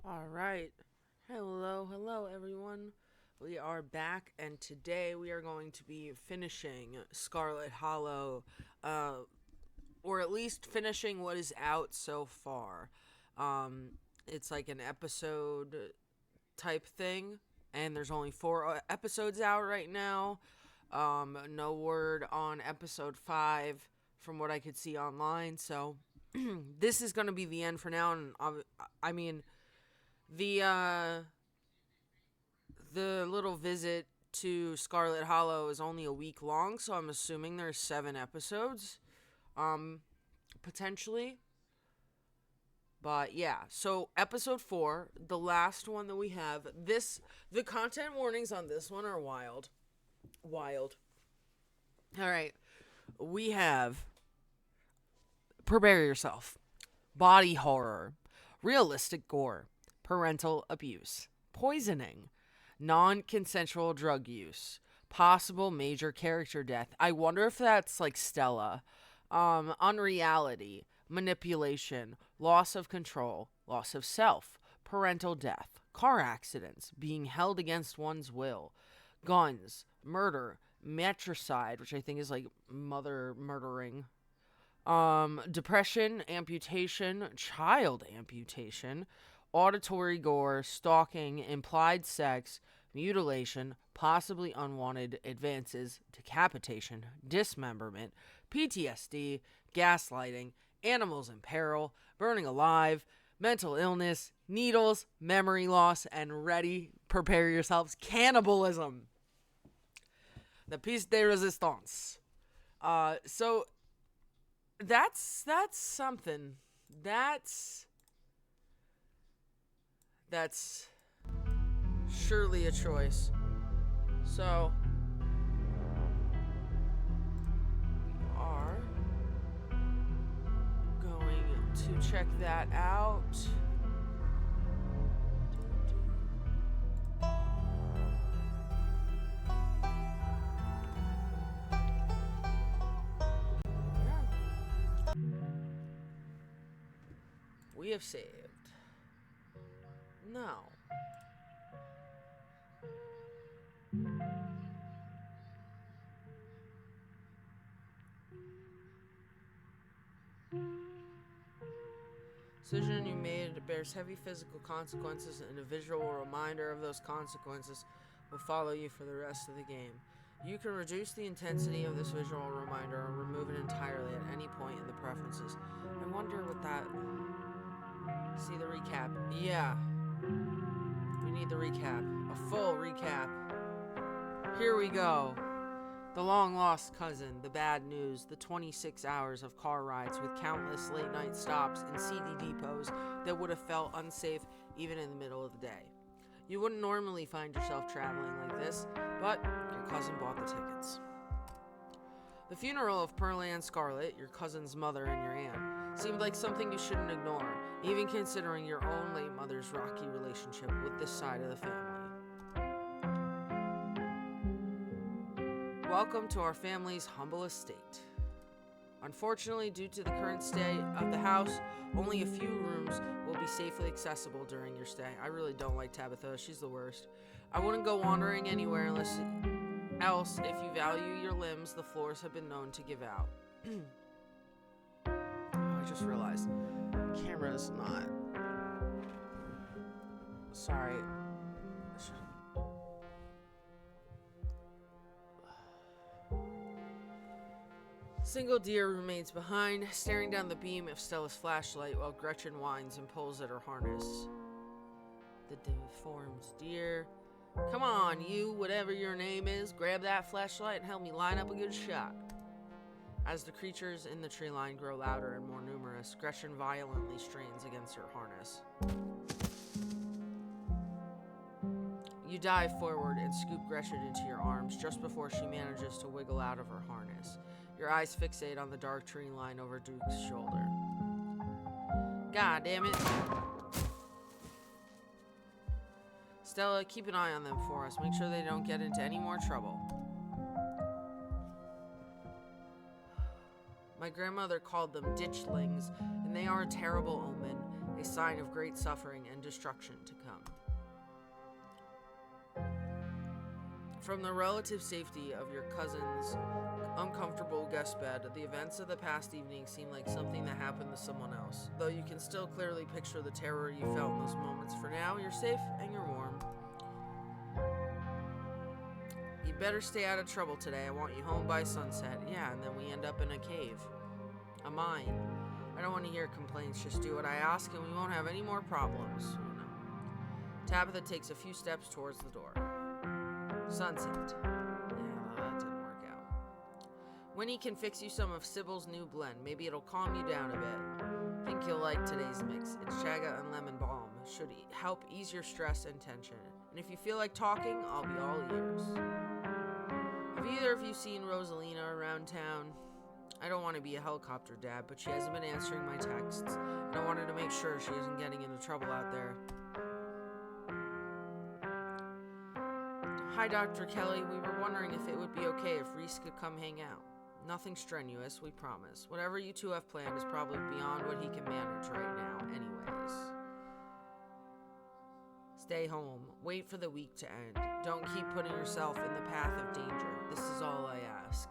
All right. Hello, everyone. We are back, and today we are going to be finishing Scarlet Hollow, uh, or at least finishing what is out so far. It's like an episode type thing, and there's only four episodes out right now. No word on episode 5 from what I could see online, so this is going to be the end for now, and I mean the the little visit to Scarlet Hollow is only a week long, so I'm assuming there's 7 episodes, potentially. But yeah, so episode 4, the last one that we have. The content warnings on this one are wild, wild. All right, we have prepare yourself. Body horror, realistic gore, parental abuse, poisoning, non consensual drug use, possible major character death. I wonder if that's like Stella. Unreality, manipulation, loss of control, loss of self, parental death, car accidents, being held against one's will, guns, murder, matricide, which I think is like mother murdering, depression, amputation, child amputation, auditory gore, stalking, implied sex, mutilation, possibly unwanted advances, decapitation, dismemberment, PTSD, gaslighting, animals in peril, burning alive, mental illness, needles, memory loss, and prepare yourselves, cannibalism. The piece de resistance. So that's something. That's surely a choice. So we are going to check that out. We have saved. No. Decision you made bears heavy physical consequences, and a visual reminder of those consequences will follow you for the rest of the game. You can reduce the intensity of this visual reminder or remove it entirely at any point in the preferences. I wonder what that... See the recap. Yeah. We need the recap. A full recap. Here we go. The long-lost cousin, the bad news, the 26 hours of car rides with countless late-night stops and CD depots that would have felt unsafe even in the middle of the day. You wouldn't normally find yourself traveling like this, but your cousin bought the tickets. The funeral of Pearl Ann Scarlet, your cousin's mother and your aunt, seemed like something you shouldn't ignore, even considering your own late mother's rocky relationship with this side of the family. Welcome to our family's humble estate. Unfortunately, due to the current state of the house, only a few rooms will be safely accessible during your stay. I really don't like Tabitha. She's the worst. I wouldn't go wandering anywhere unless else if you value your limbs, the floors have been known to give out. Oh, I just realized the camera's not... Sorry. Single deer remains behind, staring down the beam of Stella's flashlight while Gretchen whines and pulls at her harness. The deformed deer. Come on, you, whatever your name is, grab that flashlight and help me line up a good shot. As the creatures in the tree line grow louder and more numerous, Gretchen violently strains against her harness. You dive forward and scoop Gretchen into your arms just before she manages to wiggle out of her harness. Your eyes fixate on the dark tree line over Duke's shoulder. God damn it. Stella, keep an eye on them for us. Make sure they don't get into any more trouble. My grandmother called them ditchlings, and they are a terrible omen. They sign of great suffering and destruction to come. From the relative safety of your cousin's uncomfortable guest bed, the events of the past evening seem like something that happened to someone else, though you can still clearly picture the terror you felt in those moments. For now, you're safe and you're warm. You better stay out of trouble today. I want you home by sunset. Yeah, and then we end up in a cave. A mine. I don't want to hear complaints. Just do what I ask and we won't have any more problems. Oh, no. Tabitha takes a few steps towards the door. Sunset. Yeah, that didn't work out. Winnie can fix you some of Sybil's new blend. Maybe it'll calm you down a bit. Think you'll like today's mix. It's chaga and lemon balm. Should help ease your stress and tension. And if you feel like talking, I'll be all ears. Have either of you seen Rosalina around town? I don't want to be a helicopter dad, but she hasn't been answering my texts. And I wanted to make sure she isn't getting into trouble out there. Hi, Dr. Kelly. We were wondering if it would be okay if Reese could come hang out. Nothing strenuous, we promise. Whatever you two have planned is probably beyond what he can manage right now, anyways. Stay home. Wait for the week to end. Don't keep putting yourself in the path of danger. This is all I ask.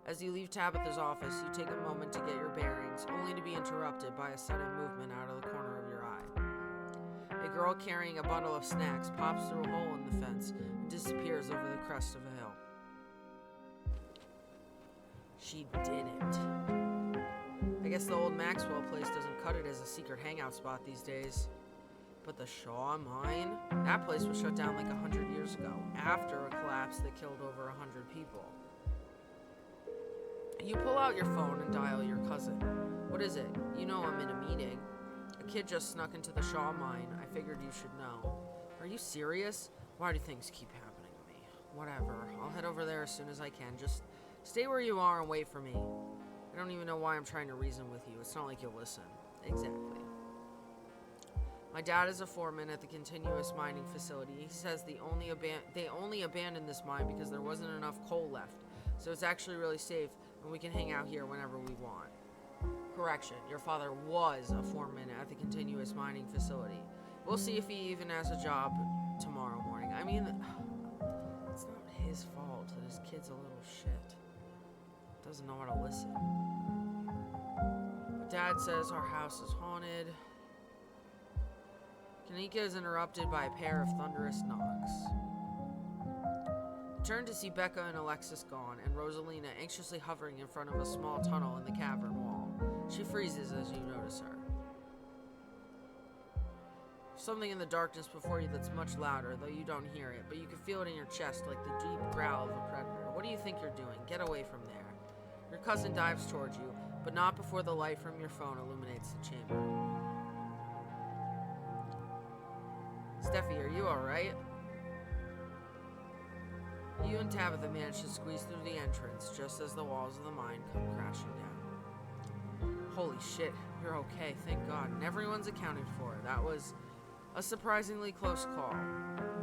As you leave Tabitha's office, you take a moment to get your bearings, only to be interrupted by a sudden movement out of the corner of your eye. A girl carrying a bundle of snacks pops through a hole in the fence and disappears over the crest of a hill. She did it. I guess the old Maxwell place doesn't cut it as a secret hangout spot these days. But the Shaw Mine? That place was shut down like 100 years ago, after a collapse that killed over 100 people. You pull out your phone and dial your cousin. What is it? You know I'm in a meeting. A kid just snuck into the Shaw Mine. I figured you should know. Are you serious? Why do things keep happening to me? Whatever. I'll head over there as soon as I can. Just stay where you are and wait for me. I don't even know why I'm trying to reason with you. It's not like you'll listen. Exactly. My dad is a foreman at the continuous mining facility. He says they only abandoned this mine because there wasn't enough coal left. So it's actually really safe, and we can hang out here whenever we want. Correction, your father was a foreman at the continuous mining facility. We'll see if he even has a job tomorrow morning. I mean, it's not his fault that his kid's a little shit. Doesn't know how to listen. But Dad says our house is haunted. Kanika is interrupted by a pair of thunderous knocks. Turn to see Becca and Alexis gone, and Rosalina anxiously hovering in front of a small tunnel in the cavern wall. She freezes as you notice her. Something in the darkness before you that's much louder, though you don't hear it, but you can feel it in your chest like the deep growl of a predator. What do you think you're doing? Get away from there. Your cousin dives towards you, but not before the light from your phone illuminates the chamber. Steffi, are you alright? You and Tabitha manage to squeeze through the entrance just as the walls of the mine come crashing down. Holy shit, you're okay, thank God. And everyone's accounted for. That was a surprisingly close call.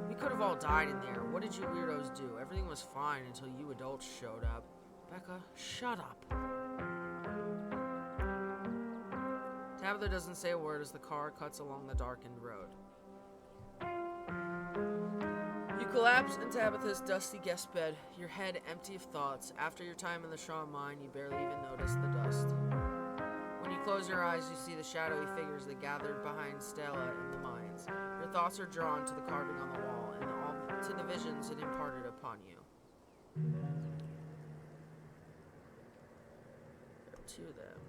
We could have all died in there. What did you weirdos do? Everything was fine until you adults showed up. Becca, shut up. Tabitha doesn't say a word as the car cuts along the darkened road. You collapse in Tabitha's dusty guest bed, your head empty of thoughts. After your time in the Shaw Mine, you barely even notice the dust. When you close your eyes, you see the shadowy figures that gathered behind Stella in the mines. Your thoughts are drawn to the carving on the wall and to the visions it imparted upon you. There are two of them.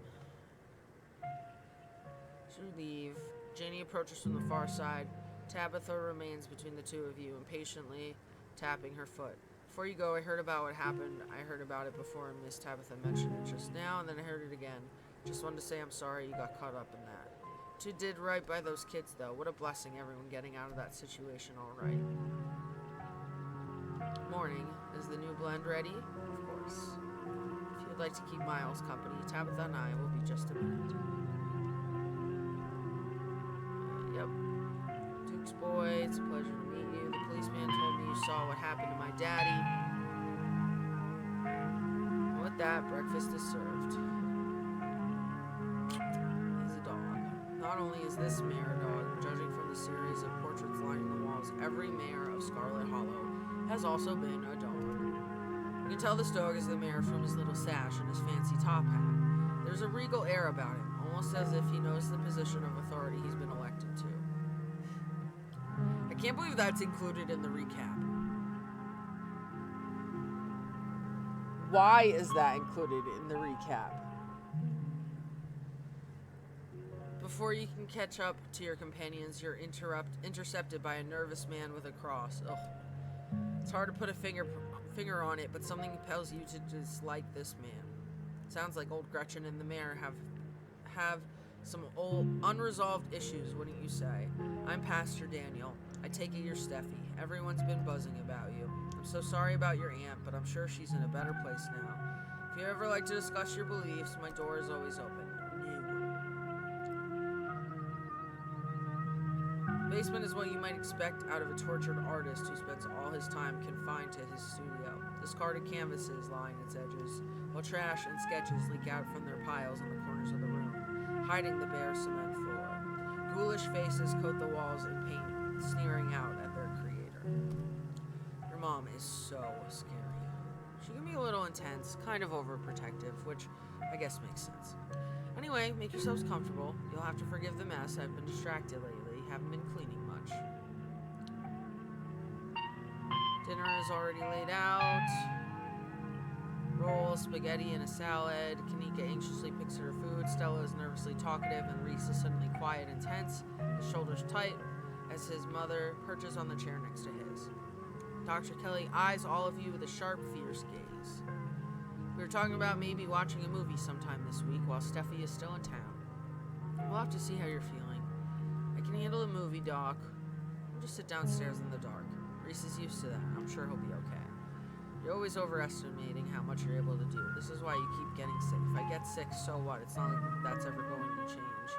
As you leave, Janie approaches from the far side. Tabitha remains between the two of you, impatiently tapping her foot. Before you go, I heard about what happened. I heard about it before Miss Tabitha mentioned it just now, and then I heard it again. Just wanted to say I'm sorry you got caught up in that. You did right by those kids, though. What a blessing, everyone getting out of that situation all right. Morning. Is the new blend ready? Of course. If you'd like to keep Miles company, Tabitha and I will be just a minute. Yep. Duke's boy, it's a pleasure to meet you. The policeman told me you saw what happened to my daddy. And with that, breakfast is served. Not only is this mayor a dog, judging from the series of portraits lining the walls, every mayor of Scarlet Hollow has also been a dog. You can tell this dog is the mayor from his little sash and his fancy top hat. There's a regal air about him, almost as if he knows the position of authority he's been elected to. I can't believe that's included in the recap. Why is that included in the recap? Before you can catch up to your companions, you're intercepted by a nervous man with a cross. Ugh. It's hard to put a finger on it, but something compels you to dislike this man. Sounds like old Gretchen and the mayor have some old unresolved issues, wouldn't you say? I'm Pastor Daniel. I take it you're Steffi. Everyone's been buzzing about you. I'm so sorry about your aunt, but I'm sure she's in a better place now. If you ever like to discuss your beliefs, my door is always open. Basement is what you might expect out of a tortured artist who spends all his time confined to his studio. Discarded canvases line its edges, while trash and sketches leak out from their piles in the corners of the room, hiding the bare cement floor. Ghoulish faces coat the walls in paint, sneering out at their creator. Your mom is so scary. She can be a little intense, kind of overprotective, which I guess makes sense. Anyway, make yourselves comfortable. You'll have to forgive the mess. I've been distracted lately, haven't been cleaning much. Dinner is already laid out. Roll, spaghetti, and a salad. Kanika anxiously picks at her food. Stella is nervously talkative, and Reese is suddenly quiet and tense, his shoulders tight, as his mother perches on the chair next to his. Dr. Kelly eyes all of you with a sharp, fierce gaze. We were talking about maybe watching a movie sometime this week while Steffi is still in town. We'll have to see how you're feeling. I can handle a movie, Doc. We'll just sit downstairs in the dark. Reese is used to that. I'm sure he'll be okay. You're always overestimating how much you're able to do. This is why you keep getting sick. If I get sick, so what? It's not like that's ever going to change.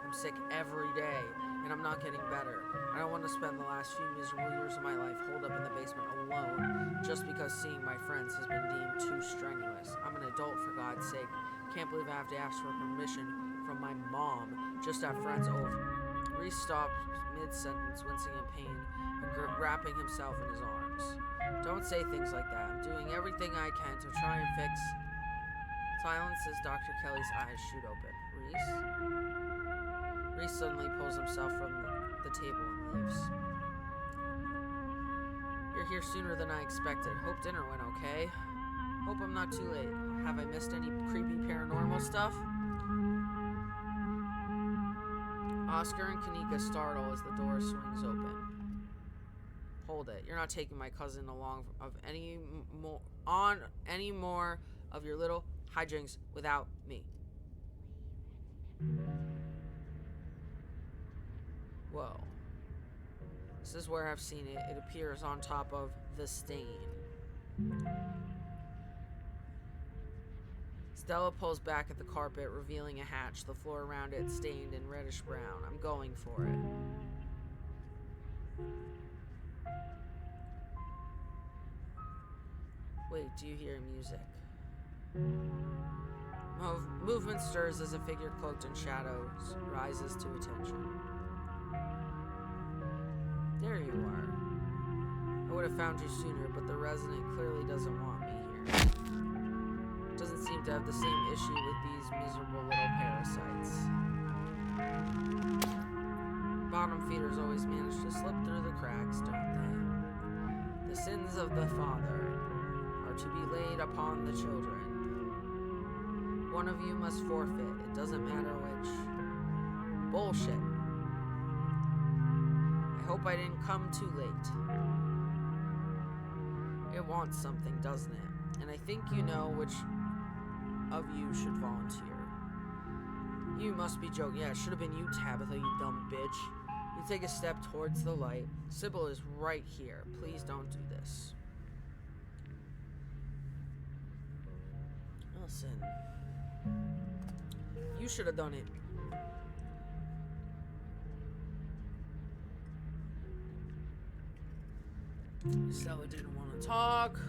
I'm sick every day, and I'm not getting better. I don't want to spend the last few miserable years of my life holed up in the basement alone just because seeing my friends has been deemed too strenuous. I'm an adult, for God's sake. Can't believe I have to ask for permission from my mom just to have friends over. Reese stopped mid-sentence, wincing in pain, and wrapping himself in his arms. Don't say things like that. I'm doing everything I can to try and fix... Silence as Dr. Kelly's eyes shoot open. Reese? Reese suddenly pulls himself from the table and leaves. You're here sooner than I expected. Hope dinner went okay. Hope I'm not too late. Have I missed any creepy paranormal stuff? Oscar and Kanika startle as the door swings open. Hold it. You're not taking my cousin along on any more of your little hijinks without me. Whoa. This is where I've seen it. It appears on top of the stain. Stella pulls back at the carpet, revealing a hatch, the floor around it stained in reddish brown. I'm going for it. Wait, do you hear music? Movement stirs as a figure cloaked in shadows rises to attention. There you are. I would have found you sooner, but the resident clearly doesn't want me here. Doesn't seem to have the same issue with these miserable little parasites. Bottom feeders always manage to slip through the cracks, don't they? The sins of the father are to be laid upon the children. One of you must forfeit. It doesn't matter which. Bullshit. I hope I didn't come too late. It wants something, doesn't it? And I think you know which of you should volunteer. You must be joking. Yeah, it should have been you, Tabitha, you dumb bitch. You take a step towards the light. Sybil is right here. Please don't do this. Listen. You should have done it. Stella didn't want to talk.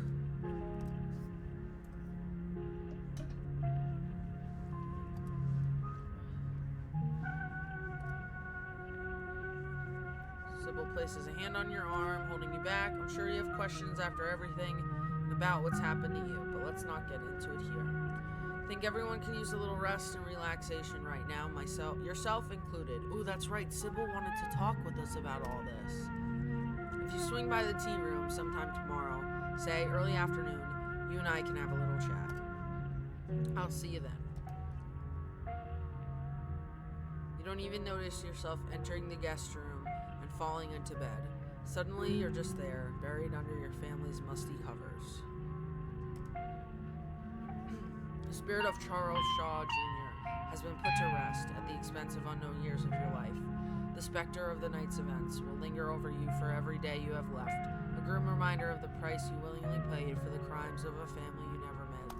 places a hand on your arm, holding you back. I'm sure you have questions after everything and about what's happened to you, but let's not get into it here. I think everyone can use a little rest and relaxation right now, yourself included. Ooh, that's right, Sybil wanted to talk with us about all this. If you swing by the tea room sometime tomorrow, say early afternoon, you and I can have a little chat. I'll see you then. You don't even notice yourself entering the guest room and falling into bed. Suddenly, you're just there, buried under your family's musty covers. The spirit of Charles Shaw Jr. has been put to rest at the expense of unknown years of your life. The specter of the night's events will linger over you for every day you have left, a grim reminder of the price you willingly paid for the crimes of a family you never met.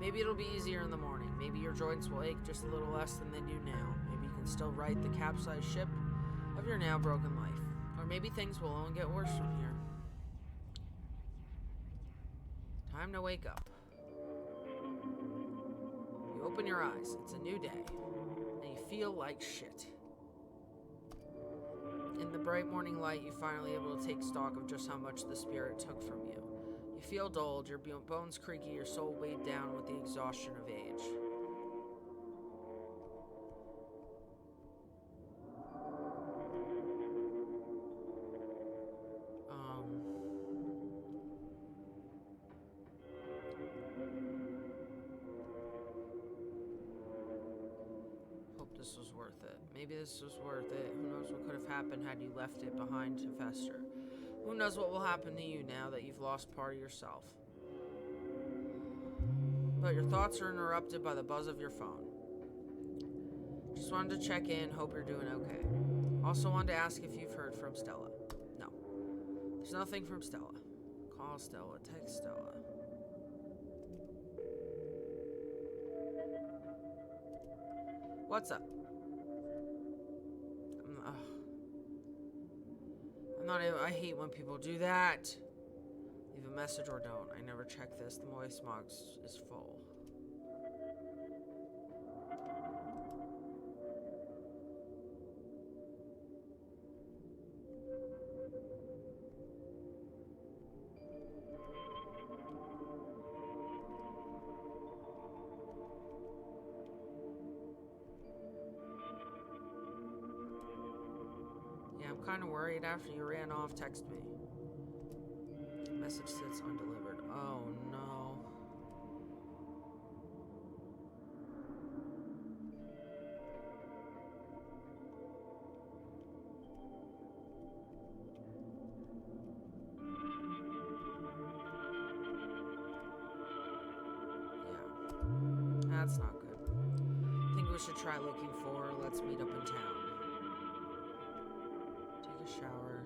Maybe it'll be easier in the morning. Maybe your joints will ache just a little less than they do now. Maybe you can still right the capsized ship of your now broken life. Or maybe things will only get worse from here. Time to wake up. You open your eyes. It's a new day. And you feel like shit. In the bright morning light, you're finally able to take stock of just how much the spirit took from you. You feel dulled, your bones creaky, your soul weighed down with the exhaustion of age. This was worth it. Maybe this was worth it. Who knows what could have happened had you left it behind to fester. Who knows what will happen to you now that you've lost part of yourself. But your thoughts are interrupted by the buzz of your phone. Just wanted to check in, hope you're doing okay. Also wanted to ask if you've heard from Stella. No. There's nothing from Stella. Call Stella, text Stella. What's up? I hate when people do that. Leave a message or don't. I never check this. The voice box is full. Kind of worried after you ran off. Text me. Message sits undelivered. Oh no. Yeah. That's not good. I think we should try looking for Let's Meet Up in Town. Shower,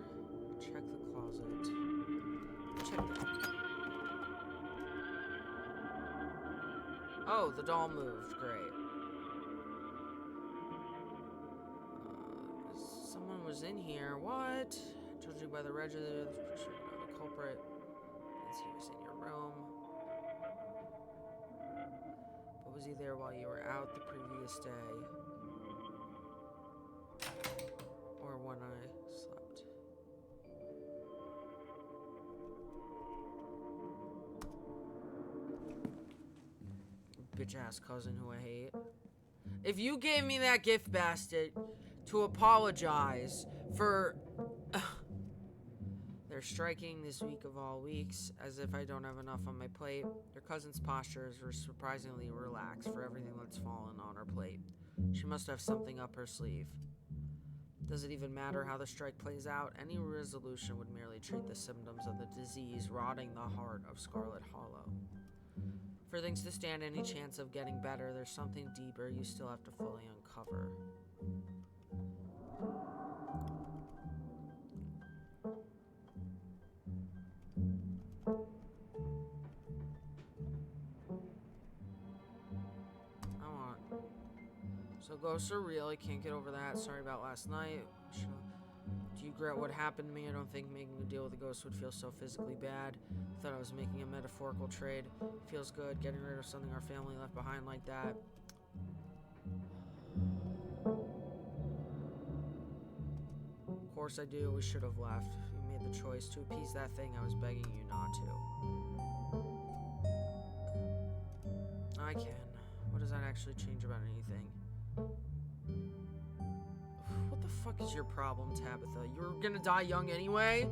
check the closet, check the... Oh, the doll moved, great. Someone was in here, what? Judging by the register, the culprit, means he was in your room. But was he there while you were out the previous day? Or when I slept? Bitch-ass cousin who I hate. If you gave me that gift basket to apologize for... They're striking this week of all weeks, as if I don't have enough on my plate. Your cousin's postures were surprisingly relaxed for everything that's fallen on her plate. She must have something up her sleeve. Does it even matter how the strike plays out? Any resolution would merely treat the symptoms of the disease rotting the heart of Scarlet Hollow. For things to stand any chance of getting better, there's something deeper you still have to fully uncover. So ghosts are real. I can't get over that. Sorry about last night. Do you regret what happened to me? I don't think making a deal with a ghost would feel so physically bad. I thought I was making a metaphorical trade. It feels good getting rid of something our family left behind like that. Of course I do. We should have left. You made the choice to appease that thing I was begging you not to. I can. What does that actually change about anything? What the fuck is your problem, Tabitha? You were gonna die young anyway?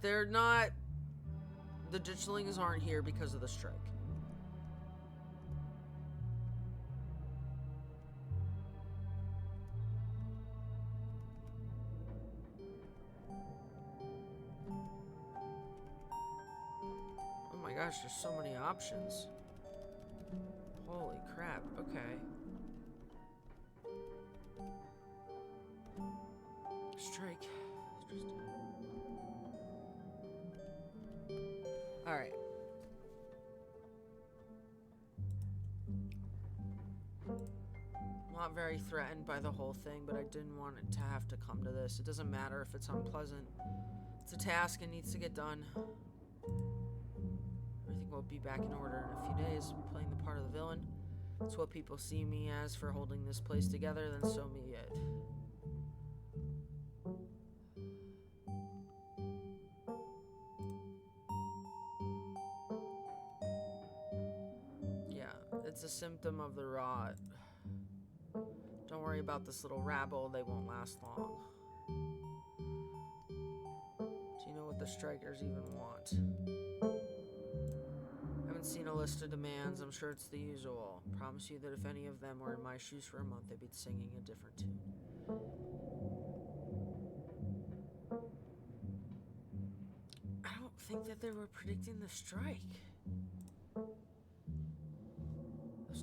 They're not... The ditchlings aren't here because of the strike. Oh my gosh, there's so many options. Holy crap, okay. Strike. Alright. I'm not very threatened by the whole thing, but I didn't want it to have to come to this. It doesn't matter if it's unpleasant. It's a task and needs to get done. Everything will be back in order in a few days. Playing the part of the villain. It's what people see me as for holding this place together, then so be it. It's a symptom of the rot. Don't worry about this little rabble, they won't last long. Do you know what the strikers even want? I haven't seen a list of demands, I'm sure it's the usual. Promise you that if any of them were in my shoes for a month, they'd be singing a different tune. I don't think that they were predicting the strike.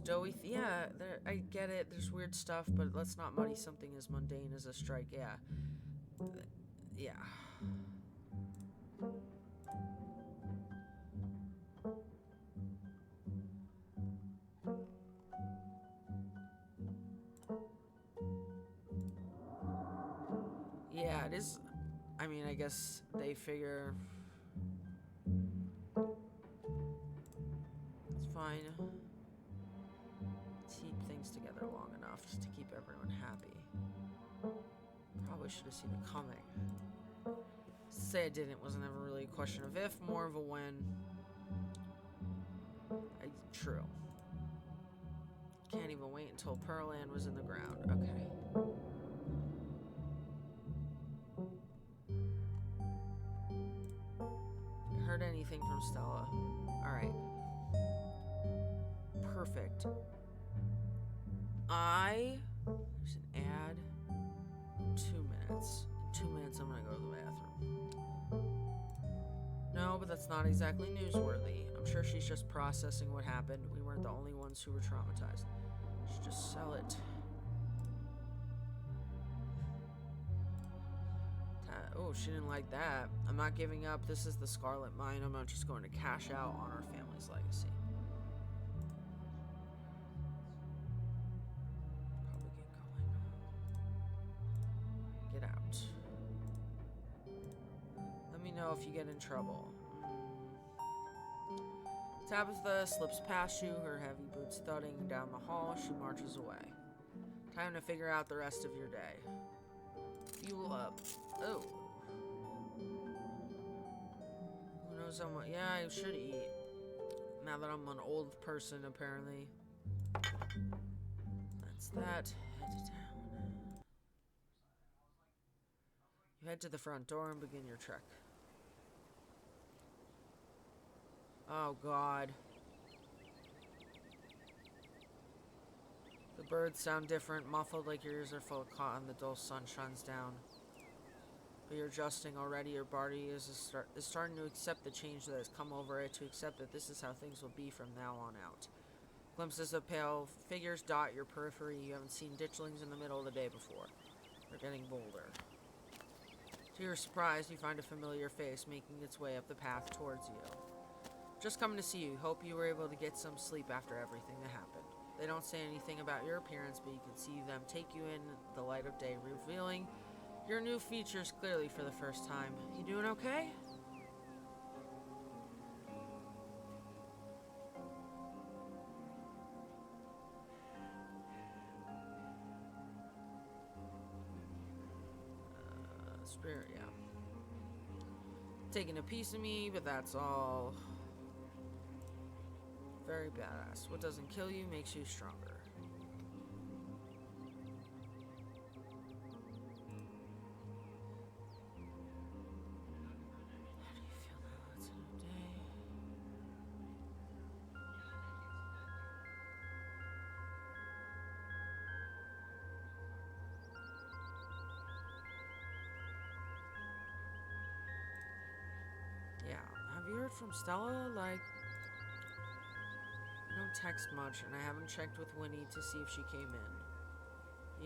Doughy, yeah, I get it, there's weird stuff, but let's not muddy something as mundane as a strike, yeah. Yeah. Yeah, it is, I mean, I guess they figure... It's fine. Keep things together long enough just to keep everyone happy. Probably should have seen it coming. To say I didn't wasn't ever really a question of if, more of a when. True. Can't even wait until Pearland was in the ground. Okay. You heard anything from Stella? Alright. Perfect. There's an ad. 2 minutes. In 2 minutes, I'm gonna go to the bathroom. No, but that's not exactly newsworthy. I'm sure she's just processing what happened. We weren't the only ones who were traumatized. Should just sell it. Oh, she didn't like that. I'm not giving up. This is the Scarlet Mine. I'm not just going to cash out on our family's legacy. If you get in trouble. Tabitha slips past you, her heavy boots thudding down the hall. She marches away. Time to figure out the rest of your day. Fuel up. Oh. Who knows how much? Yeah, I should eat. Now that I'm an old person, apparently. That's that. Head to town. You head to the front door and begin your trek. Oh, God. The birds sound different, muffled like your ears are full of cotton. The dull sun shines down. But you're adjusting already. Your body is starting to accept the change that has come over it, to accept that this is how things will be from now on out. Glimpses of pale figures dot your periphery. You haven't seen ditchlings in the middle of the day before. They're getting bolder. To your surprise, you find a familiar face making its way up the path towards you. Just coming to see you. Hope you were able to get some sleep after everything that happened. They don't say anything about your appearance, but you can see them take you in the light of day, revealing Your new features clearly for the first time. You doing okay? Spirit, yeah. Taking a piece of me, but that's all. Very badass. What doesn't kill you makes you stronger. How do you feel now? It's a new day. Yeah. Have you heard from Stella? Like, I don't text much, and I haven't checked with Winnie to see if she came in.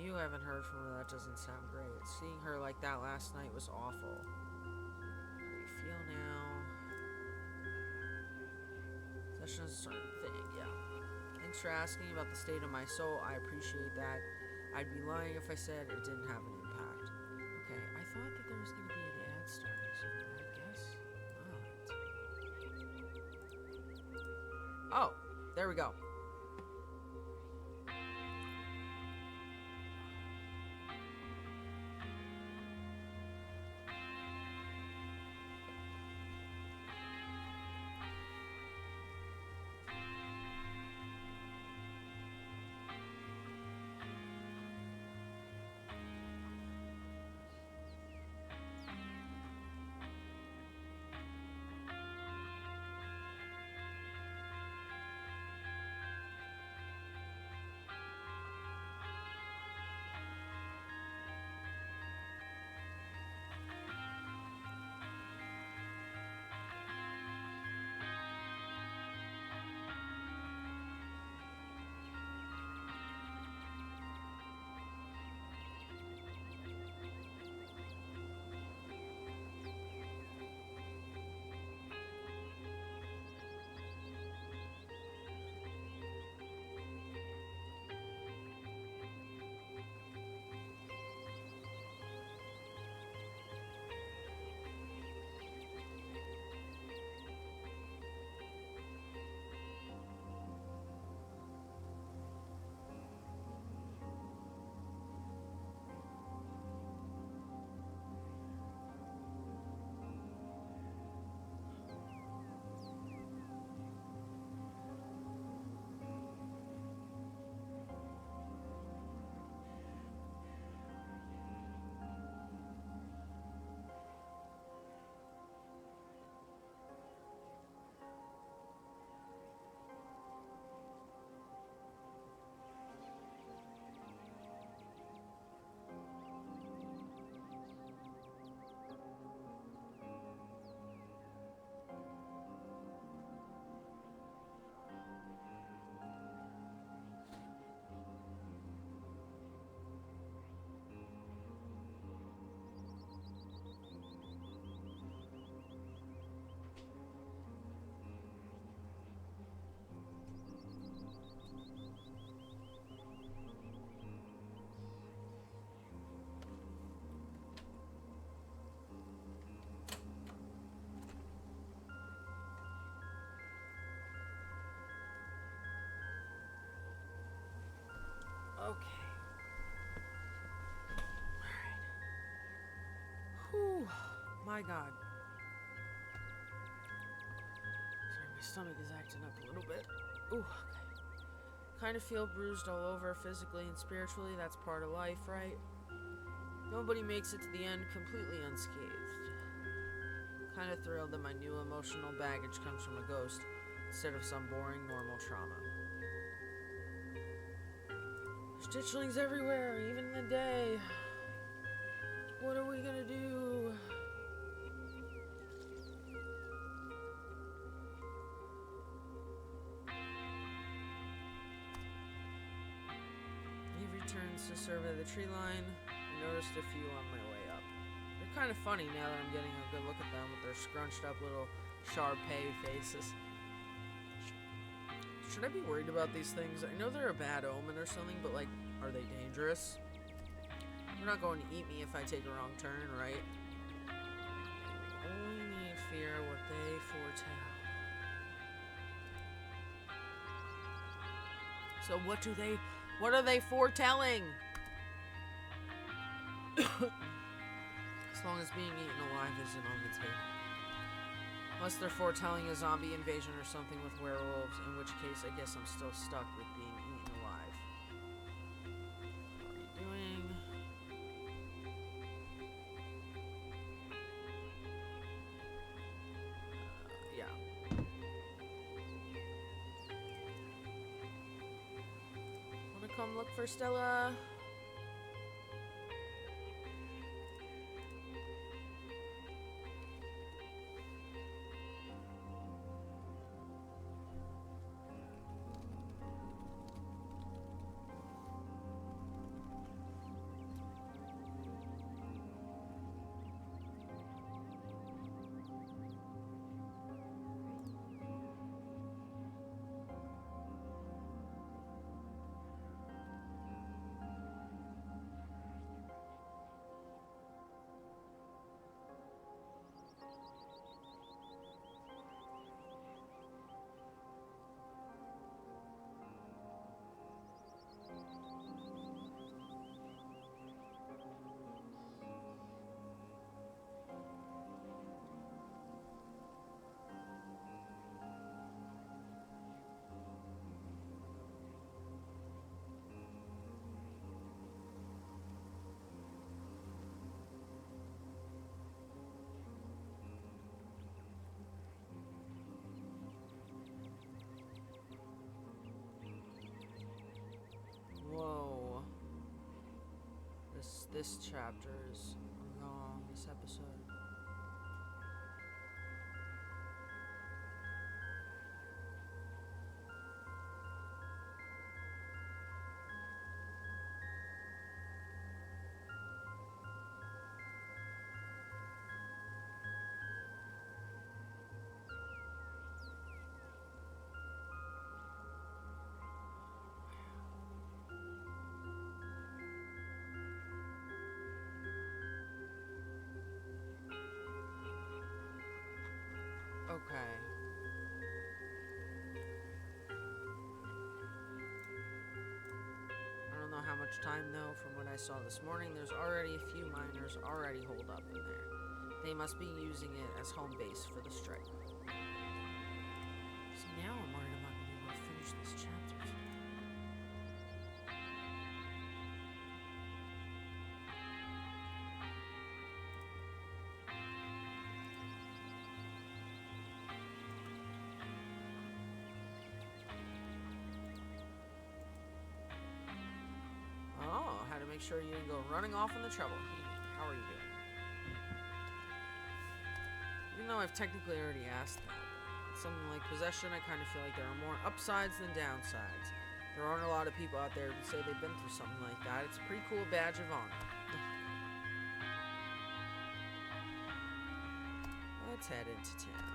You haven't heard from her, that doesn't sound great. Seeing her like that last night was awful. How do you feel now? Session is a certain thing, yeah. Thanks for asking about the state of my soul, I appreciate that. I'd be lying if I said it didn't have an impact. Okay, I thought that there was going to be an ad starting soon, but I guess not. Oh, there we go. Okay. Alright. Whew. My god. Sorry, my stomach is acting up a little bit. Ooh, okay. Kind of feel bruised all over, physically and spiritually. That's part of life, right? Nobody makes it to the end completely unscathed. Kind of thrilled that my new emotional baggage comes from a ghost instead of some boring normal trauma. There's ditchlings everywhere, even in the day. What are we gonna do? He returns to survey the tree line. I noticed a few on my way up. They're kind of funny now that I'm getting a good look at them with their scrunched up little Shar-Pei faces. Should I be worried about these things? I know they're a bad omen or something, but like, are they dangerous? They're not going to eat me if I take a wrong turn, right? Only need fear what they foretell. So what are they foretelling? As long as being eaten alive isn't on the table. Unless they're foretelling a zombie invasion or something with werewolves, in which case I guess I'm still stuck with being eaten alive. What are you doing? Yeah. Wanna come look for Stella? Whoa. This chapter is long, this episode. Okay. I don't know how much time though. From what I saw this morning, there's already a few miners already holed up in there. They must be using it as home base for the strike. So now I'm worried I'm not going to be able to finish this chapter. Make sure you didn't go running off in the trouble. How are you doing? Even though I've technically already asked that, something like possession, I kind of feel like there are more upsides than downsides. There aren't a lot of people out there who say they've been through something like that. It's a pretty cool badge of honor. Let's head into town.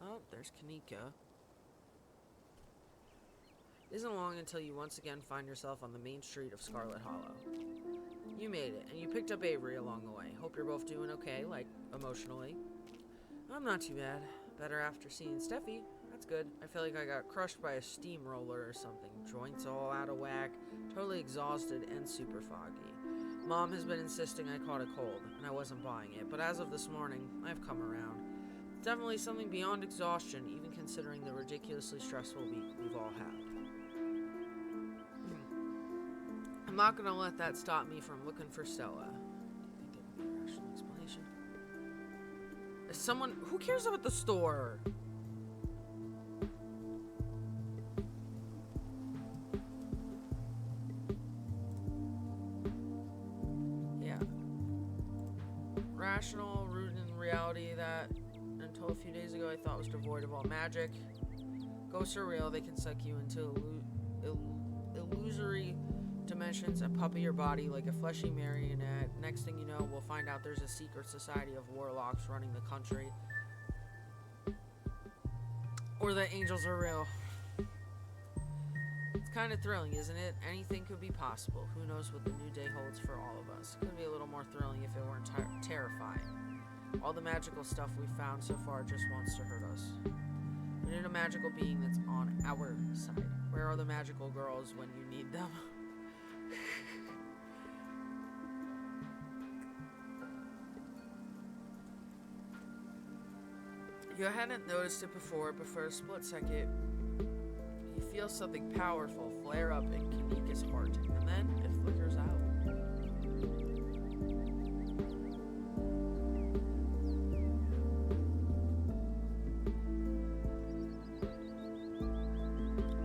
Oh, there's Kanika. It isn't long until you once again find yourself on the main street of Scarlet Hollow. You made it, and you picked up Avery along the way. Hope you're both doing okay, like, emotionally. I'm not too bad. Better after seeing Steffi. That's good. I feel like I got crushed by a steamroller or something. Joints all out of whack, totally exhausted, and super foggy. Mom has been insisting I caught a cold, and I wasn't buying it, but as of this morning, I've come around. Definitely something beyond exhaustion, even considering the ridiculously stressful week we've all had. I'm not gonna let that stop me from looking for Stella. I think it would be a rational explanation. Is someone... Who cares about the store? Yeah. Rational, rooted in reality that... until a few days ago I thought was devoid of all magic. Ghosts are real, they can suck you into illusory dimensions and puppet your body like a fleshy marionette. Next thing you know, we'll find out there's a secret society of warlocks running the country. Or that angels are real. kind of thrilling, isn't it? Anything could be possible. Who knows what the new day holds for all of us. It could be a little more thrilling if it weren't terrifying. All the magical stuff we've found so far just wants to hurt us. We need a magical being that's on our side. Where are the magical girls when you need them? You hadn't noticed it before, but for a split second, you feel something powerful flare up in Kanika's heart, and then it flickers out.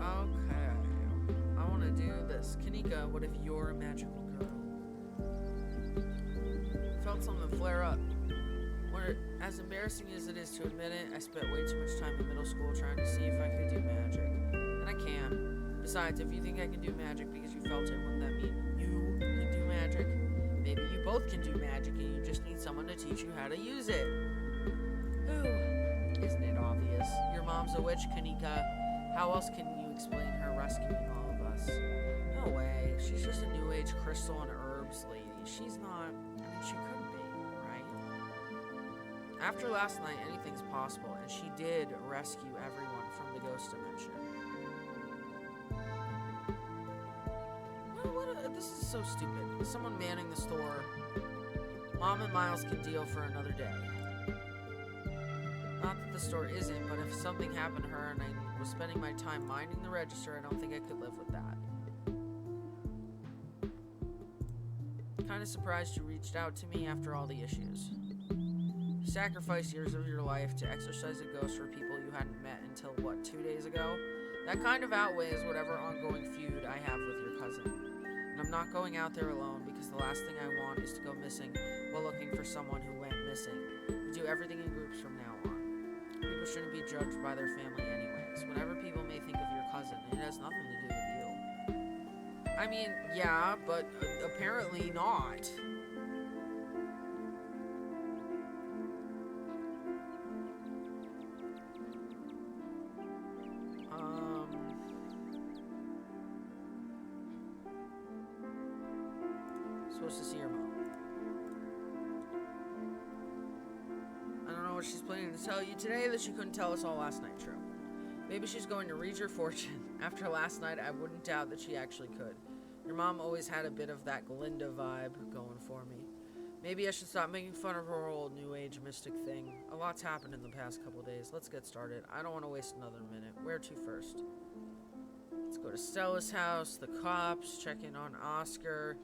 Okay, I want to do this. Kanika, what if you're a magical girl? Felt something flare up. As embarrassing as it is to admit it, I spent way too much time in middle school trying to see if I could do magic. And I can. Besides, if you think I can do magic because you felt it, wouldn't that mean you can do magic? Maybe you both can do magic and you just need someone to teach you how to use it. Ooh, isn't it obvious? Your mom's a witch, Kanika. How else can you explain her rescuing all of us? No way. She's just a new age crystal and herbs lady. She's not... she couldn't be, right? After last night, anything's possible, and she did rescue everyone from the ghost dimension. This is so stupid. Someone manning the store. Mom and Miles can deal for another day. Not that the store isn't, but if something happened to her and I was spending my time minding the register, I don't think I could live with that. Kind of surprised you reached out to me after all the issues. You sacrificed years of your life to exorcise a ghost for people you hadn't met until, 2 days ago? That kind of outweighs whatever ongoing feud I have with your cousin. And I'm not going out there alone because the last thing I want is to go missing while looking for someone who went missing. We do everything in groups from now on. People shouldn't be judged by their family anyways. Whatever people may think of your cousin, it has nothing to do with you. I mean, yeah, but apparently not. Supposed to see her mom. I don't know what she's planning to tell you today that she couldn't tell us all last night, true. Maybe she's going to read your fortune. After last night, I wouldn't doubt that she actually could. Your mom always had a bit of that Glinda vibe going for me. Maybe I should stop making fun of her old new age mystic thing. A lot's happened in the past couple days. Let's get started. I don't want to waste another minute. Where to first? Let's go to Stella's house, the cops, check in on Oscar.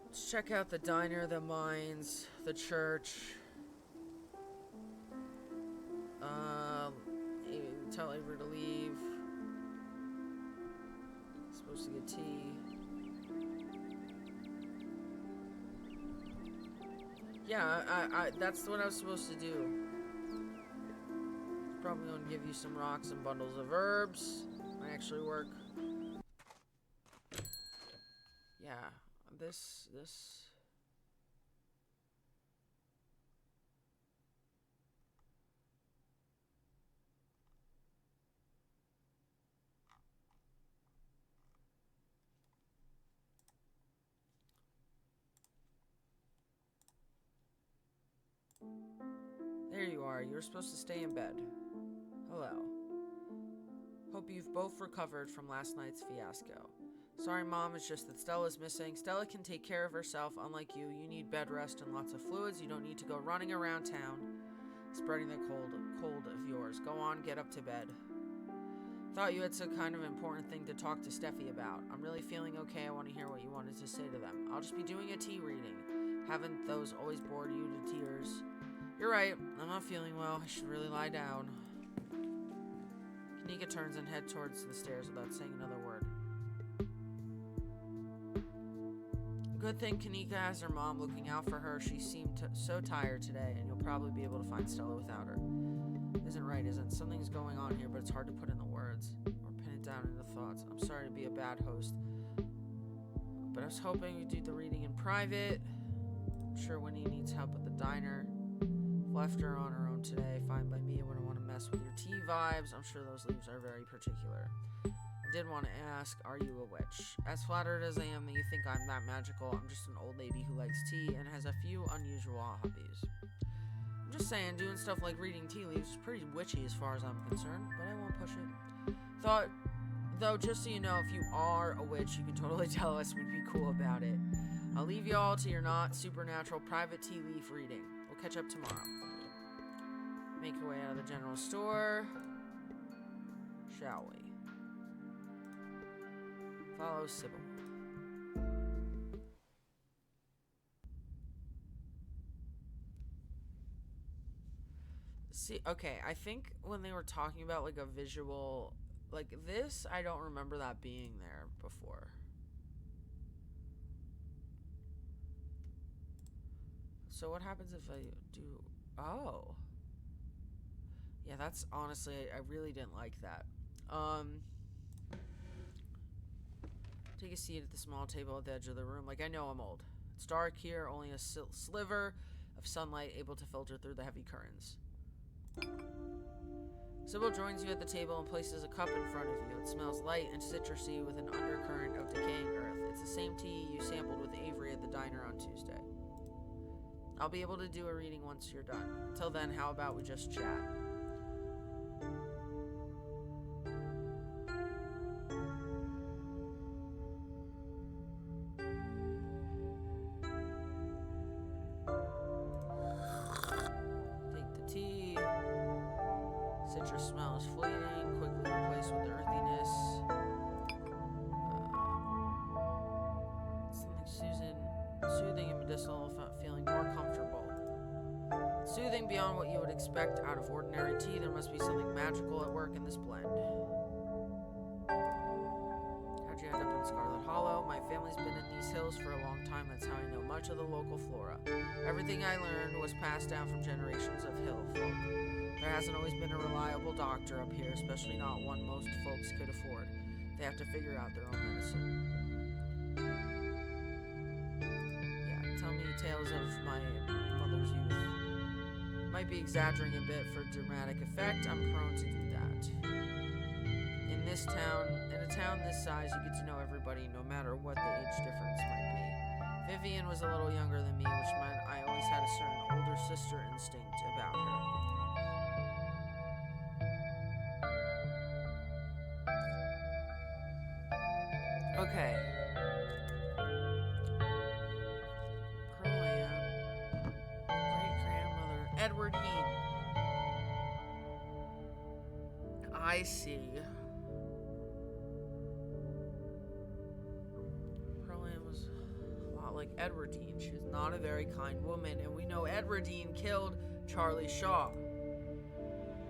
Let's check out the diner, the mines, the church. Tell Avery to leave. Supposed to get tea. Yeah, I that's what I was supposed to do. Probably gonna give you some rocks and bundles of herbs. Might actually work. Yeah, this. There you are. You're supposed to stay in bed. Hello. Hope you've both recovered from last night's fiasco. Sorry, Mom, it's just that Stella's missing. Stella can take care of herself. Unlike you, you need bed rest and lots of fluids. You don't need to go running around town, spreading the cold of yours. Go on, get up to bed. Thought you had some kind of important thing to talk to Steffi about. I'm really feeling okay. I want to hear what you wanted to say to them. I'll just be doing a tea reading. Haven't those always bored you to tears? You're right. I'm not feeling well. I should really lie down. Kanika turns and heads towards the stairs without saying another word. Good thing Kanika has her mom looking out for her. She seemed so tired today, and you'll probably be able to find Stella without her. Isn't right, isn't? Something's going on here, but it's hard to put into words or pin it down into thoughts. I'm sorry to be a bad host, but I was hoping you'd do the reading in private. I'm sure Winnie needs help at the diner. Left her on her own today. Fine by me. I wouldn't want to mess with your tea vibes. I'm sure those leaves are very particular. I did want to ask, are you a witch? As flattered as I am that you think I'm that magical, I'm just an old lady who likes tea and has a few unusual hobbies. I'm just saying, doing stuff like reading tea leaves is pretty witchy as far as I'm concerned, but I won't push it. Though, just so you know, if you are a witch, you can totally tell us. We'd be cool about it. I'll leave you all to your not supernatural private tea leaf reading. We'll catch up tomorrow. Make your way out of the general store. Shall we? Follow Sybil. See, okay, I think when they were talking about like a visual, like this, I don't remember that being there before. So what happens if I do, oh. Yeah, that's honestly, I really didn't like that. Take a seat at the small table at the edge of the room. Like, I know I'm old. It's dark here, only a sliver of sunlight able to filter through the heavy curtains. Sybil joins you at the table and places a cup in front of you. It smells light and citrusy with an undercurrent of decaying earth. It's the same tea you sampled with Avery at the diner on Tuesday. I'll be able to do a reading once you're done. Until then, how about we just chat? Citrus smell is fleeting, quickly replaced with the earthiness. Something soothing and medicinal, feeling more comfortable. Soothing beyond what you would expect out of ordinary tea, there must be something magical at work in this blend. How'd you end up in Scarlet Hollow? My family's been in these hills for a long time, that's how I know much of the local flora. Everything I learned was passed down from generations of hill folk. There hasn't always been a reliable doctor up here, especially not one most folks could afford. They have to figure out their own medicine. Yeah, tell me tales of my mother's youth. Might be exaggerating a bit for dramatic effect. I'm prone to do that. In a town this size, you get to know everybody, no matter what the age difference might be. Vivian was a little younger than me, which meant I always had a certain older sister instinct about her. Okay. Pearl great-grandmother, Edwardine. I see. Pearl Ann was a lot like Edwardine. She was not a very kind woman, and we know Edwardine killed Charlie Shaw.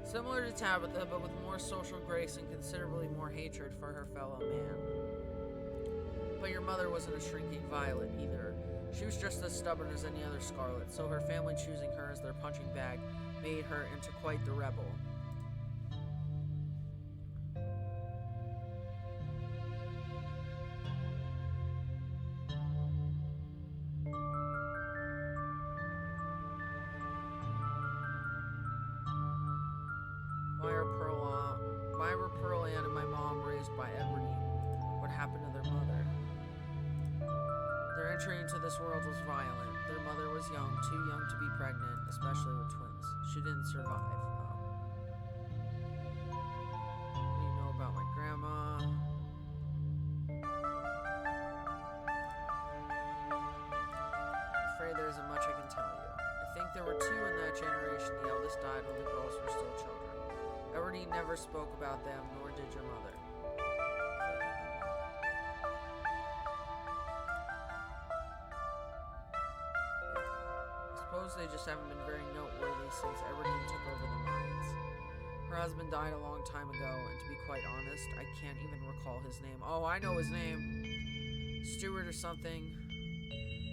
Similar to Tabitha, but with more social grace and considerably more hatred for her fellow man. But your mother wasn't a shrinking violet either. She was just as stubborn as any other Scarlet, so her family choosing her as their punching bag made her into quite the rebel. Why were Pearl Ann and my mom raised by Edwardine? What happened to their mother? Their entry into this world was violent. Their mother was young, too young to be pregnant, especially with twins. She didn't survive. What do you know about my grandma? I'm afraid there isn't much I can tell you. I think there were two in that generation. The eldest died when the girls were still children. Edwardine never spoke about them, nor did your mother. Suppose they just haven't been very noteworthy since Edwardine took over the mines. Her husband died a long time ago, and to be quite honest, I can't even recall his name. Oh, I know his name. Stewart or something.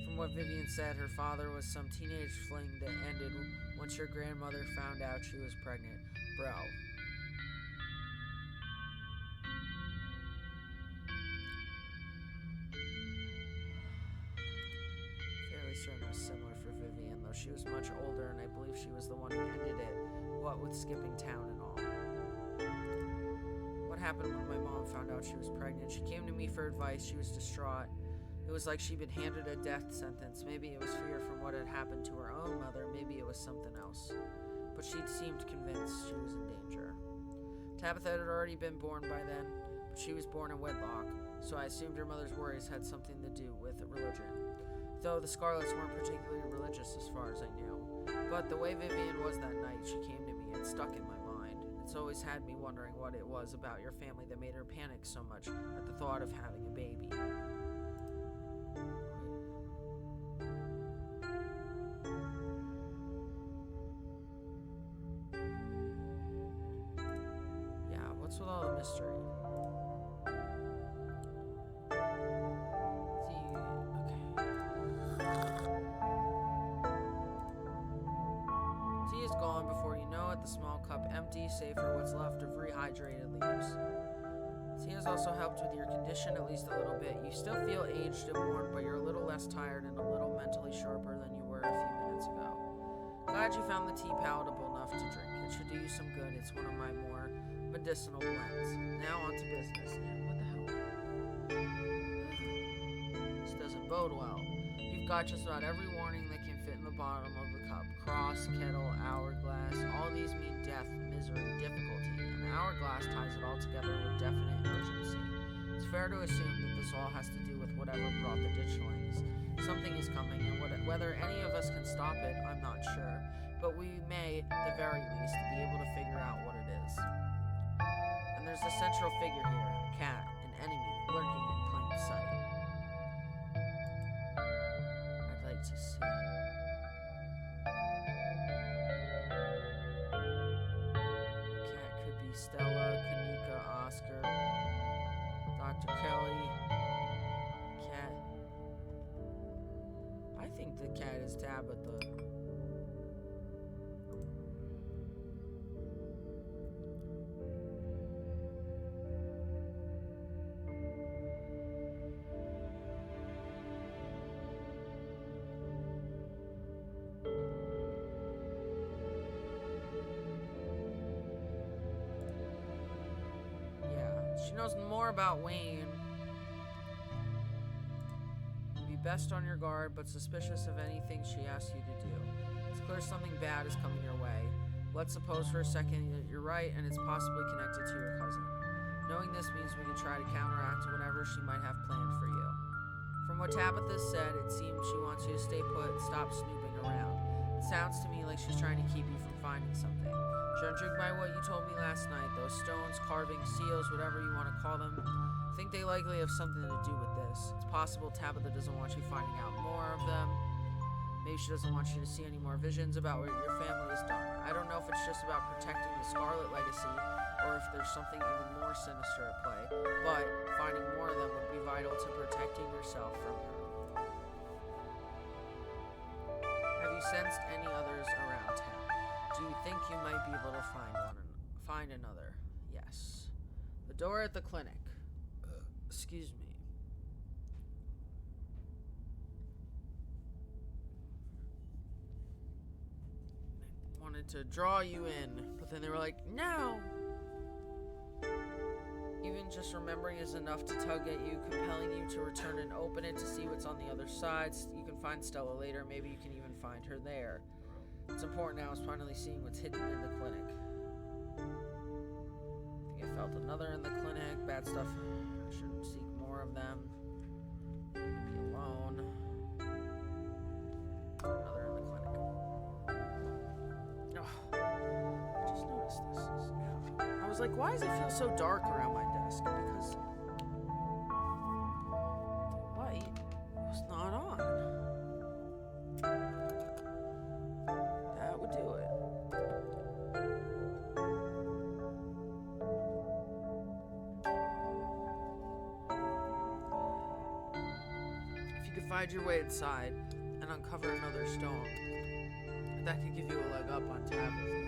From what Vivian said, her father was some teenage fling that ended once your grandmother found out she was pregnant. Bro. Certain was similar for Vivian, though she was much older, and I believe she was the one who ended it, what with skipping town and all. What happened when my mom found out she was pregnant. She came to me for advice. She was distraught. It was like she'd been handed a death sentence. Maybe it was fear from what had happened to her own mother. Maybe it was something else. But she seemed convinced she was in danger. Tabitha had already been born by then, but she was born in wedlock, so I assumed her mother's worries had something to do with religion. Though the Scarlets weren't particularly religious as far as I knew. But the way Vivian was that night, she came to me, it stuck in my mind. It's always had me wondering what it was about your family that made her panic so much at the thought of having a baby. Yeah, what's with all the mystery? Tea is gone before you know it, the small cup empty, save for what's left of rehydrated leaves. Tea has also helped with your condition at least a little bit. You still feel aged and worn, but you're a little less tired and a little mentally sharper than you were a few minutes ago. Glad you found the tea palatable enough to drink. It should do you some good. It's one of my more medicinal blends. Now on to business. What the hell? This doesn't bode well. You've got just about every warning that can fit in the bottom of the cup. Cross, kettle, hourglass. All these mean death, misery, difficulty. And hourglass ties it all together with definite urgency. It's fair to assume that this all has to do with whatever brought the ditchlings. Something is coming, and whether any of us can stop it, I'm not sure. But we may, at the very least, be able to figure out what it is. And there's a central figure here, a cat, an enemy, lurking in plain sight. I'd like to see. Cat could be Stella, Kanika, Oscar, Dr. Kelly. Cat. I think the cat is Tabitha. She knows more about Wayne. Be best on your guard, but suspicious of anything she asks you to do. It's clear something bad is coming your way. Let's suppose for a second that you're right and it's possibly connected to your cousin. Knowing this means we can try to counteract whatever she might have planned for you. From what Tabitha said, it seems she wants you to stay put and stop snooping around. It sounds to me like she's trying to keep you from finding something. Judging by what you told me last night, those stones, carvings, seals, whatever you want to call them, I think they likely have something to do with this. It's possible Tabitha doesn't want you finding out more of them. Maybe she doesn't want you to see any more visions about what your family has done. I don't know if it's just about protecting the Scarlet legacy, or if there's something even more sinister at play, but finding more of them would be vital to protecting yourself from her. Have you sensed any others around town? Do you think you might be able to find another? Yes. The door at the clinic. Excuse me. They wanted to draw you in, but then they were like, no! Even just remembering is enough to tug at you, compelling you to return and open it to see what's on the other side. You can find Stella later. Maybe you can even find her there. What's important now is finally seeing what's hidden in the clinic. I think I felt another in the clinic. Bad stuff. I shouldn't seek more of them. Leave me alone. Another in the clinic. Oh, I just noticed this. I was like, why does it feel so dark around my desk? Because the light was not on. That would do it. If you could find your way inside and uncover another stone, that could give you a leg up on Tabitha.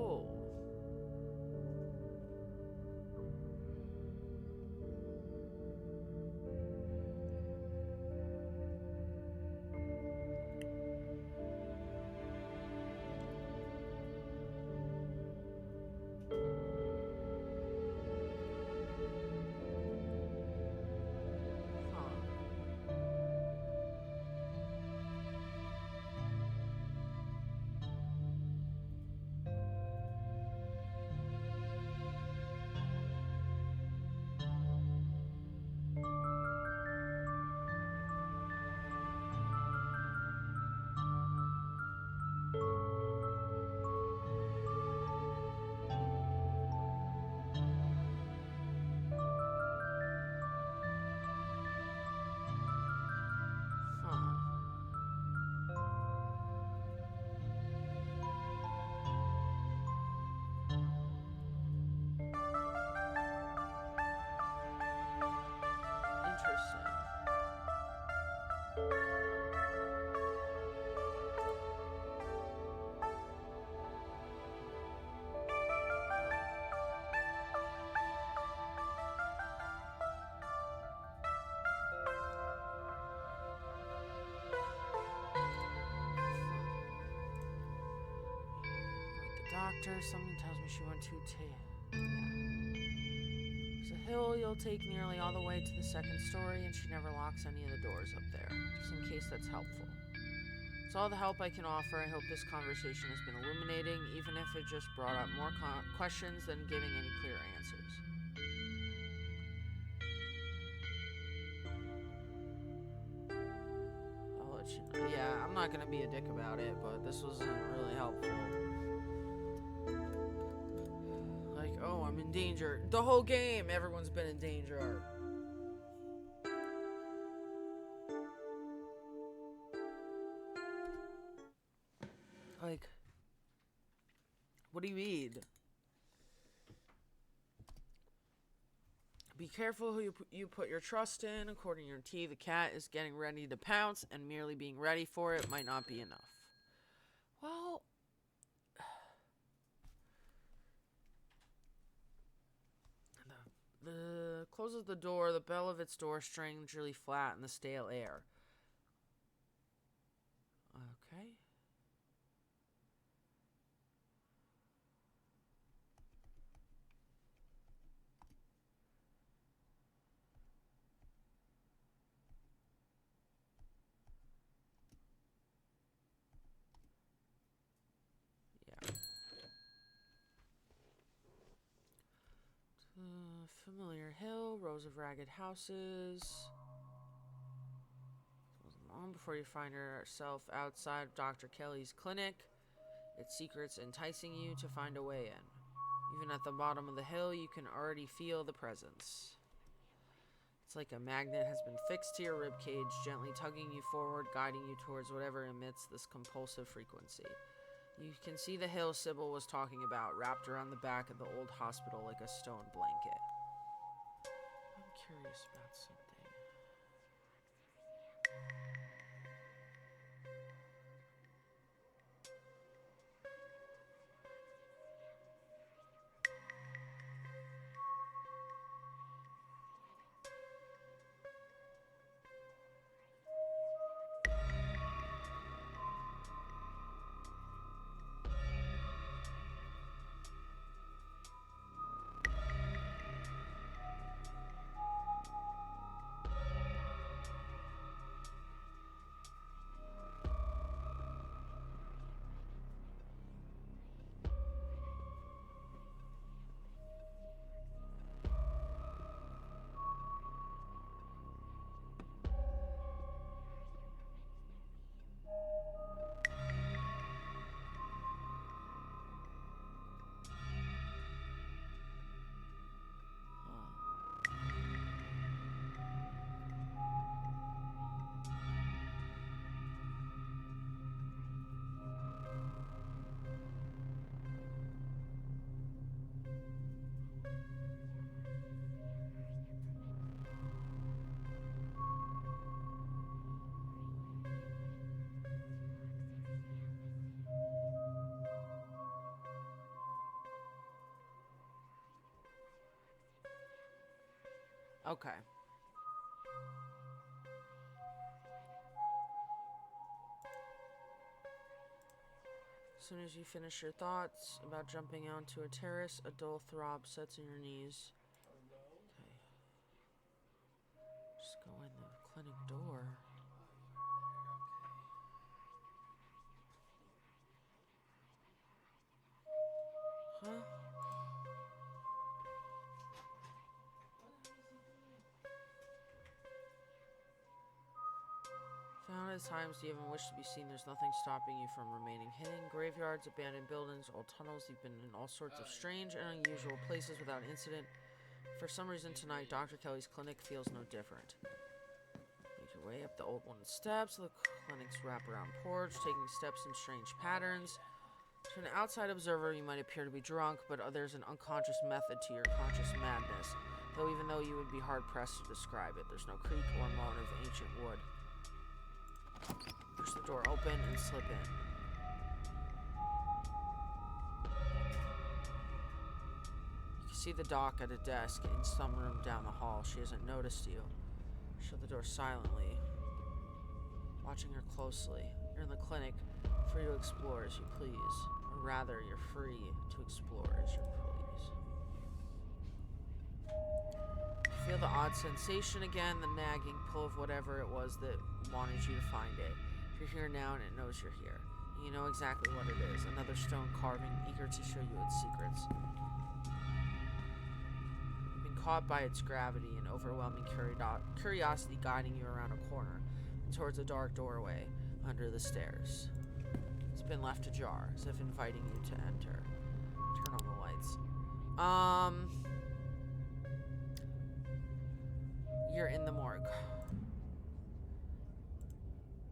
Oh. Interesting. Doctor, something tells me she went to There's a hill you'll take nearly all the way to the second story, and she never locks any of the doors up there, just in case that's helpful. It's all the help I can offer. I hope this conversation has been illuminating, even if it just brought up more questions than giving any clear answers. I'll let you know. Yeah, I'm not gonna be a dick about it, but this wasn't really helpful. Like, oh, I'm in danger. The whole game, everyone's been in danger. Like, what do you mean? Be careful who you put your trust in. According to your T, the cat is getting ready to pounce, and merely being ready for it might not be enough. Well, the closes the door. The bell of its door strangely flat in the stale air. Okay. Familiar hill, rows of ragged houses. It wasn't long before you find yourself outside Dr. Kelly's clinic, its secrets enticing you to find a way in. Even at the bottom of the hill, you can already feel the presence. It's like a magnet has been fixed to your ribcage, gently tugging you forward, guiding you towards whatever emits this compulsive frequency. You can see the hill Sybil was talking about, wrapped around the back of the old hospital like a stone blanket. I'm curious about something. Okay. As soon as you finish your thoughts about jumping onto a terrace, a dull throb sets in your knees. Okay. Just go in the clinic door. Huh? Found at times you even wish to be seen, there's nothing stopping you from remaining hidden. Graveyards, abandoned buildings, old tunnels, you've been in all sorts of strange and unusual places without incident. For some reason tonight, Dr. Kelly's clinic feels no different. Make your way up the old wooden steps of the clinic's wraparound porch, taking steps in strange patterns. To an outside observer, you might appear to be drunk, but there's an unconscious method to your conscious madness. Even though you would be hard-pressed to describe it, there's no creak or moan of ancient wood. Push the door open and slip in. You can see the doc at a desk in some room down the hall. She hasn't noticed you. Shut the door silently, watching her closely. You're in the clinic, free to explore as you please. Or rather, you're free to explore as you please. You feel the odd sensation again, the nagging pull of whatever it was that wanted you to find it. You're here now and it knows you're here. And you know exactly what it is. Another stone carving, eager to show you its secrets. You've been caught by its gravity and overwhelming curiosity guiding you around a corner and towards a dark doorway under the stairs. It's been left ajar, as if inviting you to enter. Turn on the lights. You're in the morgue.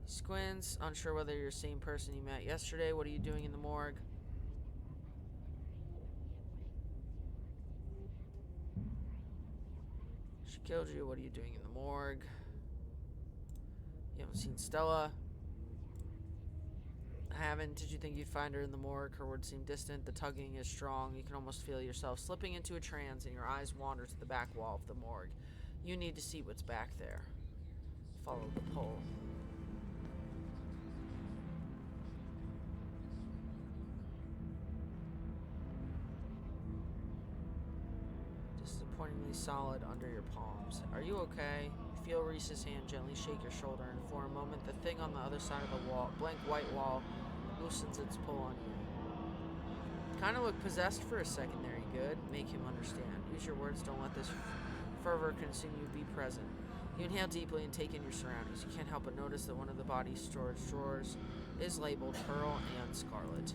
He squints, unsure whether you're the same person you met yesterday. What are you doing in the morgue? She killed you. What are you doing in the morgue? You haven't seen Stella. I haven't. Did you think you'd find her in the morgue? Her words seem distant. The tugging is strong. You can almost feel yourself slipping into a trance, and your eyes wander to the back wall of the morgue. You need to see what's back there. Follow the pull. Disappointingly solid under your palms. Are you okay? You feel Reese's hand gently shake your shoulder, and for a moment, the thing on the other side of the wall, blank white wall, loosens its pull on you. Kind of look possessed for a second there, you good? Make him understand. Use your words, don't let this fervor consume you, be present. You inhale deeply and take in your surroundings. You can't help but notice that one of the body's storage drawers is labeled Pearl and Scarlet.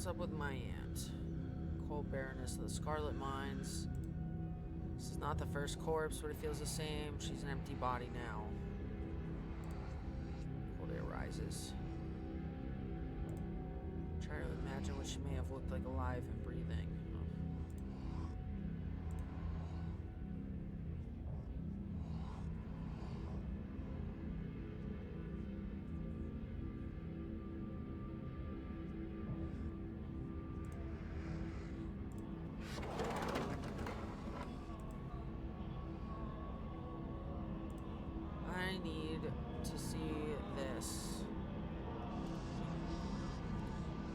Up with my aunt. Cold bareness of the Scarlet Mines. This is not the first corpse, but it feels the same. She's an empty body now. Cold air rises. Try to imagine what she may have looked like alive and breathing. I need to see this.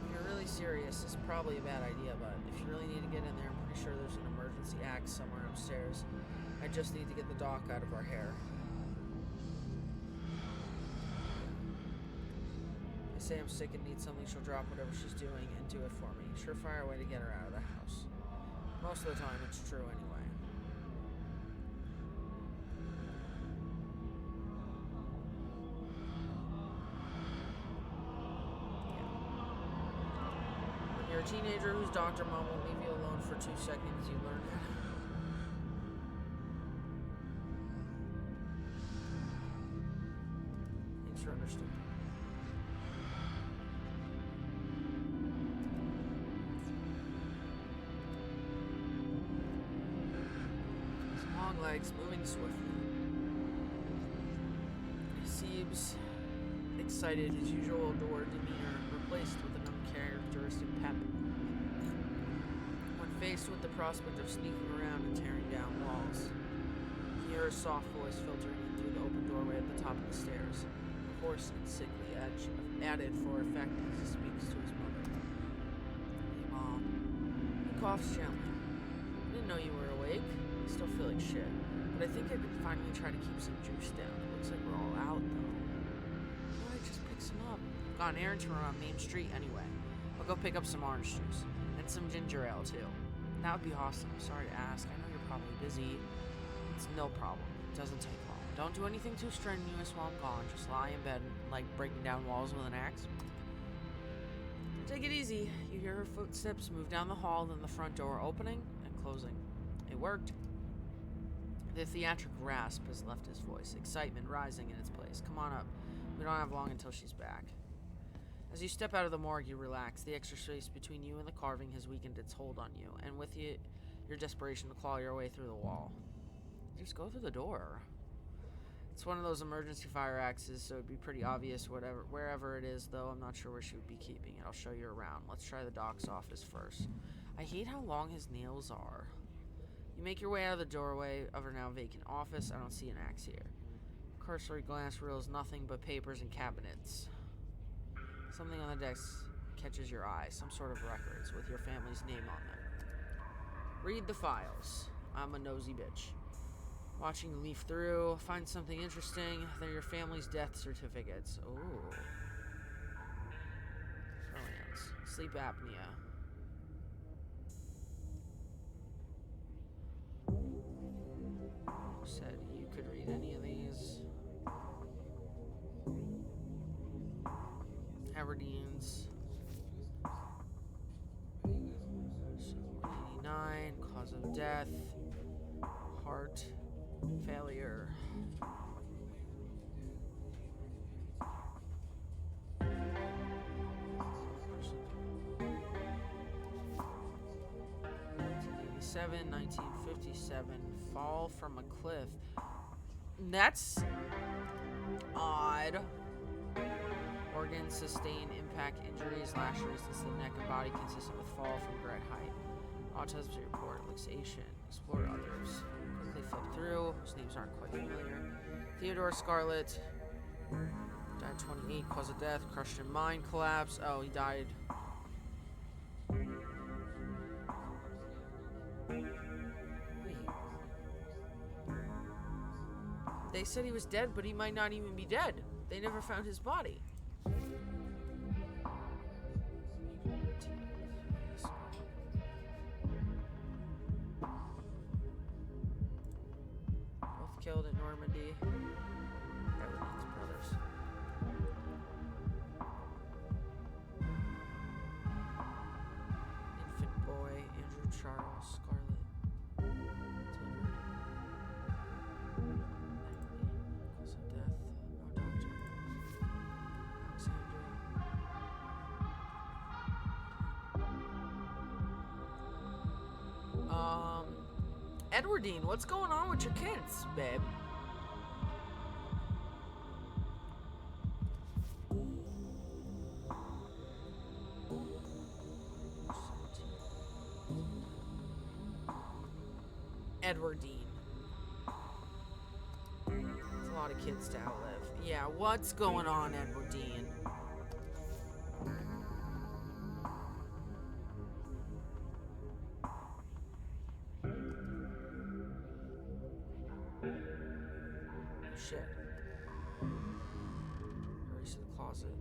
If you're really serious, it's probably a bad idea, but if you really need to get in there, I'm pretty sure there's an emergency axe somewhere upstairs. I just need to get the doc out of our hair. I say I'm sick and need something, she'll drop whatever she's doing and do it for me. Surefire way to get her out of the house. Most of the time, it's true anyway. a teenager whose doctor mom won't leave you alone for 2 seconds. You learn. Thanks for understanding. His long legs moving swiftly. He seems excited, his usual adored demeanor replaced with an uncharacteristic pep. When faced with the prospect of sneaking around and tearing down walls, he heard a soft voice filtering in through the open doorway at the top of the stairs, a hoarse and sickly edge added for effect as he speaks to his mother. Hey, Mom. He coughs gently. I didn't know you were awake. I still feel like shit, but I think I could finally try to keep some juice down. Looks like we're all out, though. Just pick some up. Got an errand to run on Main Street anyway. I'll go pick up some orange juice. And some ginger ale, too. That would be awesome. Sorry to ask. I know you're probably busy. It's no problem. It doesn't take long. Don't do anything too strenuous while I'm gone. Just lie in bed and, like, breaking down walls with an axe. Take it easy. You hear her footsteps move down the hall, then the front door opening and closing. It worked. The theatrical rasp has left his voice. Excitement rising in its place. Come on up. We don't have long until she's back. As you step out of the morgue, you relax. The extra space between you and the carving has weakened its hold on you, and with it, your desperation to claw your way through the wall. Just go through the door. It's one of those emergency fire axes, so it'd be pretty obvious wherever it is, though I'm not sure where she would be keeping it. I'll show you around. Let's try the doc's office first. I hate how long his nails are. You make your way out of the doorway of her now vacant office. I don't see an axe here. Cursory glance reveals nothing but papers and cabinets. Something on the desk catches your eye, some sort of records with your family's name on them. Read the files. I'm a nosy bitch. Watching you leaf through, find something interesting. They're your family's death certificates. Ooh. Brilliant. Sleep apnea. Said you could read any of these. Aberdeen's. So 89, cause of death, heart failure. '87, 1957, fall from a cliff. That's odd. Organs sustain impact injuries, lacerations to the neck and body consistent with fall from great height. Autopsy report, luxation, explore others. Quickly flip through, whose names aren't quite familiar. Theodore Scarlet, died 28, cause of death, crushed in mind collapse. Oh, he died. Wait. They said he was dead, but he might not even be dead. They never found his body. Both killed in Normandy. Everything's brothers. Infant boy, Andrew Charles, Scarlet. Cause of death. No doctor. Edwardine, what's going on with your kids, babe? Edwardine. That's a lot of kids to outlive. Yeah, what's going on, Edwardine? Shit. Hurry to the closet.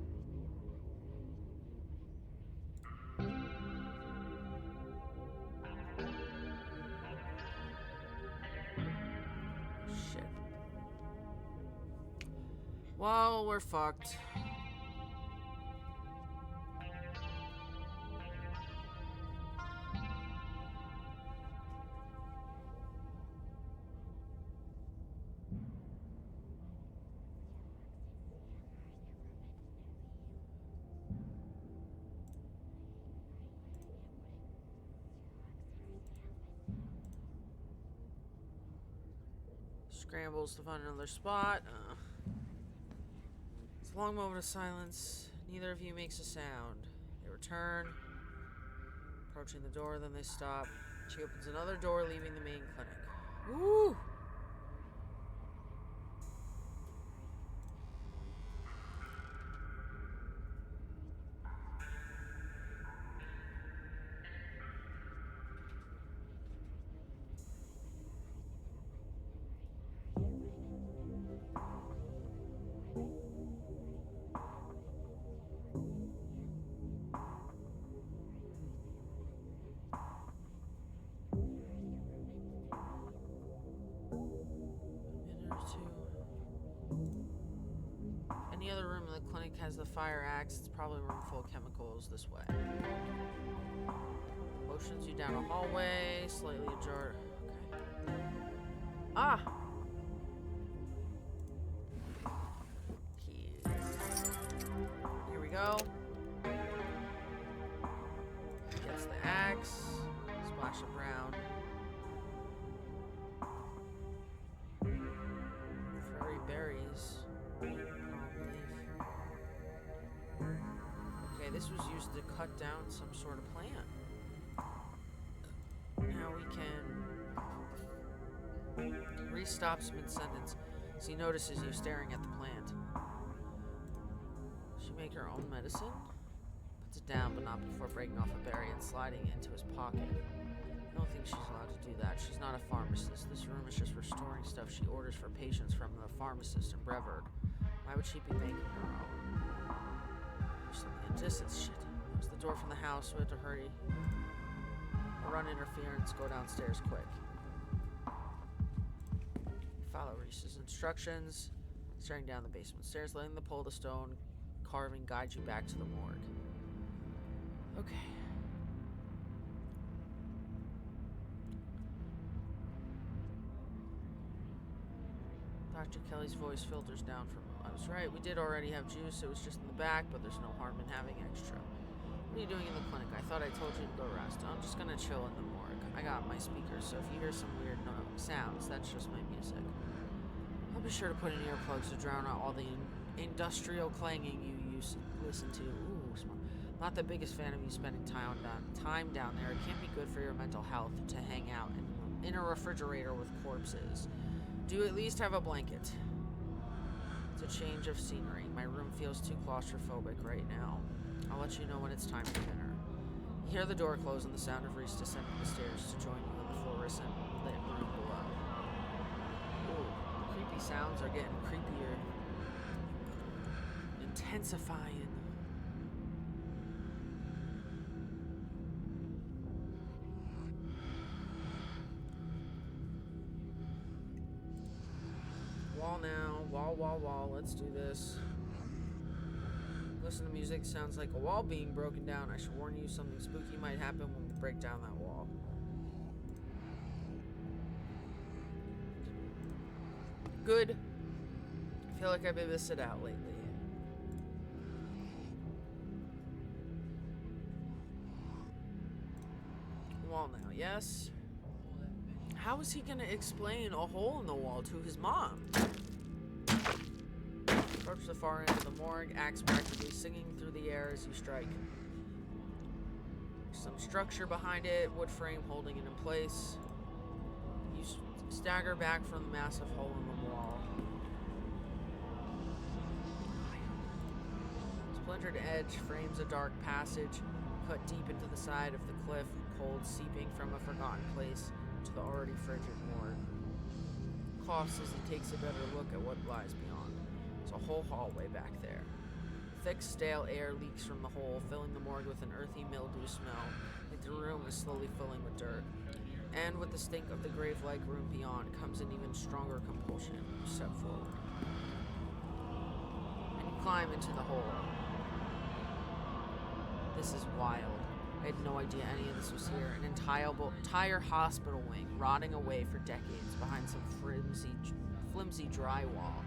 Shit. Well, we're fucked. Scrambles to find another spot. It's a long moment of silence. Neither of you makes a sound. They return, approaching the door, then they stop. She opens another door, leaving the main clinic. Woo! Any other room in the clinic has the fire axe. It's probably a room full of chemicals this way. Motions you down a hallway, slightly ajar. Okay. Ah! Keys. Here we go. Gets the axe. Splash of brown. Fairy berries. Okay, this was used to cut down some sort of plant. Now we can re-stops mid-sentence. So he notices you staring at the plant. She make her own medicine? Puts it down, but not before breaking off a berry and sliding it into his pocket. I don't think she's allowed to do that. She's not a pharmacist. This room is just restoring stuff she orders for patients from the pharmacist in Brevard. Why would she be making her own? There's something in distance. Shit. There's the door from the house. We have to hurry. Run interference. Go downstairs quick. Follow Reese's instructions. Staring down the basement stairs, letting the pull of the stone carving guide you back to the morgue. Okay. Dr. Kelly's voice filters down from him. I was right, we did already have juice. It was just in the back, but there's no harm in having extra. What are you doing in the clinic? I thought I told you to go rest. I'm just gonna chill in the morgue. I got my speakers, so if you hear some weird sounds, that's just my music. I'll be sure to put in earplugs to drown out all the industrial clanging you used to listen to. Ooh, smart. Not the biggest fan of you spending time down there. It can't be good for your mental health to hang out in a refrigerator with corpses. Do you at least have a blanket? It's a change of scenery. My room feels too claustrophobic right now. I'll let you know when it's time for dinner. You hear the door close and the sound of Reese descending the stairs to join you in the fluorescent lit room below. Ooh, the creepy sounds are getting creepier. Intensifying. Wall now. Wall. Let's do this. Listen to music. Sounds like a wall being broken down. I should warn you, something spooky might happen when we break down that wall. Good. I feel like I've been missing out lately. Wall now, yes? How is he gonna explain a hole in the wall to his mom? Approach the far end of the morgue, axe practically singing through the air as you strike. Some structure behind it, wood frame holding it in place. You stagger back from the massive hole in the wall. Splintered edge frames a dark passage cut deep into the side of the cliff, cold seeping from a forgotten place to the already frigid morgue. Coughs as he takes a better look at what lies beyond. It's a whole hallway back there. Thick, stale air leaks from the hole, filling the morgue with an earthy mildew smell, like the room is slowly filling with dirt. And with the stink of the grave-like room beyond comes an even stronger compulsion. You step forward. And you climb into the hole. This is wild. I had no idea any of this was here. An entire hospital wing rotting away for decades behind some flimsy drywall.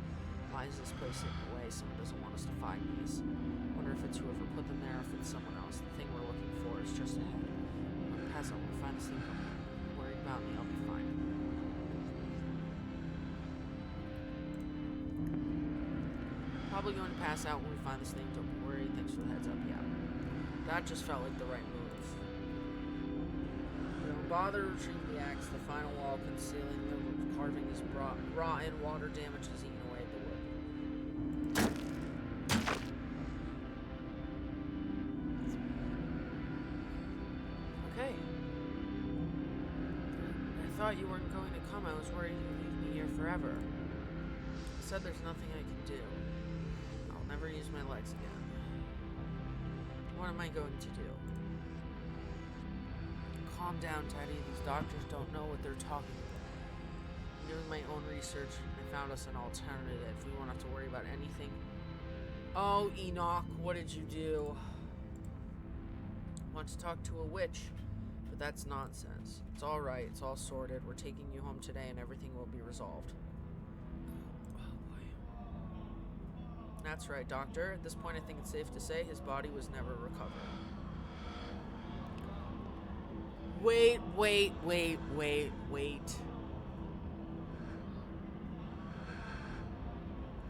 Why is this place hidden away? Someone doesn't want us to find these. Wonder if it's whoever put them there, if it's someone else. The thing we're looking for is just ahead. I'm pass on. We'll find this thing coming. Don't worry about me. I'll be fine. probably going to pass out when we find this thing. Don't worry. Thanks for the heads up. Yeah. That just felt like the right move. Don't bother retrieving the axe. The final wall concealing the carving is raw and water damage has eaten away at the wood. Okay. I thought you weren't going to come. I was worried you'd leave me here forever. I said there's nothing I can do. I'll never use my legs again. What am I going to do? Calm down, Teddy. These doctors don't know what they're talking about. I'm doing my own research. I found us an alternative. We won't have to worry about anything. Oh, Enoch, what did you do? Want to talk to a witch, but that's nonsense. It's all right. It's all sorted. We're taking you home today, and everything will be resolved. Oh boy. That's right, Doctor. At this point, I think it's safe to say his body was never recovered. Wait.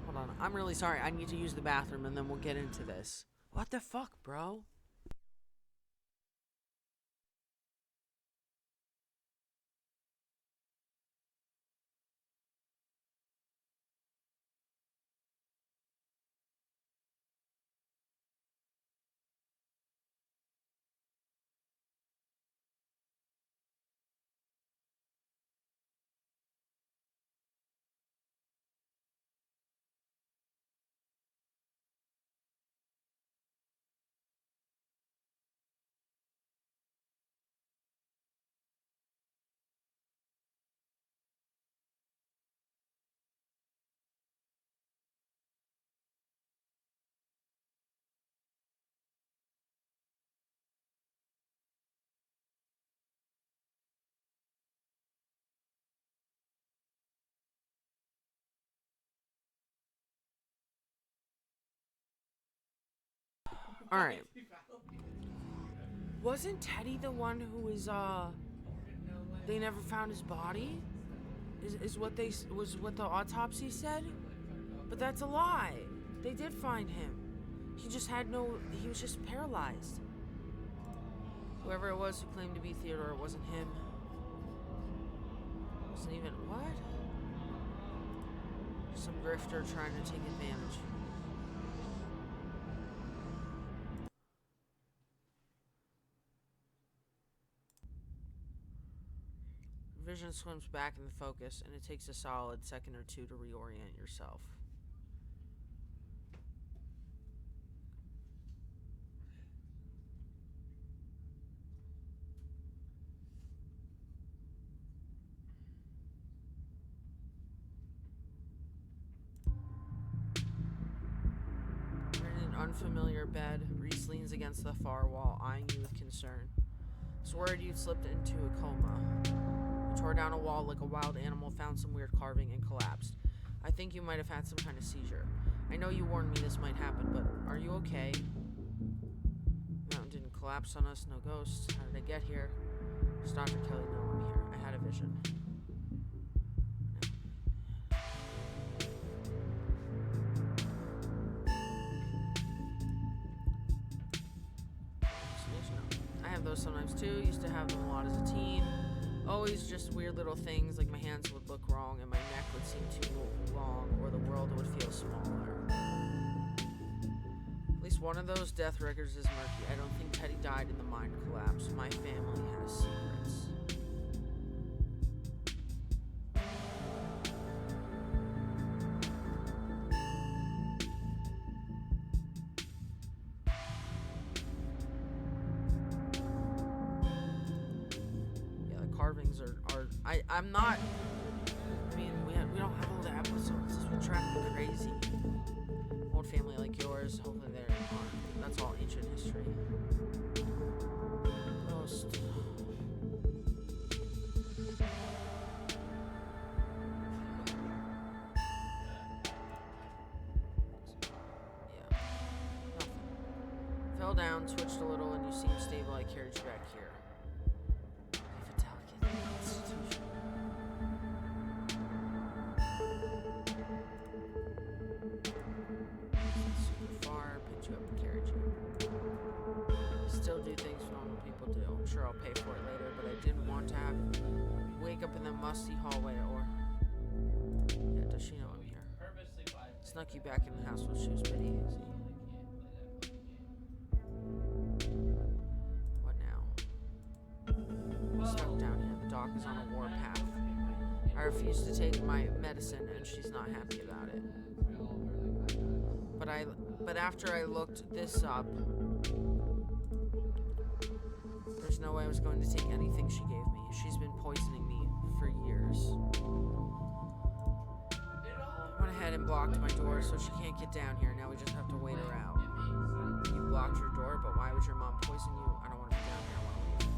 Hold on. I'm really sorry. I need to use the bathroom, and then we'll get into this. What the fuck, bro? Alright. Wasn't Teddy the one who was, they never found his body? Is what what the autopsy said? But that's a lie. They did find him. He was just paralyzed. Whoever it was who claimed to be Theodore, it wasn't him. It wasn't even, what? Some grifter trying to take advantage. Vision swims back in the focus, and it takes a solid second or two to reorient yourself. You're in an unfamiliar bed. Reese leans against the far wall, eyeing you with concern. I was worried you'd slipped into a coma. Tore down a wall like a wild animal, found some weird carving, and collapsed. I think you might have had some kind of seizure. I know you warned me this might happen, but are you okay? The mountain didn't collapse on us, no ghosts. How did I get here? Does Dr. Kelly know I'm here? I had a vision. I have those sometimes too. Used to have them a lot as a teen. Always just weird little things, like my hands would look wrong and my neck would seem too long, or the world would feel smaller. At least one of those death records is murky. I don't think Teddy died in the mine collapse. My family has secrets. Carvings are I'm not, I mean, we don't have all the episodes. This would drive me crazy. Old family like yours, hopefully they're on. That's all ancient history. Ghost. Yeah. Nothing. Fell down, twitched a little, and you seem stable. I carried you back here. dusty hallway, or... Yeah, does she know I'm here? Snuck you back in the house while she was pretty easy. What now? Stuck down here. The doc is on a warpath. I refuse to take my medicine, and she's not happy about it. But after I looked this up, there's no way I was going to take anything she gave me. She's been poisoning me for years. I went ahead and blocked my door so she can't get down here. Now we just have to wait her out. You blocked your door, but why would your mom poison you? I don't want to be down here. I want to leave.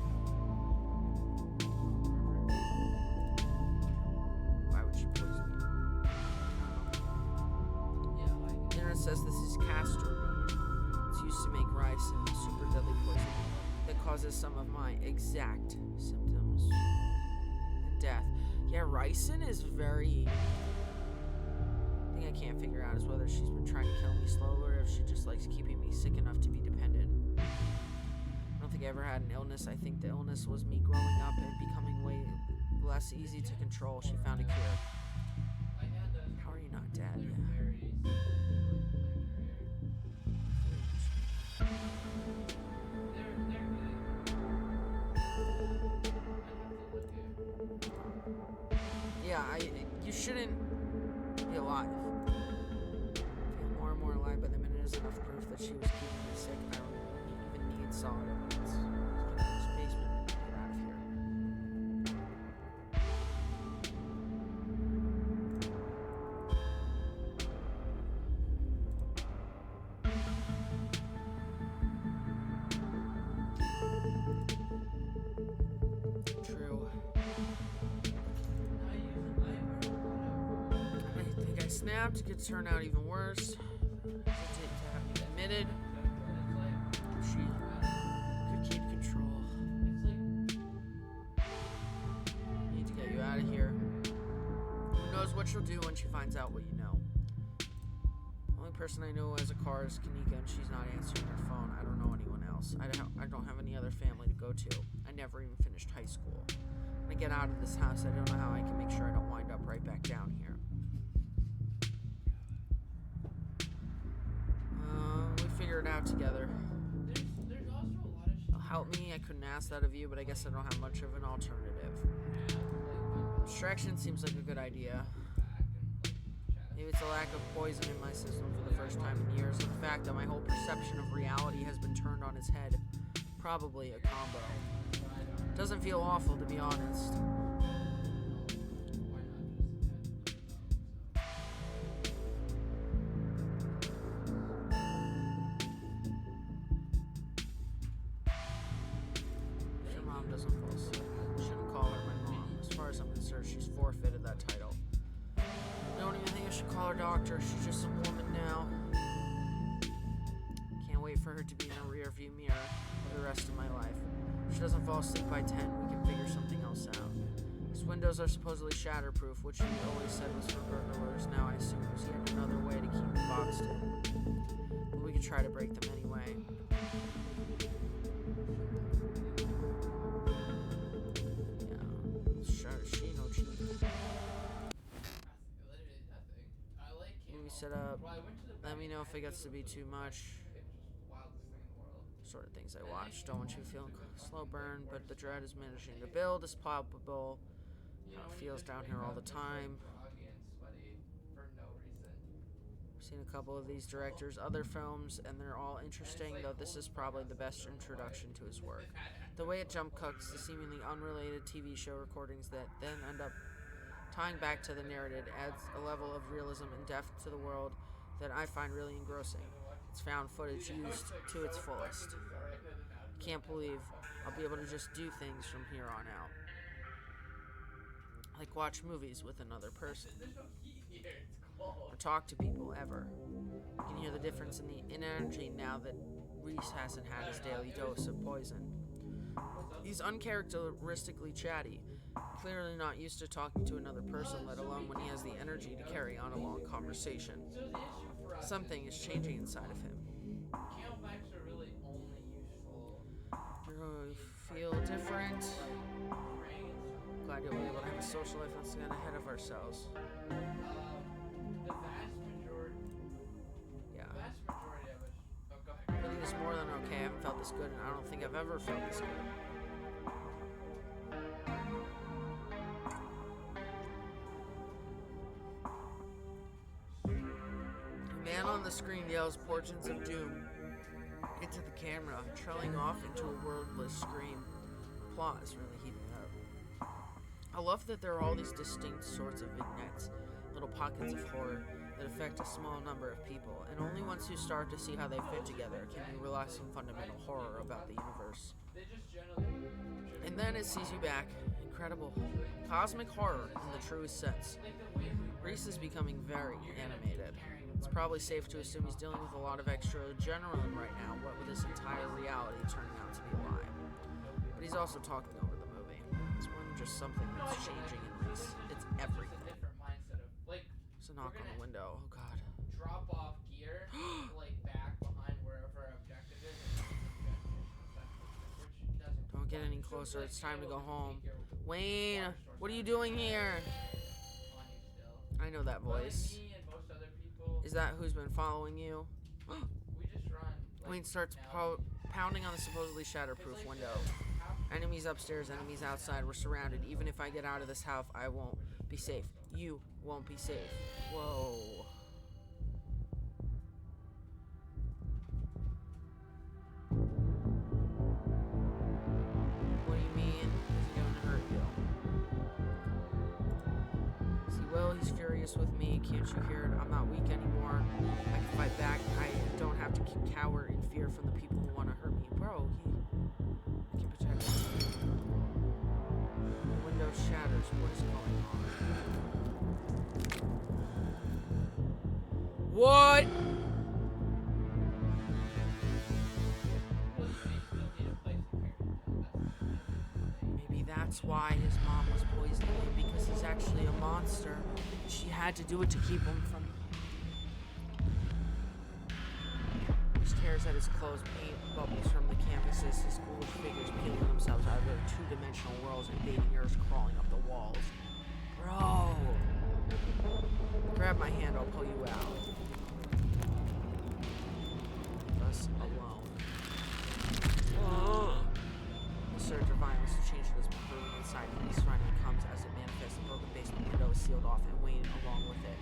Why would she poison you? The internet says this is castor bean. It's used to make rice and super deadly poison that causes some of my exact symptoms and death. Yeah, ricin is very... The thing I can't figure out is whether she's been trying to kill me slowly or if she just likes keeping me sick enough to be dependent. I don't think I ever had an illness. I think the illness was me growing up and becoming way less easy to control. She found a cure. How are you not dead? Yeah. Yeah, you shouldn't be alive. I feel more and more alive by the minute is enough proof that she was keeping me sick. I don't even need solid evidence. Let's get out of this basement and get out of here. True. Snapped could turn out even worse. Hesitate to have me admitted. She could keep control. Need to get you out of here. Who knows what she'll do when she finds out what you know? The only person I know who has a car is Kanika, and she's not answering her phone. I don't know anyone else. I don't have any other family to go to. I never even finished high school. When I get out of this house, I don't know how I can make sure I don't wind up right back down here. Figure it out together. There's also a lot of shit. Help me, I couldn't ask that of you, but I guess I don't have much of an alternative. Distraction seems like a good idea. Maybe it's a lack of poison in my system for the first time in years, or the fact that my whole perception of reality has been turned on its head. Probably a combo. Doesn't feel awful, to be honest. She's forfeited that title. I don't even think I should call her doctor. She's just a woman now. Can't wait for her to be in a rear view mirror for the rest of my life. If she doesn't fall asleep by 10, we can figure something else out. These windows are supposedly shatterproof, which you always said was for burglars. Now I assume there's yet another way to keep them boxed in. But we could try to break them anyway. Set up. Let me know if it gets to be too much. Sort of things I watch. Don't want you feeling slow burn, but the dread is managing to build. Is palpable. How it feels down here all the time. I've seen a couple of these directors' other films, and they're all interesting, though this is probably the best introduction to his work. The way it jump cuts to seemingly unrelated TV show recordings that then end up tying back to the narrative adds a level of realism and depth to the world that I find really engrossing. It's found footage used to its fullest. Can't believe I'll be able to just do things from here on out. Like watch movies with another person. Or talk to people, ever. You can hear the difference in energy now that Reese hasn't had his daily dose of poison. He's uncharacteristically chatty, clearly not used to talking to another person, let alone when he has the energy to carry on a long conversation. Something is changing inside of him. Camelbacks are really only useful. You feel different. glad you'll be able to have a social life. Let's get ahead of ourselves. The vast majority. Yeah. The vast majority of us. Oh, go ahead. Really is more than okay. I haven't felt this good, and I don't think I've ever felt this good. The man on the screen yells portions of doom into the camera, trailing off into a wordless scream. Applause really heating up. I love that there are all these distinct sorts of vignettes, little pockets of horror that affect a small number of people, and only once you start to see how they fit together can you realize some fundamental horror about the universe. They just generally. And then it sees you back. Incredible. Cosmic horror in the truest sense. Reese is becoming very animated. It's probably safe to assume he's dealing with a lot of extra adrenaline right now, what with his entire reality turning out to be a lie. But he's also talking over the movie. It's more than just something that's changing in Reese. It's everything. Different mindset of like There's a knock on the window. Oh god. drop off gear, like back behind wherever our objective is, which doesn't. Don't get any closer. It's time to go home. Wayne, what are you doing here? I know that voice. Me and most other people, Is that who's been following you? we just run. Wayne starts pounding on the supposedly shatterproof window. Enemies upstairs, enemies outside. We're surrounded. Even if I get out of this house, I won't be safe. You won't be safe. Whoa. What do you mean? Is he going to hurt you? Is he will? He's furious with me. Can't you hear it? I'm not weak anymore. I can fight back. I don't have to cower in fear from the people who want to hurt me. Bro, he can protect me. The window shatters. What is going on? What? Maybe that's why his mom was poisoning him, because he's actually a monster. She had to do it to keep him from. He stares at his clothes, paint bubbles from the canvases, his ghoulish figures peeling themselves out of their two-dimensional worlds, invading yours, crawling up the walls. Bro! Grab my hand, I'll pull you out. Leave us alone. The surge of violence to change this brewing inside Reese finally comes as it manifests. The broken basement window is sealed off, and Wayne along with it.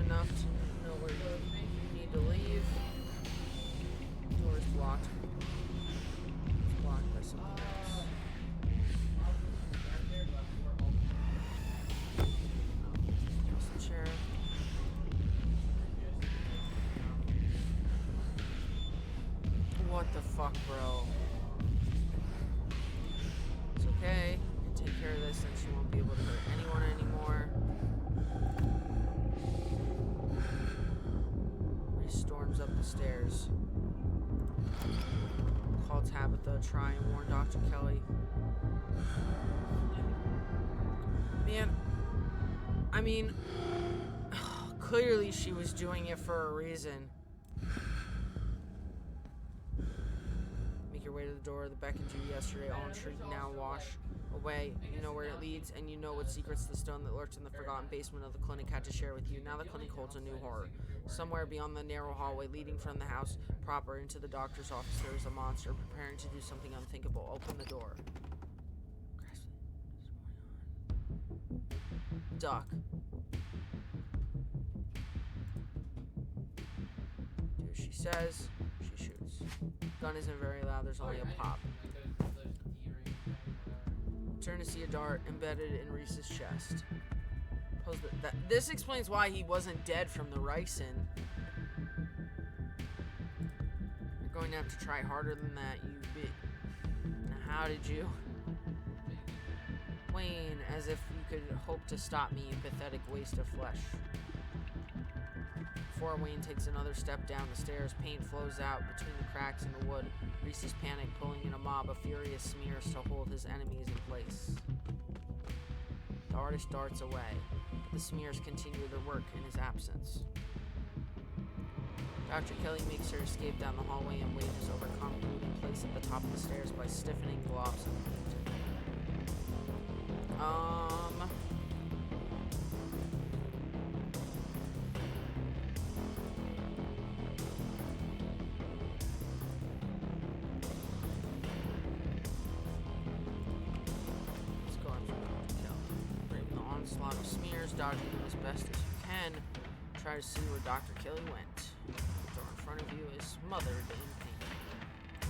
Enough to know where you need to leave. Door is blocked. It's blocked by something else. There's the chair. What the fuck, bro? It's okay. You can take care of this, and she won't be able to hurt anyone anymore. Storms up the stairs. Call Tabitha, try and warn Dr. Kelly. Man, I mean, clearly she was doing it for a reason. Make your way to the door that beckoned you yesterday. All intrigued now, wash away. You know where it leads, and you know what secrets the stone that lurks in the forgotten basement of the clinic had to share with you. Now the clinic holds a new horror. Somewhere beyond the narrow hallway leading from the house proper into the doctor's office, there is a monster preparing to do something unthinkable. Open the door. Duck. Do as she says, she shoots. Gun isn't very loud, there's only a pop. Turn to see a dart embedded in Reese's chest. suppose that this explains why he wasn't dead from the ricin. You're going to have to try harder than that, you bit. How did you? Wayne, as if you could hope to stop me, you pathetic waste of flesh. Before Wayne takes another step down the stairs, paint flows out between the cracks in the wood. Reese is panic, pulling in a mob of furious smears to hold his enemies in place. The artist darts away, but the smears continue their work in his absence. Dr. Kelly makes her escape down the hallway and waves over concrete in place at the top of the stairs by stiffening globs of paint. Let's go after Dr. Kelly. Braving the onslaught of smears, dodging them as best as you can. Try to see where Dr. Kelly went. The door in front of you is smothered in paint.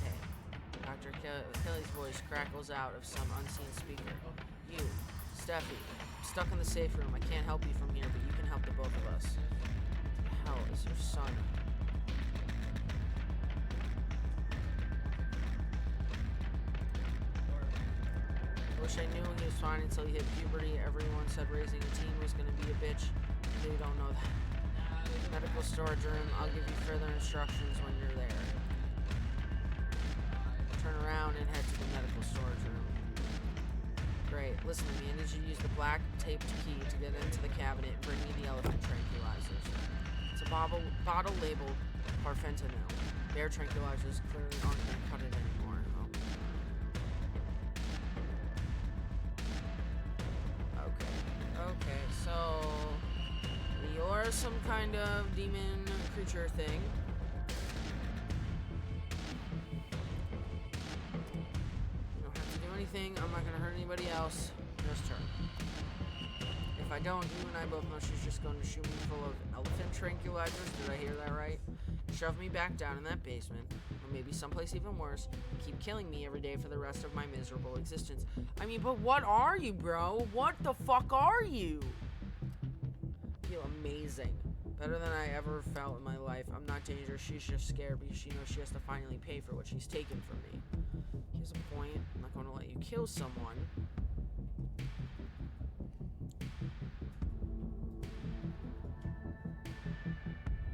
Hey, Dr. Kelly's voice crackles out of some unseen speaker. You, Steffi, I'm stuck in the safe room. I can't help you from here, but you can help the both of us. What the hell is your son? I wish I knew he was fine until he hit puberty. Everyone said raising a teen was going to be a bitch. They don't know that. Medical storage room. I'll give you further instructions when you're there. Turn around and head to the medical storage room. Great. Listen to me. I need you to use the black taped key to get into the cabinet and bring me the elephant tranquilizers. It's a bottle labeled parfentanil. Bear tranquilizers clearly aren't going to cut it anymore. Okay, so you're some kind of demon creature thing. You don't have to do anything. I'm not gonna hurt anybody else. Just her. If I don't, you and I both know she's just going to shoot me full of elephant tranquilizers. Did I hear that right? Shove me back down in that basement, or maybe someplace even worse, and keep killing me every day for the rest of my miserable existence. I mean, but what are you, bro? What the fuck are you? I feel amazing. Better than I ever felt in my life. I'm not dangerous. She's just scared because she knows she has to finally pay for what she's taken from me. Here's a point. I'm not going to let you kill someone.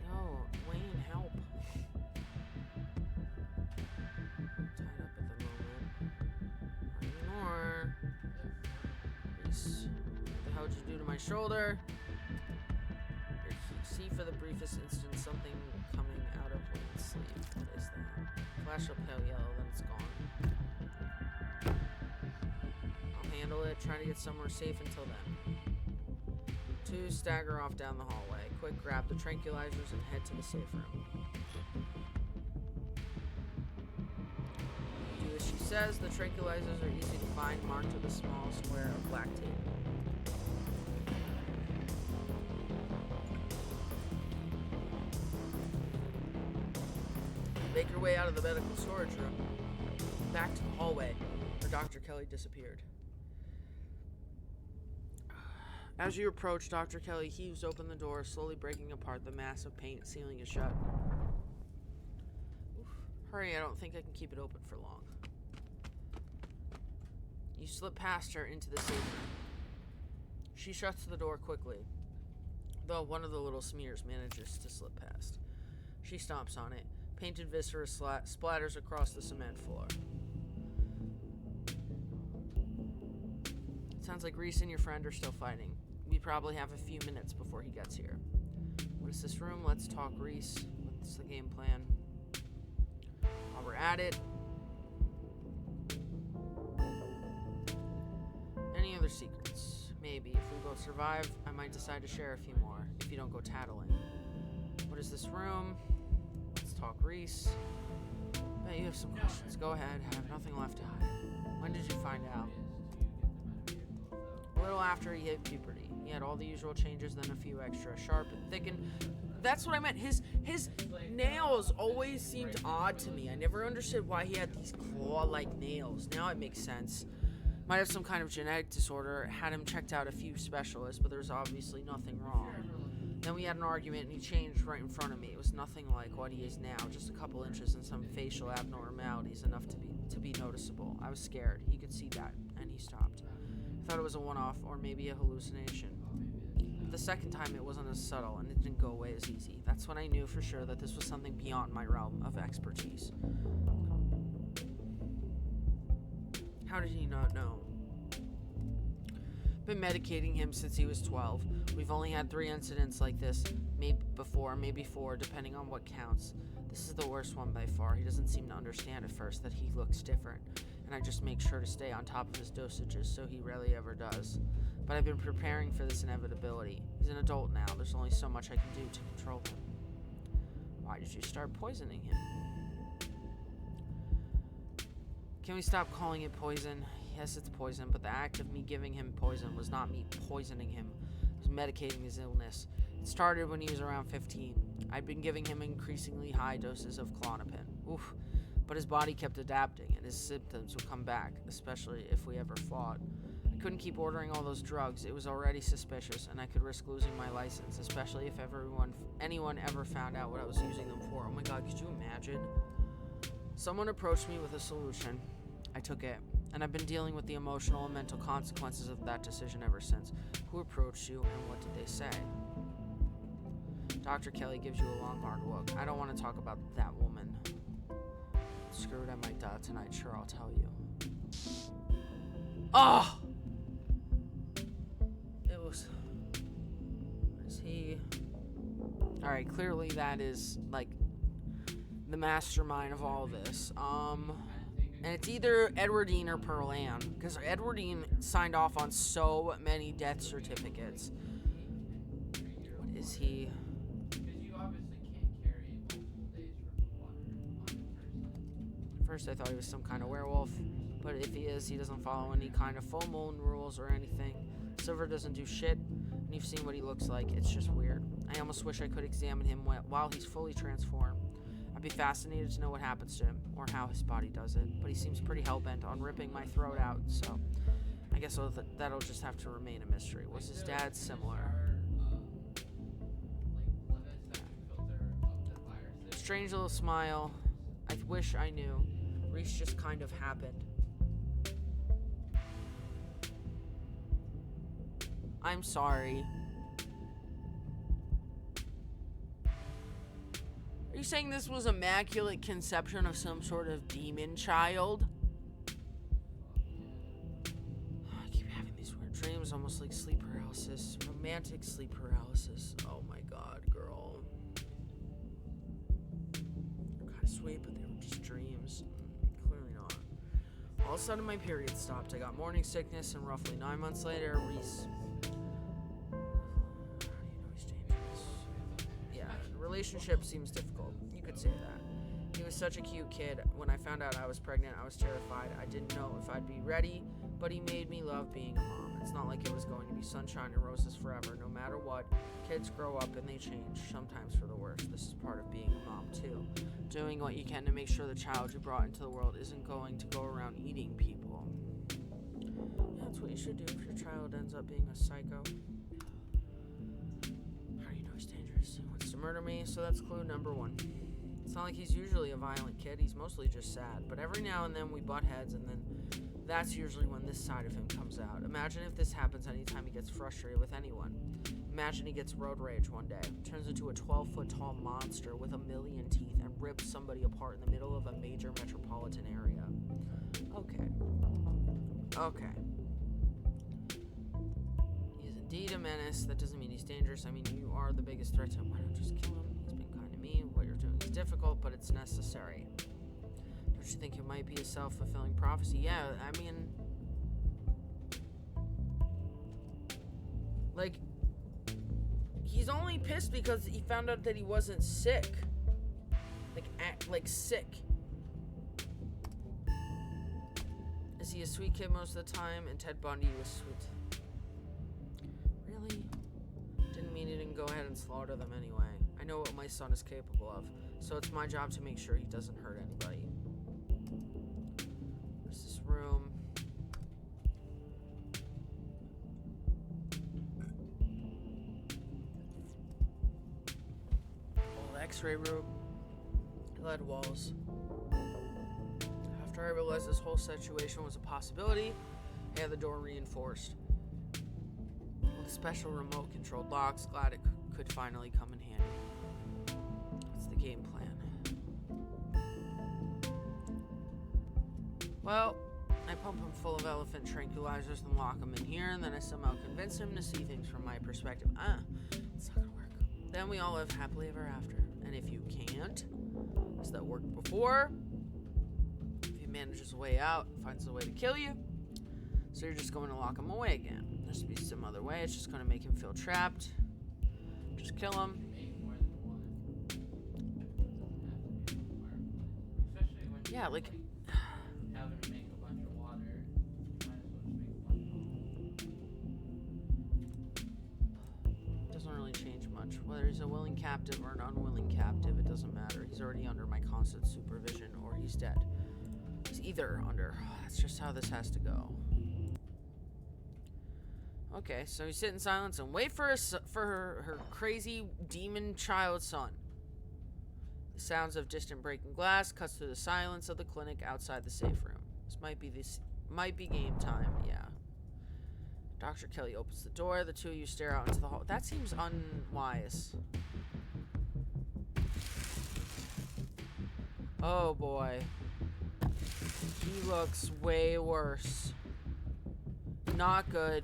No, Wayne, help. Tied up at the moment. Not anymore. Reese, what the hell did you do to my shoulder? See for the briefest instant something coming out of Wayne's sleeve. What is that? Flash will pale yellow, then it's gone. I'll handle it. Try to get somewhere safe until then. Two stagger off down the hallway. Quick, grab the tranquilizers and head to the safe room. Do as she says. The tranquilizers are easy to find, marked with a small square of black tape. Make your way out of the medical storage room, back to the hallway where Dr. Kelly disappeared. As you approach, Dr. Kelly heaves open the door, slowly breaking apart the mass of paint, sealing it shut. Oof. Hurry, I don't think I can keep it open for long. You slip past her into the safe room. She shuts the door quickly, though one of the little smears manages to slip past. She stomps on it. Painted viscera splatters across the cement floor. Sounds like Reese and your friend are still fighting. We probably have a few minutes before he gets here. What is this room? Let's talk, Reese. What's the game plan? While we're at it. Any other secrets? Maybe. If we both survive, I might decide to share a few more. If you don't go tattling. What is this room? Talk, Reese. Bet you have some questions. Go ahead. I have nothing left to hide. When did you find out? A little after he hit puberty. He had all the usual changes, then a few extra. Sharp and thickened. That's what I meant. His nails always seemed odd to me. I never understood why he had these claw-like nails. Now it makes sense. Might have some kind of genetic disorder. Had him checked out a few specialists, but there's obviously nothing wrong. Then we had an argument and he changed right in front of me. It was nothing like what he is now, just a couple inches and some facial abnormalities, enough to be noticeable. I was scared. He could see that, and he stopped. I thought it was a one-off or maybe a hallucination. The second time it wasn't as subtle and it didn't go away as easy. That's when I knew for sure that this was something beyond my realm of expertise. How did he not know? Been medicating him since he was 12. We've only had 3 incidents like this, maybe 4, depending on what counts. This is the worst one by far. He doesn't seem to understand at first that he looks different, and I just make sure to stay on top of his dosages, so he rarely ever does. But I've been preparing for this inevitability. He's an adult now. There's only so much I can do to control him. Why did you start poisoning him? Can we stop calling it poison? Yes, it's poison, but the act of me giving him poison was not me poisoning him. It was medicating his illness. It started when he was around 15. I'd been giving him increasingly high doses of Klonopin. Oof. But his body kept adapting, and his symptoms would come back, especially if we ever fought. I couldn't keep ordering all those drugs. It was already suspicious, and I could risk losing my license, especially if anyone ever found out what I was using them for. Oh my god, could you imagine? Someone approached me with a solution. I took it, and I've been dealing with the emotional and mental consequences of that decision ever since. Who approached you, and what did they say? Dr. Kelly gives you a long, hard look. I don't want to talk about that woman. Screw it, I might die tonight. Sure, I'll tell you. Oh! It was... Is he... Alright, clearly that is, like, the mastermind of all this. And it's either Edwardine or Pearl Ann, because Edwardine signed off on so many death certificates. What is he? At first I thought he was some kind of werewolf, but if he is, he doesn't follow any kind of full moon rules or anything. Silver doesn't do shit, and you've seen what he looks like. It's just weird. I almost wish I could examine him while he's fully transformed. I'd be fascinated to know what happens to him, or how his body does it, but he seems pretty hell-bent on ripping my throat out, so I guess that'll just have to remain a mystery. Was his dad similar? Strange little smile. I wish I knew. Reese just kind of happened. I'm sorry. Are you saying this was immaculate conception of some sort of demon child? I keep having these weird dreams, almost like sleep paralysis. Romantic sleep paralysis. Oh my god, girl. They're kind of sweet, but they were just dreams. Clearly not. All of a sudden, my period stopped. I got morning sickness, and roughly 9 months later, Reese... Relationship seems difficult. You could say that. He was such a cute kid. When I found out I was pregnant, I was terrified. I didn't know if I'd be ready, but he made me love being a mom. It's not like it was going to be sunshine and roses forever. No matter what, kids grow up and they change, sometimes for the worse. This is part of being a mom, too. Doing what you can to make sure the child you brought into the world isn't going to go around eating people. Yeah, that's what you should do if your child ends up being a psycho. He wants to murder me, so that's clue number 1. It's not like he's usually a violent kid, he's mostly just sad, but every now and then we butt heads, and then that's usually when this side of him comes out. Imagine if this happens anytime he gets frustrated with anyone. Imagine he gets road rage one day, turns into a 12-foot tall monster with a million teeth, and rips somebody apart in the middle of a major metropolitan area. Okay. Indeed a menace. That doesn't mean he's dangerous. I mean, you are the biggest threat to him. Why not just kill him? He's been kind to me. What you're doing is difficult, but it's necessary. Don't you think it might be a self-fulfilling prophecy? Yeah, I mean... Like... He's only pissed because he found out that he wasn't sick. Like sick. Is he a sweet kid most of the time? And Ted Bundy was sweet. Really? Didn't mean he didn't go ahead and slaughter them anyway. I know what my son is capable of, so it's my job to make sure he doesn't hurt anybody. There's this room. X-ray room. Lead walls. After I realized this whole situation was a possibility, I had the door reinforced. With special remote-controlled locks, glad it could finally come in handy. What's the game plan? Well, I pump him full of elephant tranquilizers and lock him in here, and then I somehow convince him to see things from my perspective. It's not gonna work. Then we all live happily ever after. And if you can't, as that worked before, if he manages a way out, finds a way to kill you, so you're just going to lock him away again. There's to be some other way. It's just going to make him feel trapped. Just kill him. Yeah, like having to make a bunch of water. Might as well just make a bunch of water. doesn't really change much. Whether he's a willing captive or an unwilling captive, it doesn't matter. He's already under my constant supervision, or he's dead. He's either under. That's just how this has to go. Okay, so you sit in silence and wait for her crazy demon child son. The sounds of distant breaking glass cuts through the silence of the clinic outside the safe room. This might be game time, yeah. Dr. Kelly opens the door. The two of you stare out into the hall. That seems unwise. Oh boy. He looks way worse. Not good.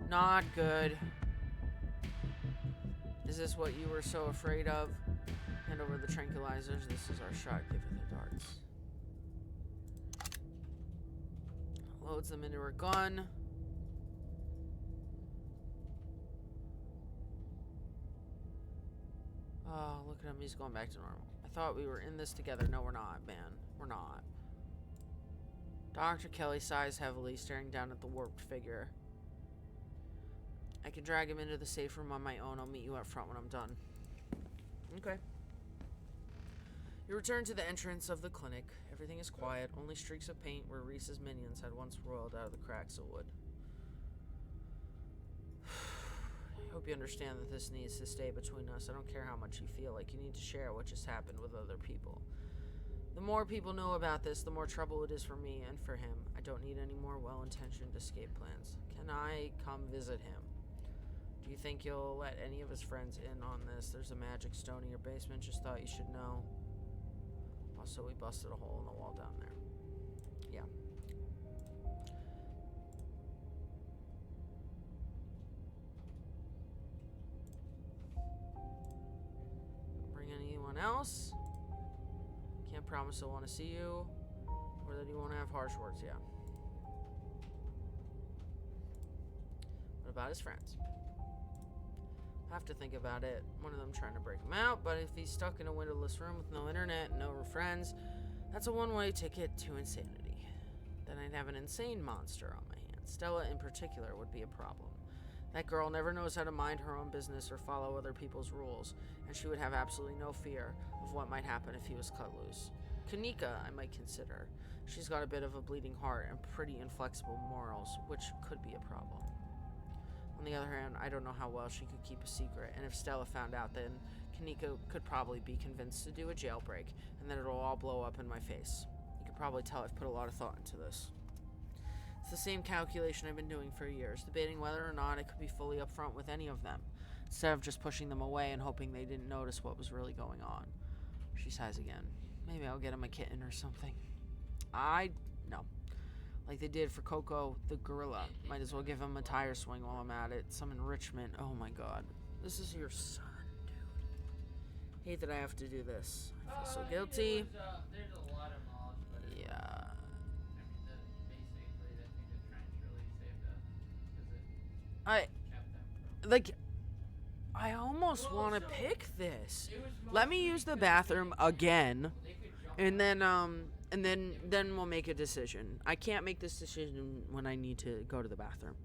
Not good. Is this what you were so afraid of? Hand over the tranquilizers. This is our shot. Give her the darts. Loads them into her gun. Oh, look at him. He's going back to normal. I thought we were in this together. No, we're not, man. We're not. Dr. Kelly sighs heavily, staring down at the warped figure. I can drag him into the safe room on my own. I'll meet you up front when I'm done. Okay. You return to the entrance of the clinic. Everything is quiet. Only streaks of paint where Reese's minions had once roiled out of the cracks of wood. I hope you understand that this needs to stay between us. I don't care how much you feel like you need to share what just happened with other people. The more people know about this, the more trouble it is for me and for him. I don't need any more well-intentioned escape plans. Can I come visit him? Do you think you'll let any of his friends in on this? There's a magic stone in your basement. Just thought you should know. Also, we busted a hole in the wall down there. Yeah. Bring anyone else? Can't promise I'll want to see you. Or that you won't have harsh words, yeah. What about his friends? Have to think about it. One of them trying to break him out, but if he's stuck in a windowless room with no internet and no friends, that's a one-way ticket to insanity. Then I'd have an insane monster on my hands. Stella in particular would be a problem. That girl never knows how to mind her own business or follow other people's rules, and she would have absolutely no fear of what might happen if he was cut loose. Kanika, I might consider. She's got a bit of a bleeding heart and pretty inflexible morals, which could be a problem. On the other hand, I don't know how well she could keep a secret, and if Stella found out, then Kanika could probably be convinced to do a jailbreak, and then it'll all blow up in my face. You could probably tell I've put a lot of thought into this. It's the same calculation I've been doing for years, debating whether or not I could be fully upfront with any of them, instead of just pushing them away and hoping they didn't notice what was really going on. She sighs again. Maybe I'll get him a kitten or something. No. Like they did for Coco the gorilla. Might as well give him a tire swing while I'm at it. Some enrichment. Oh my god. This is your son, dude. Hate that I have to do this. I feel so guilty. There's a lot of knowledge, but yeah. Basically, I think the trench really saved us because it kept them from. Like, I almost want to pick this. Let me use the bathroom again, and then we'll make a decision. I can't make this decision when I need to go to the bathroom.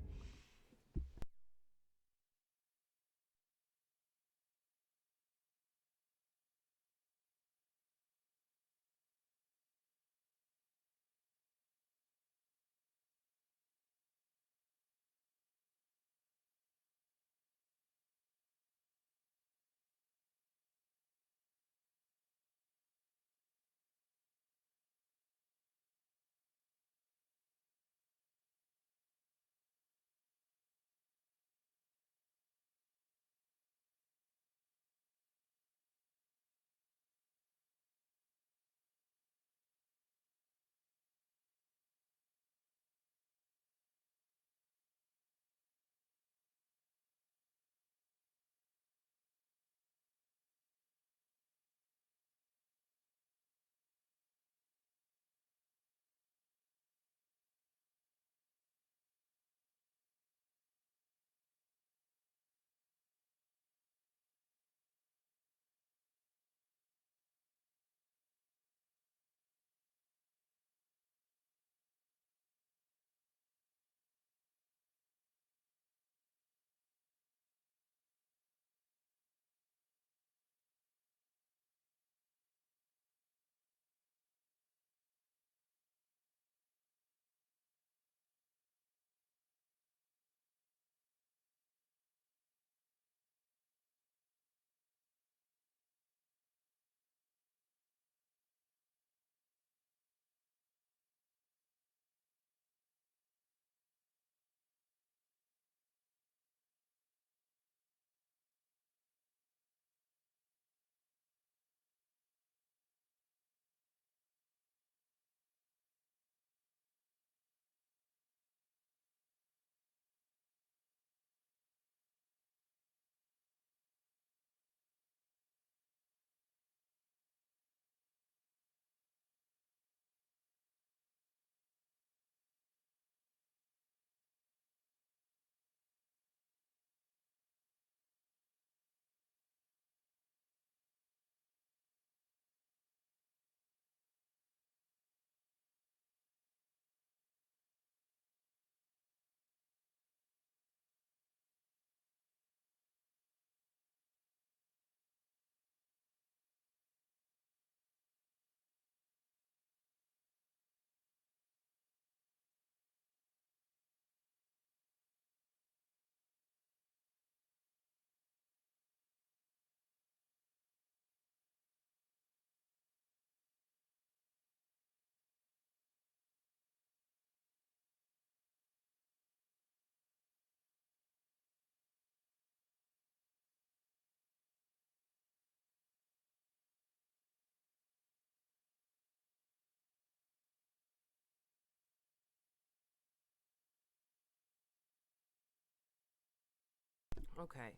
Okay.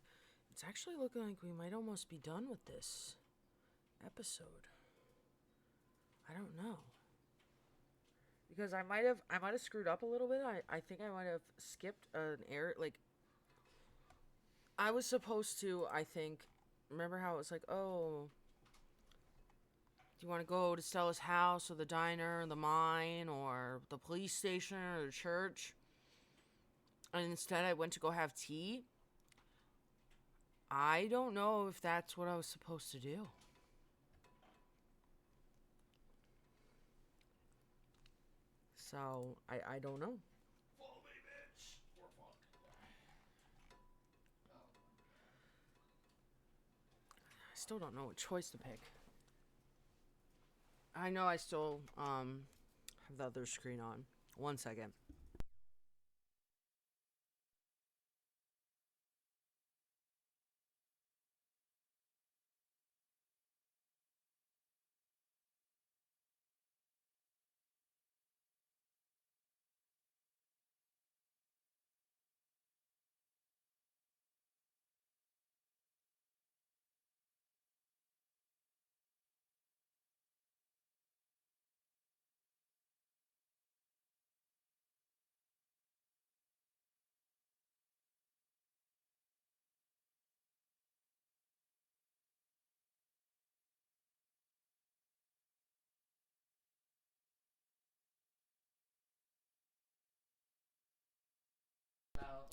It's actually looking like we might almost be done with this episode. I don't know. Because I might have screwed up a little bit. I think I might have skipped an error. Like, I was supposed to, I think, remember how it was like, oh, do you want to go to Stella's house or the diner or the mine or the police station or the church? And instead I went to go have tea. I don't know if that's what I was supposed to do. So, I don't know. Follow me, bitch. We're fucked. Oh. I still don't know what choice to pick. I know I still have the other screen on. 1 second.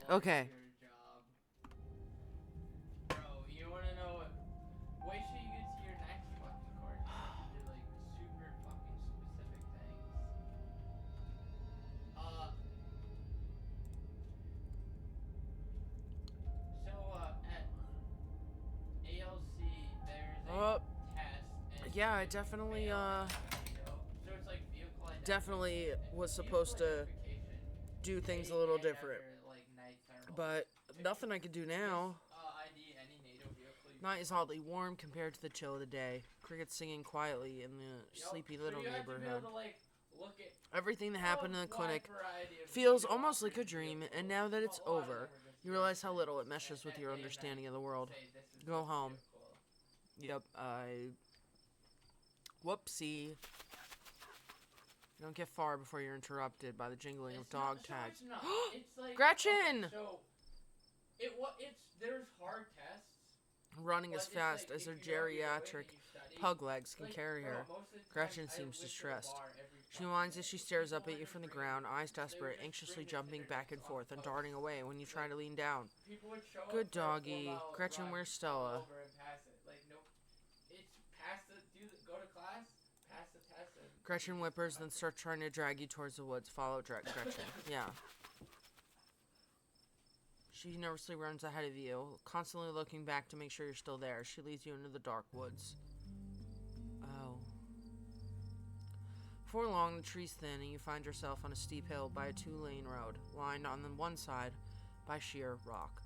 Okay. Your job. Bro, you wanna know what? Wait till you get to your next fucking court. You have to do like super fucking specific things. At ALC there's a test and Yeah, I if you definitely, fail it, so it's like vehicle definitely identification. was Vehicle supposed to identification, do you things a take little and have different. your, like, night thermals. But If nothing you I could do now. ID any NATO vehicle you Night is oddly warm compared to the chill of the day. Crickets singing quietly in the sleepy little so you neighborhood. have to be able to, like, look at Everything that happened in the clinic variety of feels NATO almost like a operated dream, vehicles. and now that it's Well, a lot of over, them are just you realize how vehicles little it meshes with at your day and understanding night of the world. say this is Go this home. vehicle. Yep, Whoopsie. You don't get far before you're interrupted by the jingling of dog tags. It's not. It's like Gretchen! Okay, so there's hard tests. Running as But it's fast like, as her if you don't, you go in geriatric and you study, pug legs can like, carry her. bro, most of the time, Gretchen I seems went to the distressed. bar every She fucking whines day. as she stares People up at would you just from the bring ground, eyes they would desperate, just anxiously bring the jumping back and tenderness forth off and darting posts. away when you try Like, to lean down. people would show Good up for a doggy. 12-hour Gretchen, run, where's pull Stella? over and pass it. Like, nope. It's pass the go to class, pass the test, and Gretchen whimpers, then starts trying to drag you towards the woods. Follow Gretchen. Yeah. She nervously runs ahead of you, constantly looking back to make sure you're still there. She leads you into the dark woods. Oh. Before long, the trees thin, and you find yourself on a steep hill by a two-lane road, lined on the one side by sheer rock.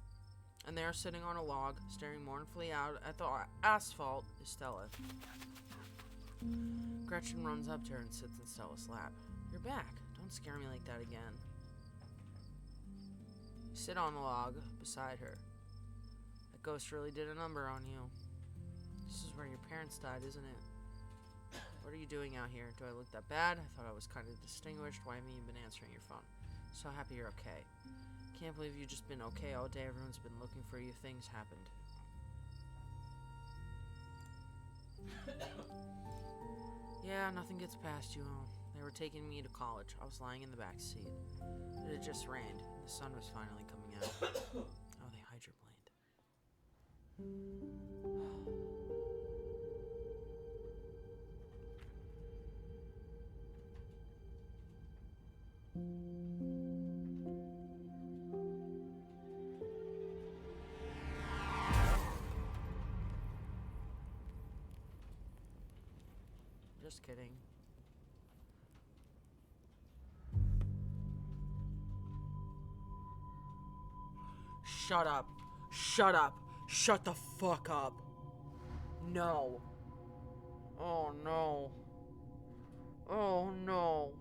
And there, sitting on a log, staring mournfully out at the asphalt, is Stella. Gretchen runs up to her and sits in Stella's lap. You're back. Don't scare me like that again. You sit on the log beside her. That ghost really did a number on you. This is where your parents died, isn't it? What are you doing out here? Do I look that bad? I thought I was kind of distinguished. Why haven't you been answering your phone? So happy you're okay. Can't believe you've just been okay all day. Everyone's been looking for you. Things happened. Yeah, nothing gets past you. They were taking me to college. I was lying in the back seat. It had just rained. The sun was finally coming out. Oh, they hydroplaned. Just kidding. Shut up. Shut up. Shut the fuck up. No. Oh no. Oh no.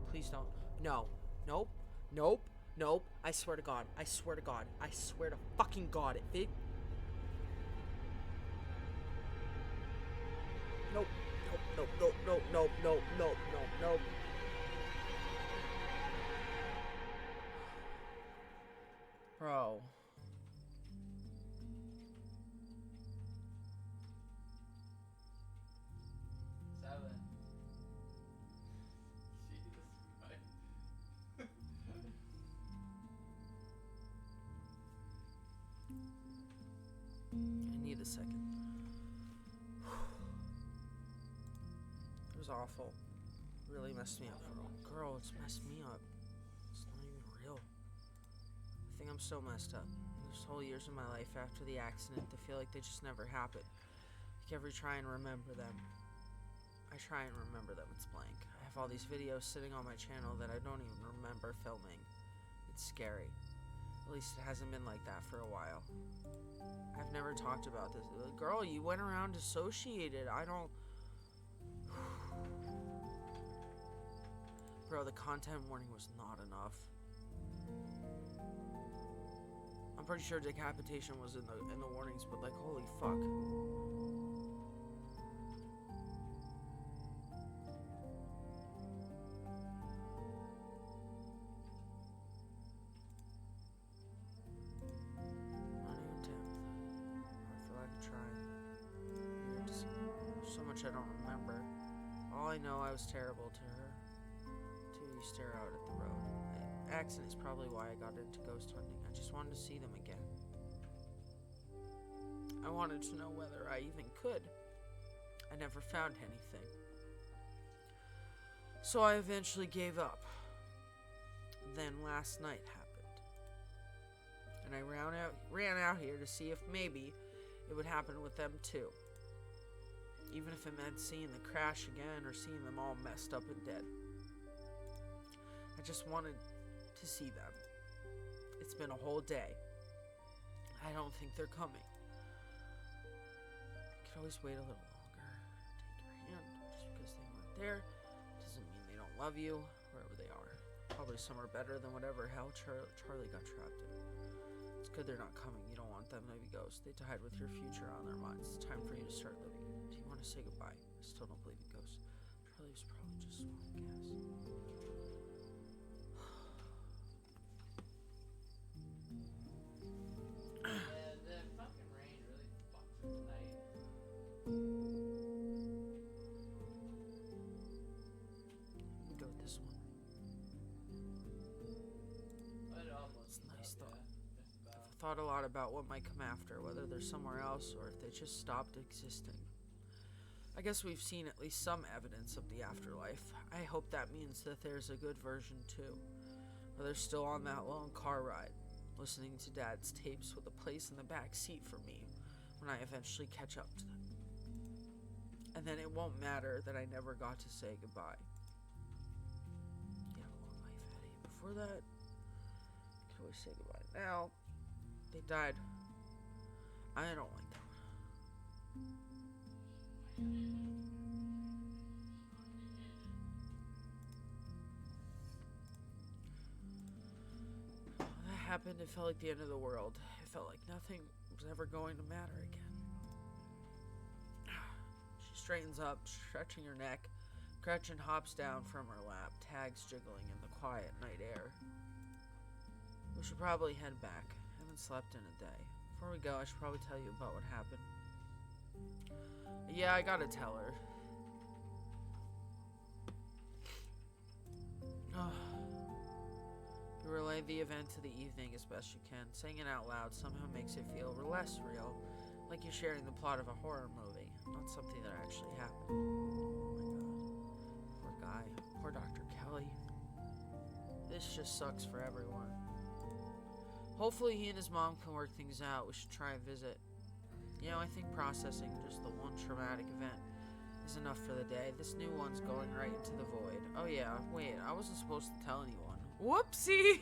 Please don't. No. Nope. Nope. Nope. I swear to God. I swear to God. I swear to fucking God. Nope. Nope. Nope. Nope. Nope. Nope. Nope. Nope. Nope. Bro. I need a second. It was awful. It really messed me up. Girl, it's messed me up. It's not even real. I think I'm so messed up. There's whole years of my life after the accident that feel like they just never happened. Like every try and remember them. I try and remember them, it's blank. I have all these videos sitting on my channel that I don't even remember filming. It's scary. At least it hasn't been like that for a while. I've never talked about this. Girl, you went around dissociated. I don't... Bro, the content warning was not enough. I'm pretty sure decapitation was in the warnings, but like, holy fuck. I don't remember. All I know, I was terrible to her. Till you stare out at the road. Accident is probably why I got into ghost hunting. I just wanted to see them again. I wanted to know whether I even could. I never found anything. So I eventually gave up. Then last night happened. And I ran out here to see if maybe it would happen with them too. Even if it meant seeing the crash again or seeing them all messed up and dead. I just wanted to see them. It's been a whole day. I don't think they're coming. I could always wait a little longer. Take your hand. Just because they weren't there doesn't mean they don't love you, wherever they are. Probably somewhere better than whatever hell Charlie got trapped in. It's good they're not coming. You don't want them to be ghosts. They died with your future on their minds. It's time for you to start living. Do you want to say goodbye? I still don't believe in ghosts. Charlie was probably just swallowing gas. Yeah, the fucking rain really fucked with tonight. Go with this one. But it almost It's a nice up, thought. yeah. I've thought a lot about what might come after, whether they're somewhere else or if they just stopped existing. I guess we've seen at least some evidence of the afterlife. I hope that means that there's a good version too. Or they're still on that long car ride, listening to Dad's tapes with a place in the back seat for me when I eventually catch up to them. And then it won't matter that I never got to say goodbye. You had a long life, Eddie. Before that, you could always say goodbye. Now, they died. I don't like that one. That happened, it felt like the end of the world. It felt like nothing was ever going to matter again. She straightens up, stretching her neck. Gretchen hops down from her lap, tags jiggling in the quiet night air. We should probably head back. I haven't slept in a day. Before we go, I should probably tell you about what happened. Yeah, I gotta tell her. You relay the event to the evening as best you can. Saying it out loud somehow makes it feel less real, like you're sharing the plot of a horror movie, not something that actually happened. Oh my god. Poor guy. Poor Dr. Kelly. This just sucks for everyone. Hopefully he and his mom can work things out. We should try a visit. You know, I think processing just the one traumatic event is enough for the day. This new one's going right into the void. Oh yeah, wait, I wasn't supposed to tell anyone. Whoopsie!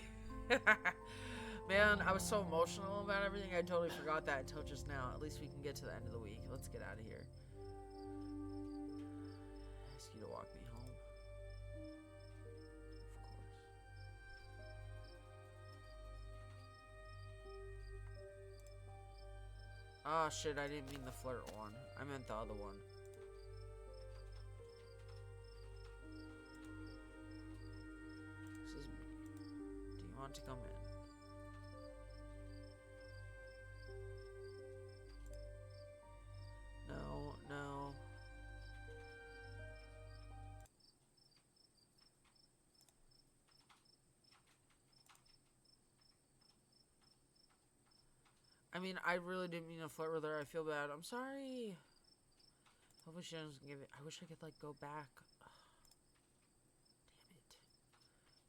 Man, I was so emotional about everything, I totally forgot that until just now. At least we can get to the end of the week. Let's get out of here. I ask you to walk me home. Of course. Oh shit, I didn't mean the flirt one. I meant the other one. This is me. Do you want to come in? No, no. I mean, I really didn't mean to flirt with her. I feel bad. I'm sorry. Hopefully she doesn't give it. I wish I could, like, go back. Ugh. Damn it.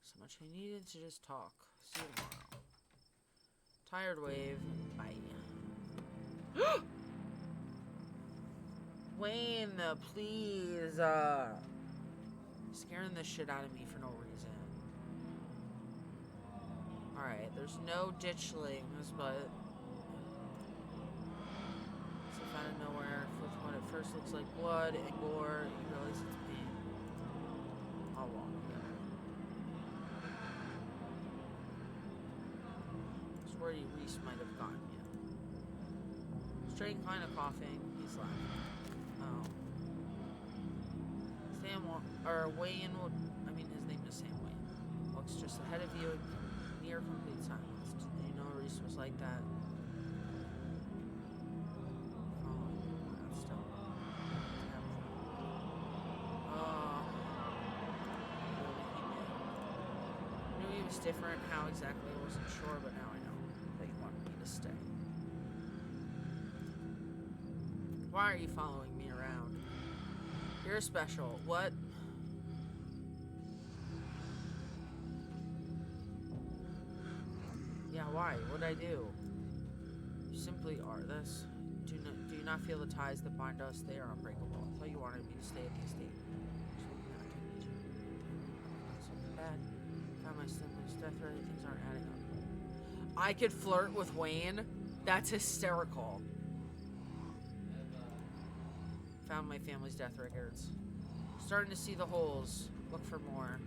So much I needed to just talk. See you tomorrow. Tired wave. Bye. Wayne, please. Scaring the shit out of me for no reason. Alright, there's no ditchlings, but... out of nowhere, with what at first looks like blood and gore, you realize it's pain. All walk together. It's where Reese might have gotten you. Straight kind of coughing, he's laughing. Oh. Wayne will, I mean his name is Sam Wayne. Walks just ahead of you in near complete silence. You know Reese was like that. Different, how exactly I wasn't sure, but now I know that you wanted me to stay. Why are you following me around? You're special. What? Yeah, why? What'd I do? You simply are this. Do you not feel the ties that bind us? They are unbreakable. I thought you wanted me to stay at the estate. Something bad. Found my siblings' death rate. Things aren't adding up. I could flirt with Wayne? That's hysterical. Found my family's death records. Starting to see the holes. Look for more.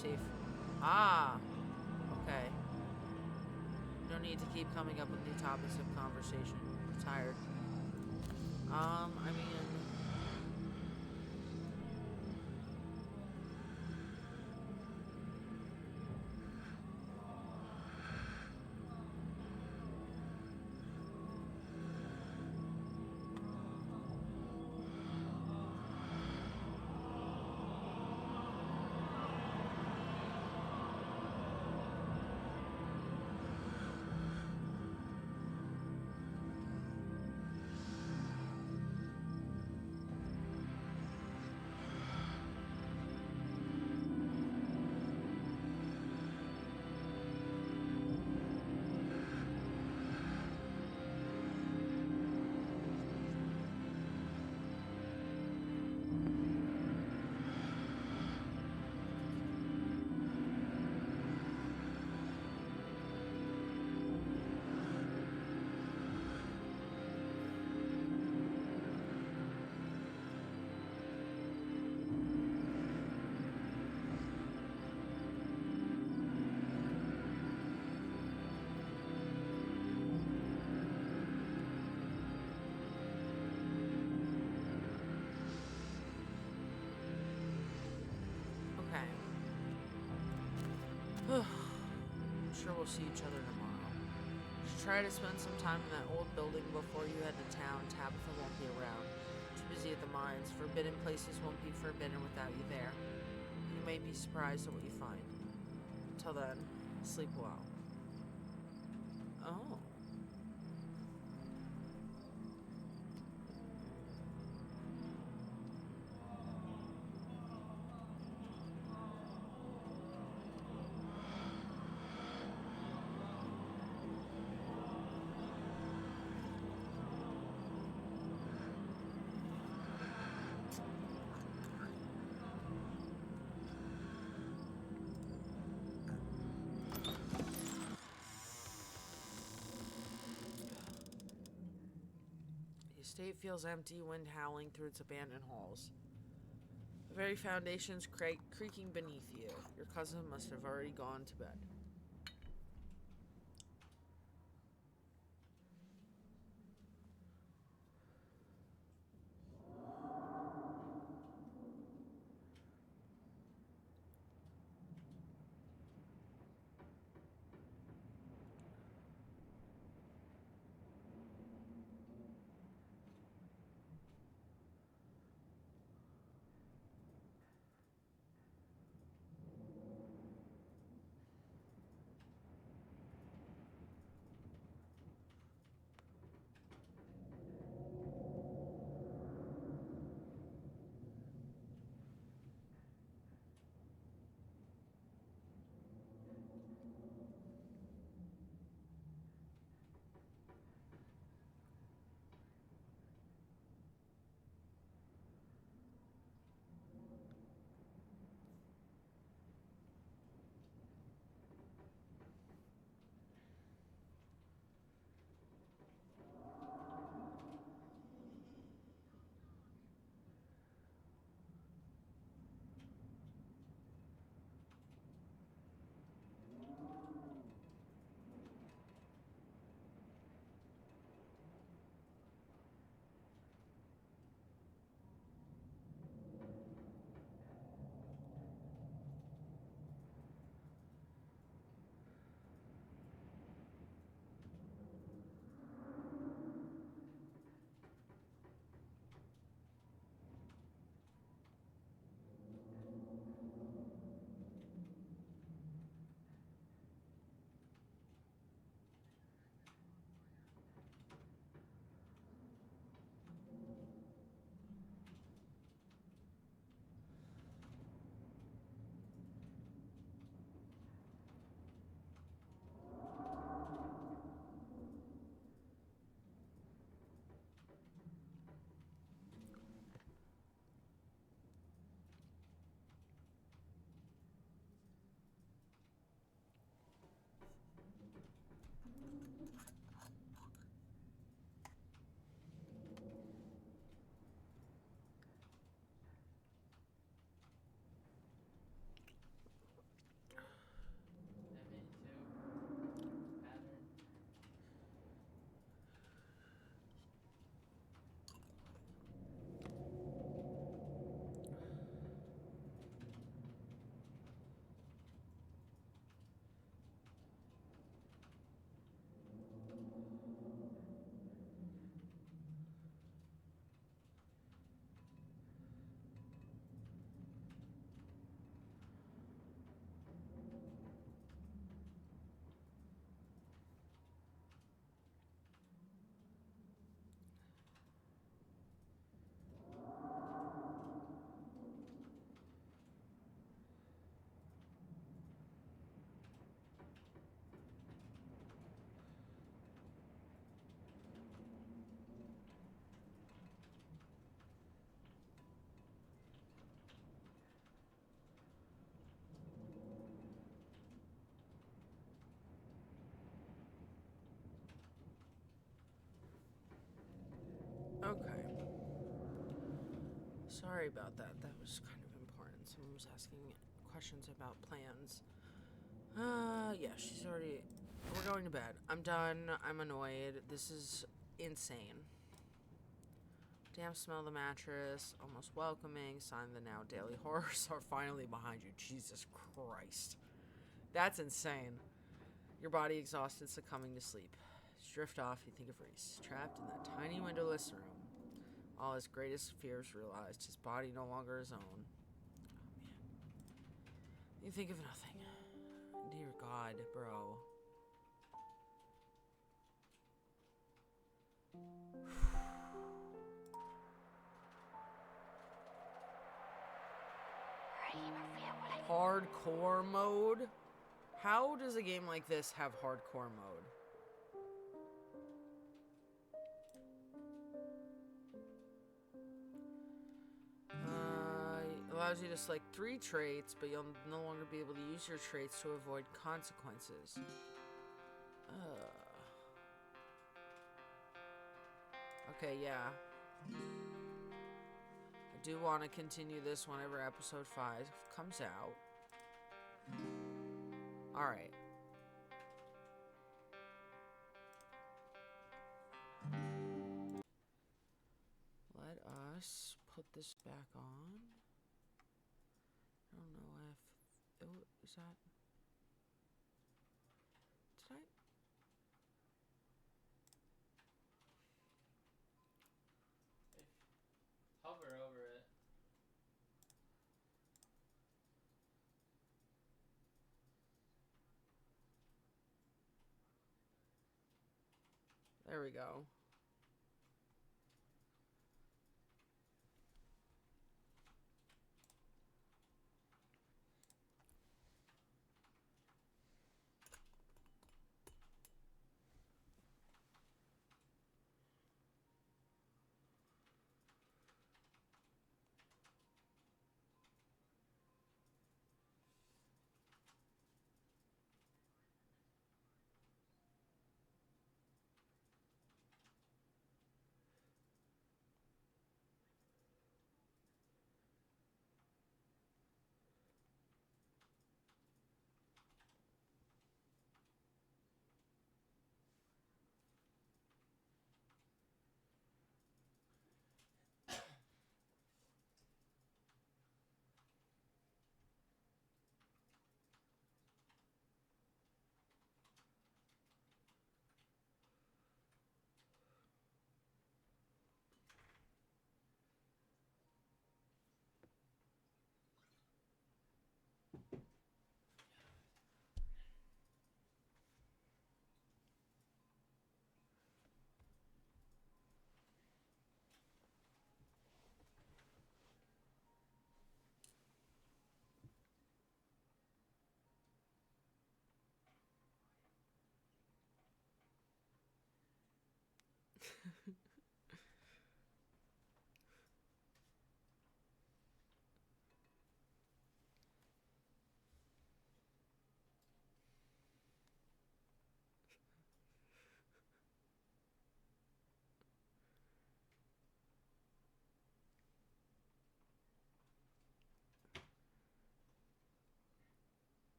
Safe. Ah, okay. No need to keep coming up with new topics of conversation. I'm tired. I mean... I'm sure we'll see each other tomorrow. You should try to spend some time in that old building before you head to town. Tabitha won't be around. Too busy at the mines. Forbidden places won't be forbidden without you there. You may be surprised at what you find. Until then, sleep well. Oh. State feels empty, wind howling through its abandoned halls. The very foundations creaking beneath you. Your cousin must have already gone to bed. Pattern. Okay. Sorry about that. That was kind of important. Someone was asking questions about plans. Yeah, she's already. We're going to bed. I'm done. I'm annoyed. This is insane. Damp smell of the mattress. Almost welcoming. Sign the now daily horrors are finally behind you. Jesus Christ. That's insane. Your body exhausted, succumbing to sleep. You drift off, you think of Reese, trapped in that tiny windowless room. All his greatest fears realized, his body no longer his own. Oh, man. You think of nothing. Dear God, bro. Hardcore mode? How does a game like this have hardcore mode? Allows you to select 3 traits, but you'll no longer be able to use your traits to avoid consequences. Okay, yeah. I do want to continue this whenever episode 5 comes out. Alright. Let us put this back on. I don't know if... Oh, is that... Did I... Hover over it. There we go.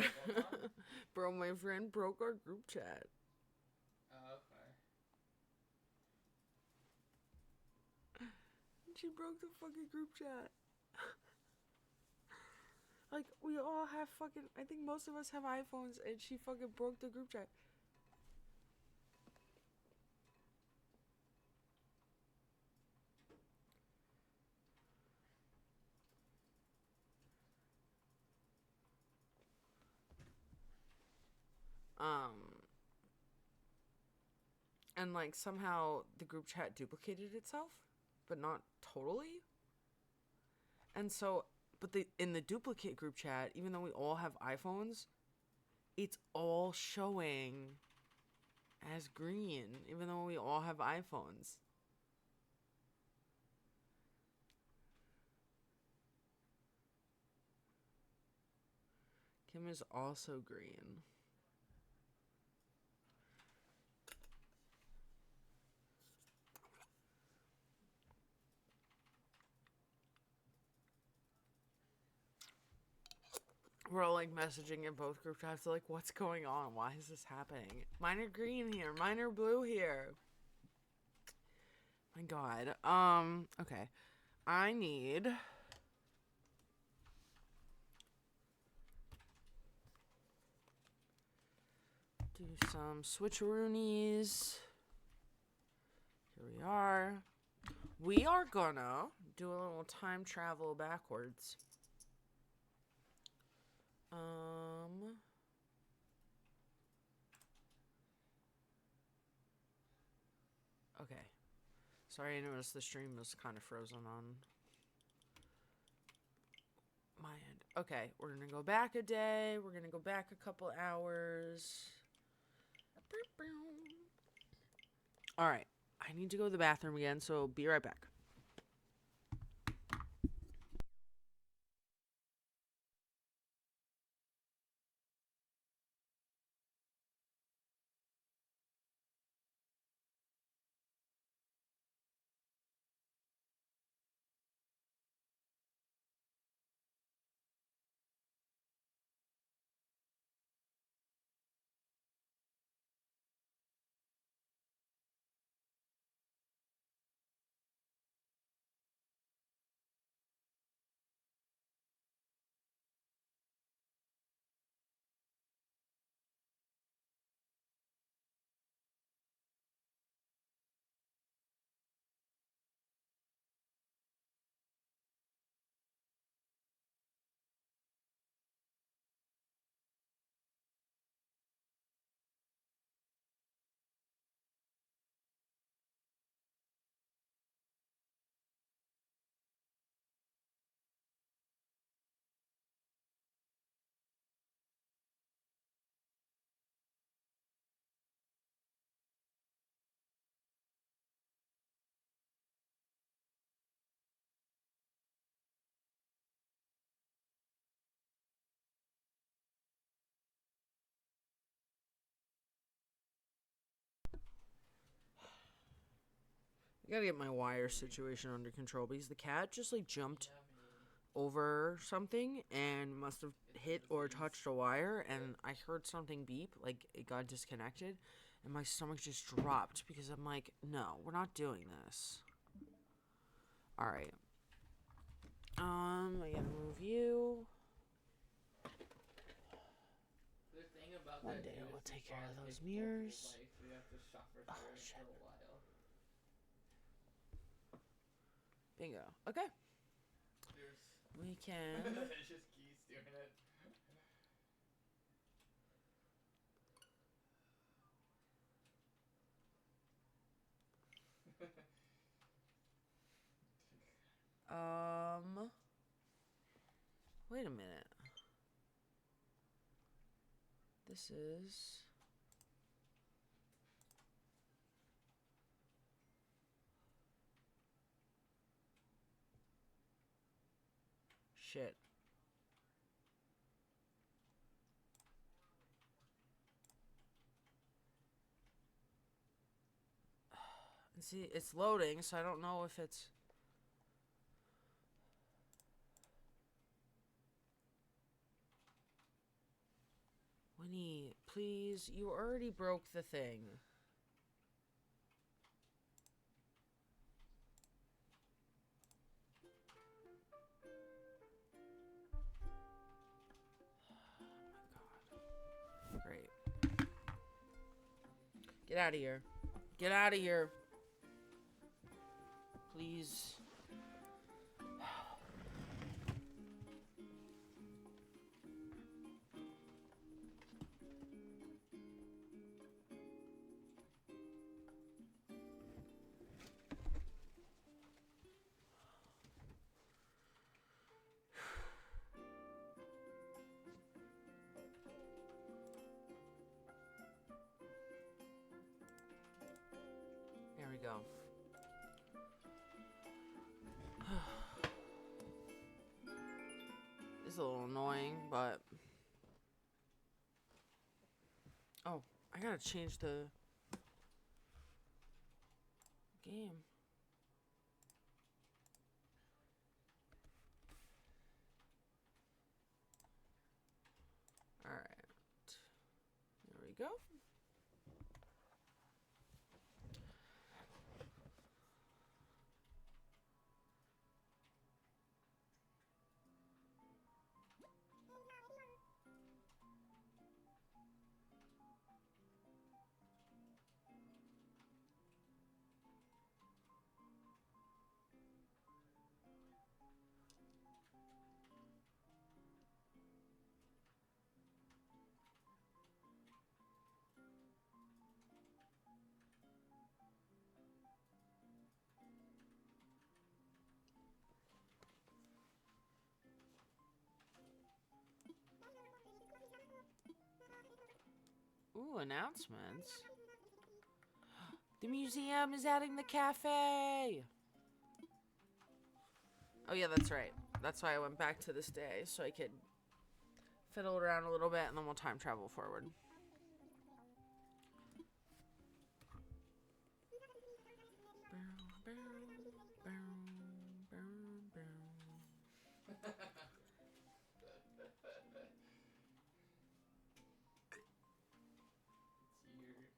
Yeah, hold on. Bro, my friend broke our group chat. Oh, okay. She broke the fucking group chat. Like, we all have fucking... I think most of us have iPhones, and she fucking broke the group chat. And, like, somehow the group chat duplicated itself, but not totally. And so... But in the duplicate group chat, even though we all have iPhones, it's all showing as green, even though we all have iPhones. Kim is also green. We're all like messaging in both group chats, like, what's going on? Why is this happening? Mine are green here, mine are blue here. My god. Okay. I need do some switcheroonies. Here we are. We are gonna do a little time travel backwards. Okay. Sorry, I noticed the stream was kind of frozen on my end. Okay, we're gonna go back a day. We're gonna go back a couple hours. Alright, I need to go to the bathroom again, so be right back. I gotta get my wire situation under control because the cat just like jumped over something and must have hit or touched a wire, and I heard something beep, like it got disconnected, and my stomach just dropped because I'm like, no, we're not doing this. All right. I gotta move you. The thing about One that day USB we'll take care slot of those takes multiple mirrors. lives, so you have to suffer Oh, through it shit. for a while. Bingo. Okay. There's We can. it's just keys doing it. Wait a minute. This is. Shit. And see, it's loading, so I don't know if it's. Winnie, please, you already broke the thing. Oh my god. Great. Get out of here. Get out of here. Please. There we go. It's a little annoying, but... Oh, I gotta change the... game. Alright. There we go. Ooh, announcements. The museum is adding the cafe. Oh yeah, that's right. That's why I went back to this day, so I could fiddle around a little bit, and then we'll time travel forward.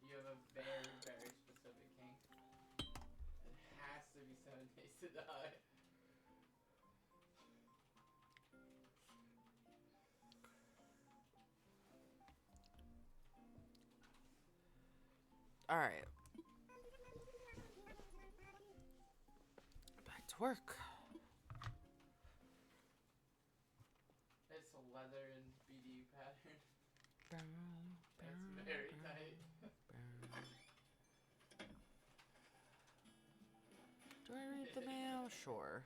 You have a very, very specific kink. It has to be 7 Days to Die. Alright. Back to work. It's a leather and BD pattern. That's very tight. Do I read the mail? Sure.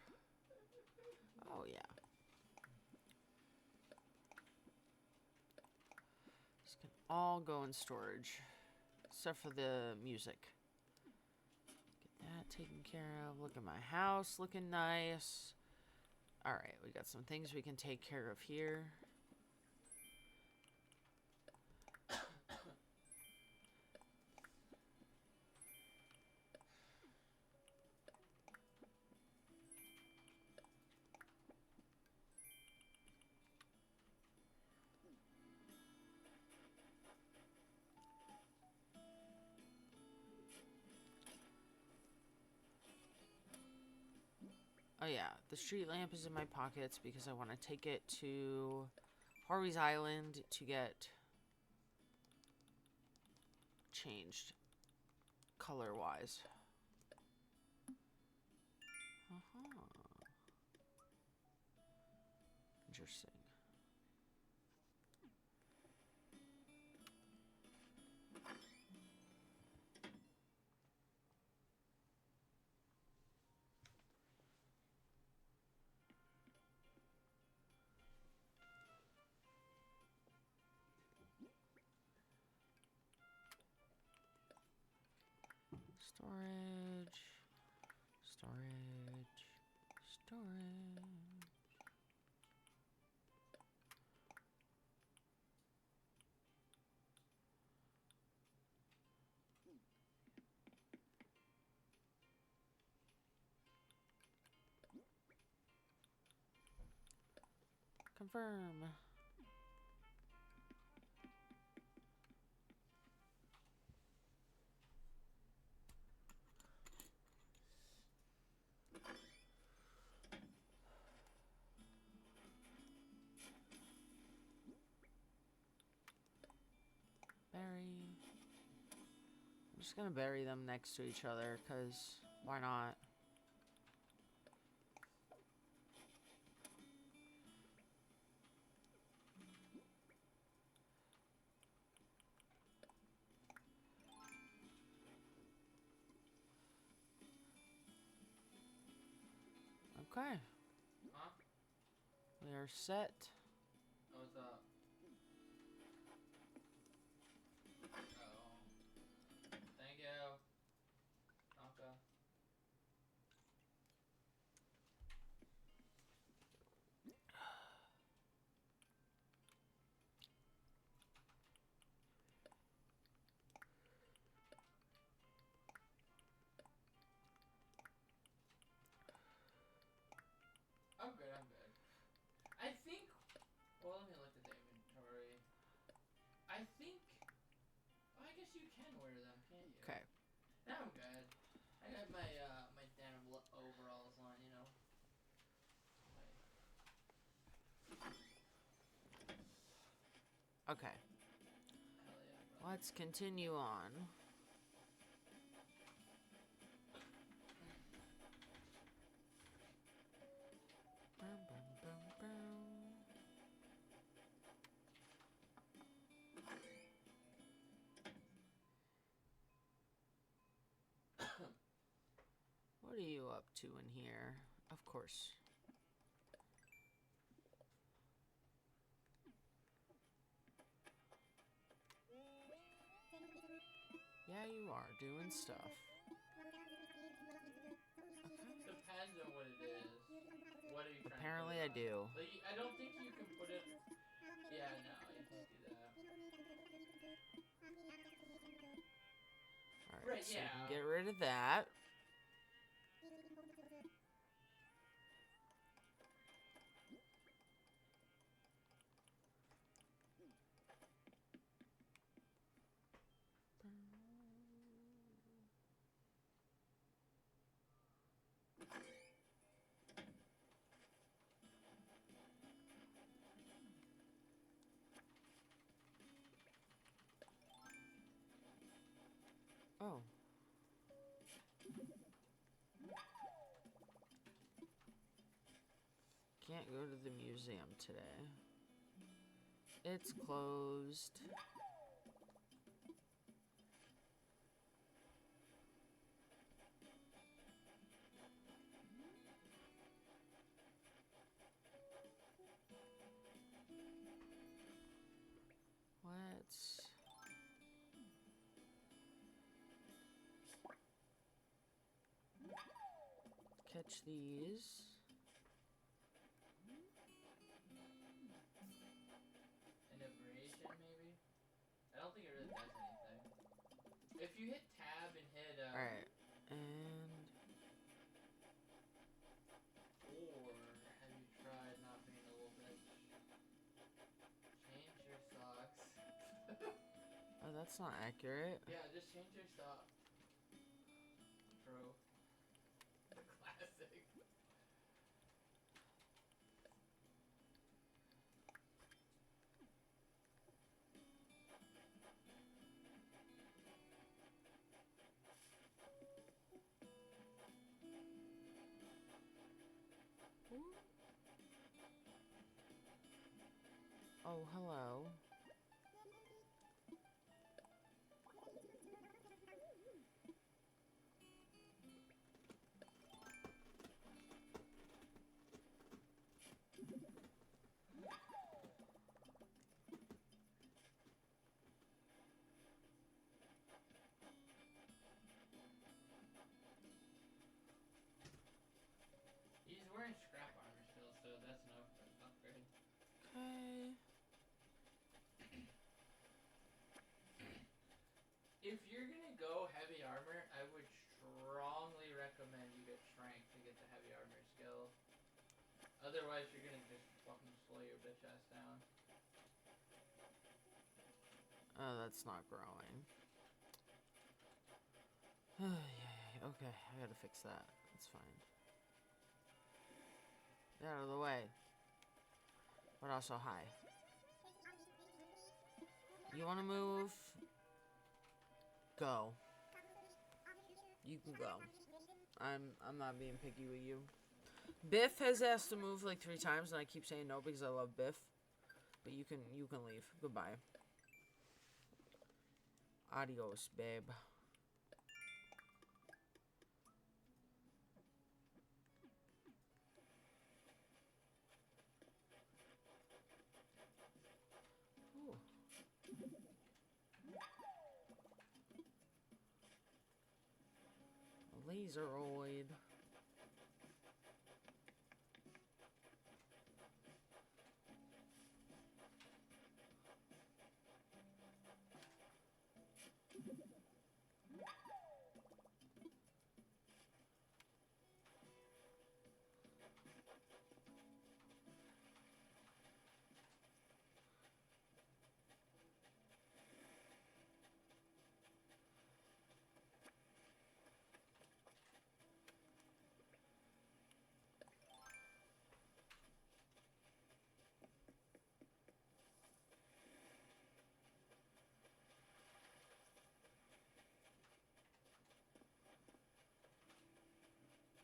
Oh, yeah. This can all go in storage. Except for the music. Get that taken care of. Look at my house looking nice. Alright, we got some things we can take care of here. Oh yeah, the street lamp is in my pockets because I want to take it to Harvey's Island to get changed color-wise. Interesting. Storage. Storage. Storage. Confirm. Bury. I'm just gonna bury them next to each other, cause why not? Okay. Huh? We are set. What's up? Oh. Thank you. Okay. I'm good, I'm good. I think, well, let me look at the inventory. I think, well, I guess you can wear them, can't you? Okay. Now I'm good. I got my, my denim overalls on, you know. Okay. Hell yeah, bro. Let's continue on. What are you up to in here? Of course. Yeah, you are doing stuff. Depends on what it is. What are you trying Apparently to I put it on? do. Like, I don't think you can put it... Yeah, no, you can't do that. Alright, Right, so yeah. we can get rid of that. Oh. Can't go to the museum today. It's closed. Let's catch these. An abrasion, maybe? I don't think it really does anything. If you hit tab and hit, Alright, and... Or have you tried not being a little bitch? Change your socks. Oh, that's not accurate. Yeah, just change your socks. True. The classic. Oh, hello. He's wearing scrap armor still, so that's an upgrade. Okay. If you're gonna go heavy armor, I would strongly recommend you get strength to get the heavy armor skill. Otherwise, you're gonna just fucking slow your bitch ass down. Oh, that's not growing. Okay, I gotta fix that. That's fine. Get out of the way. But also, hi. You wanna move? Go. You can go. I'm not being picky with you. Biff has asked to move like 3 times, and I keep saying no because I love Biff. But you can leave. Goodbye. Adios, babe. Ooh. A laseroid.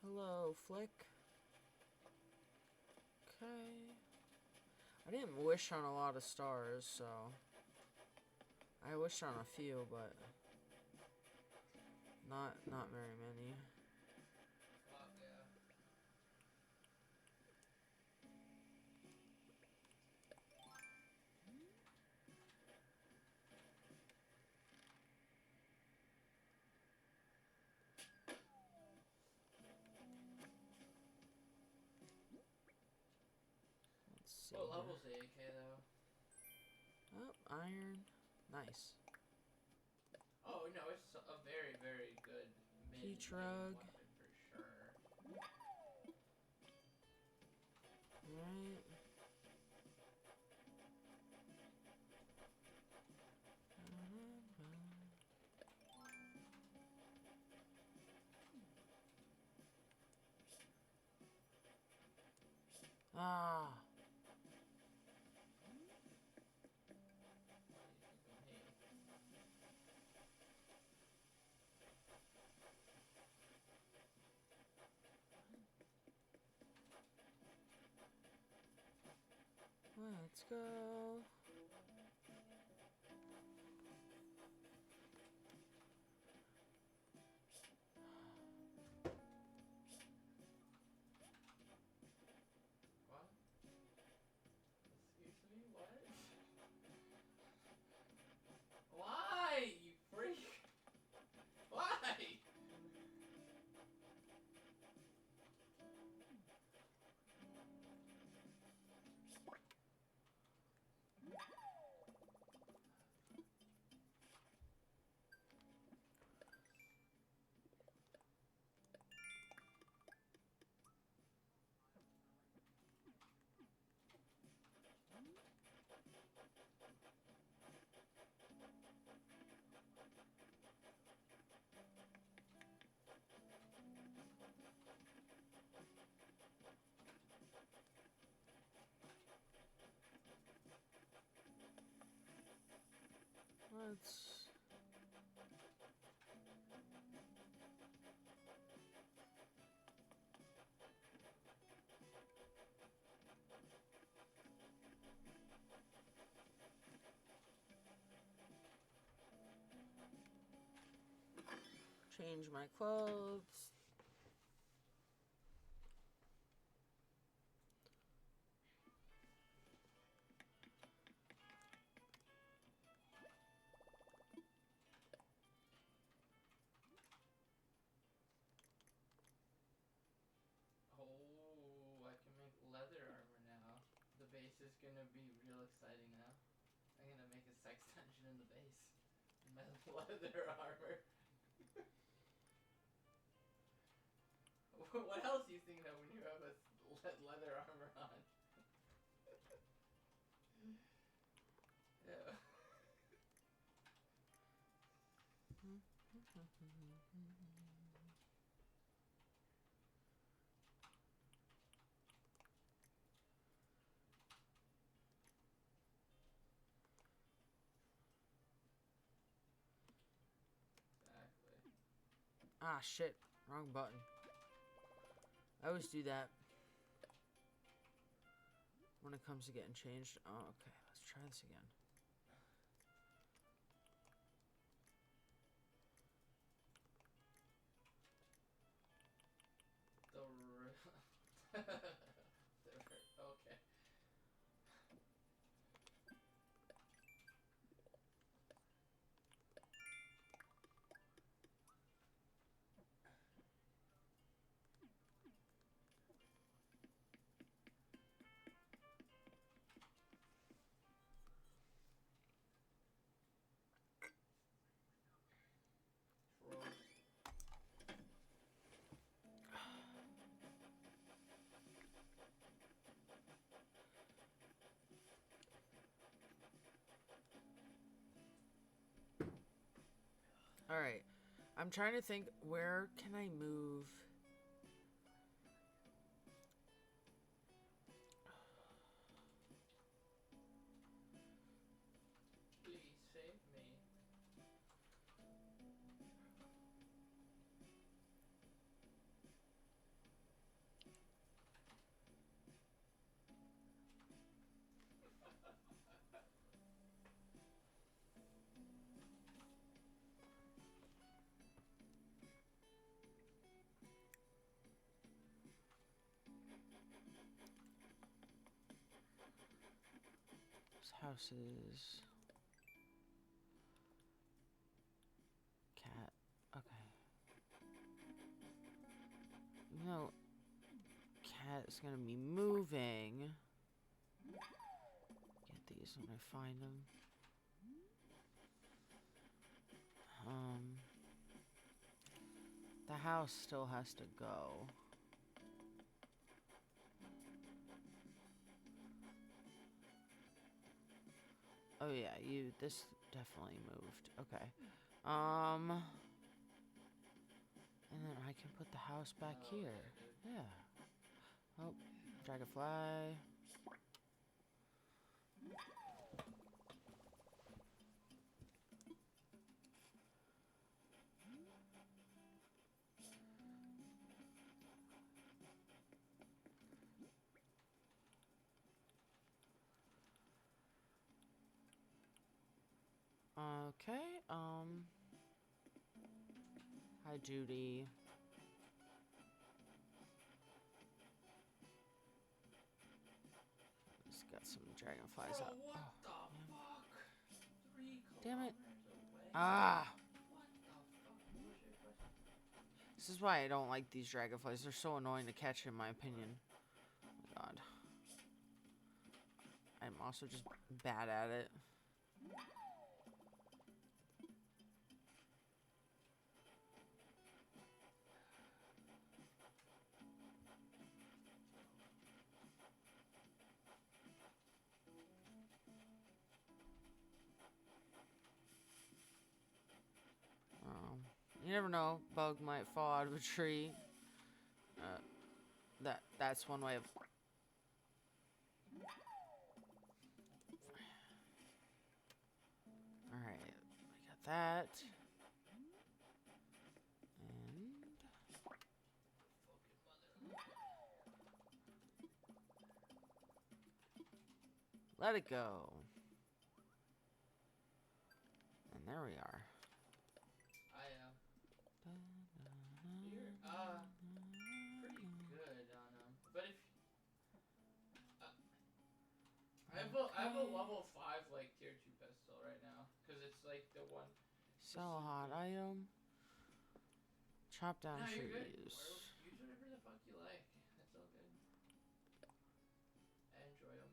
Hello, Flick. Okay. I didn't wish on a lot of stars, so I wished on a few, but not very many. Fuck yeah. Let's see. What Here. level's the AK though? Oh, iron. Nice. Oh no, it's a very, very good mid-game P-Trug. weapon for sure. Right. Ah. Let's go. What? Excuse me, what? Why, you freak? Why? Let's. Change my clothes. Oh, I can make leather armor now. The base is gonna be real exciting now. I'm gonna make a sex dungeon in the base. My leather armor. What else do you think of when you have a leather armor on? Yeah. Exactly. Ah, shit. Wrong button. I always do that when it comes to getting changed. Oh, okay. Let's try this again. Okay. Alright. I'm trying to think, where can I move? Please save me. This house is... Cat. Okay. No. Cat is gonna be moving. Get these when I find them. The house still has to go. Oh yeah, this definitely moved. Okay. And then I can put the house back here. Yeah. Oh, dragonfly. Okay, hi Judy. Just got some dragonflies out. What Oh, the fuck? 3 damn it. kilometers away? Ah! What the fuck? What was your question? This is why I don't like these dragonflies. They're so annoying to catch, in my opinion. Oh my god. I'm also just bad at it. You never know. Bug might fall out of a tree. That's one way of... Alright, we got that. And... let it go. And there we are. I am. I have a level 5 like tier 2 pistol right now because it's like the one. Sell a hot item. Chop down No, you're good. trees. Use whatever the fuck you like. That's all good. I enjoy them.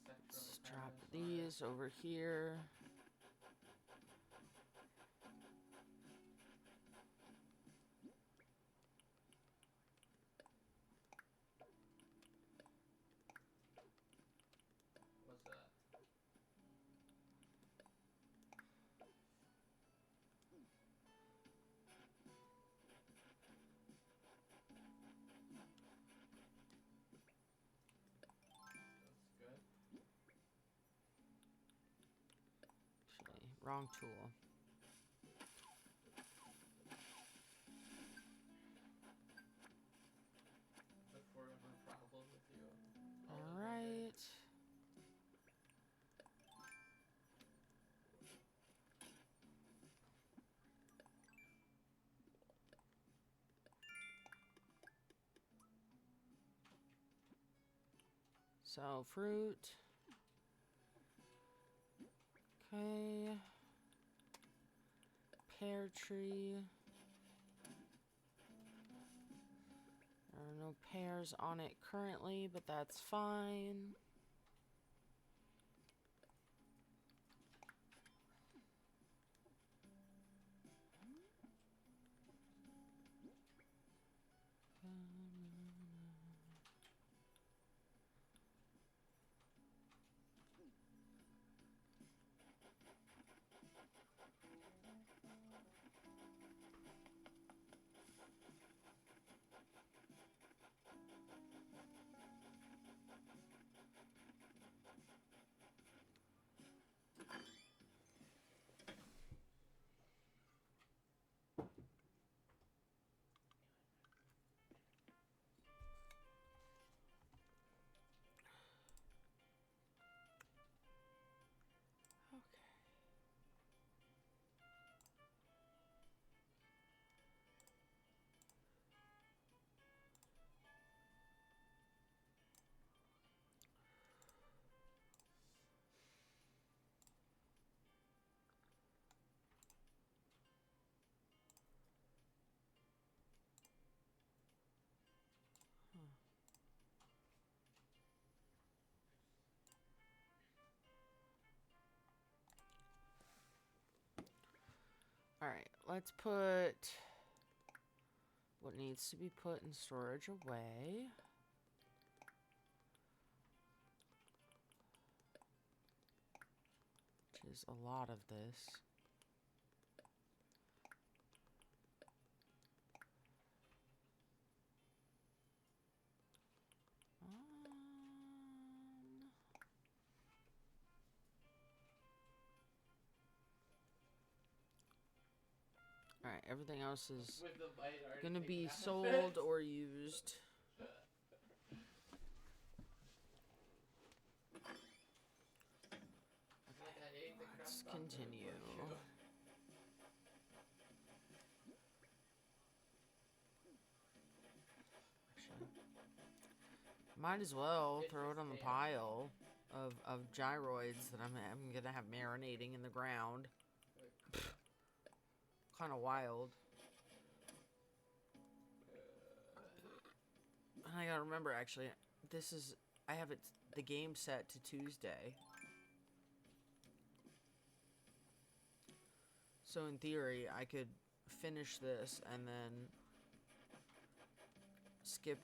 Let's drop these over here. What's that? That's good. Actually, wrong tool. Look for no problem with you. Alright. So, fruit. Okay. Pear tree. There are no pears on it currently, but that's fine. Alright, let's put what needs to be put in storage away. Which is a lot of this. Alright, everything else is With the bite already gonna be taken out of sold it. or used. Like I ate the Let's crust off the continue. barbecue. Actually, might as well It's throw it just on the damn. pile of gyroids that I'm gonna have marinating in the ground. Kind of wild. And I gotta remember, actually, I have the game set to Tuesday. So in theory, I could finish this and then skip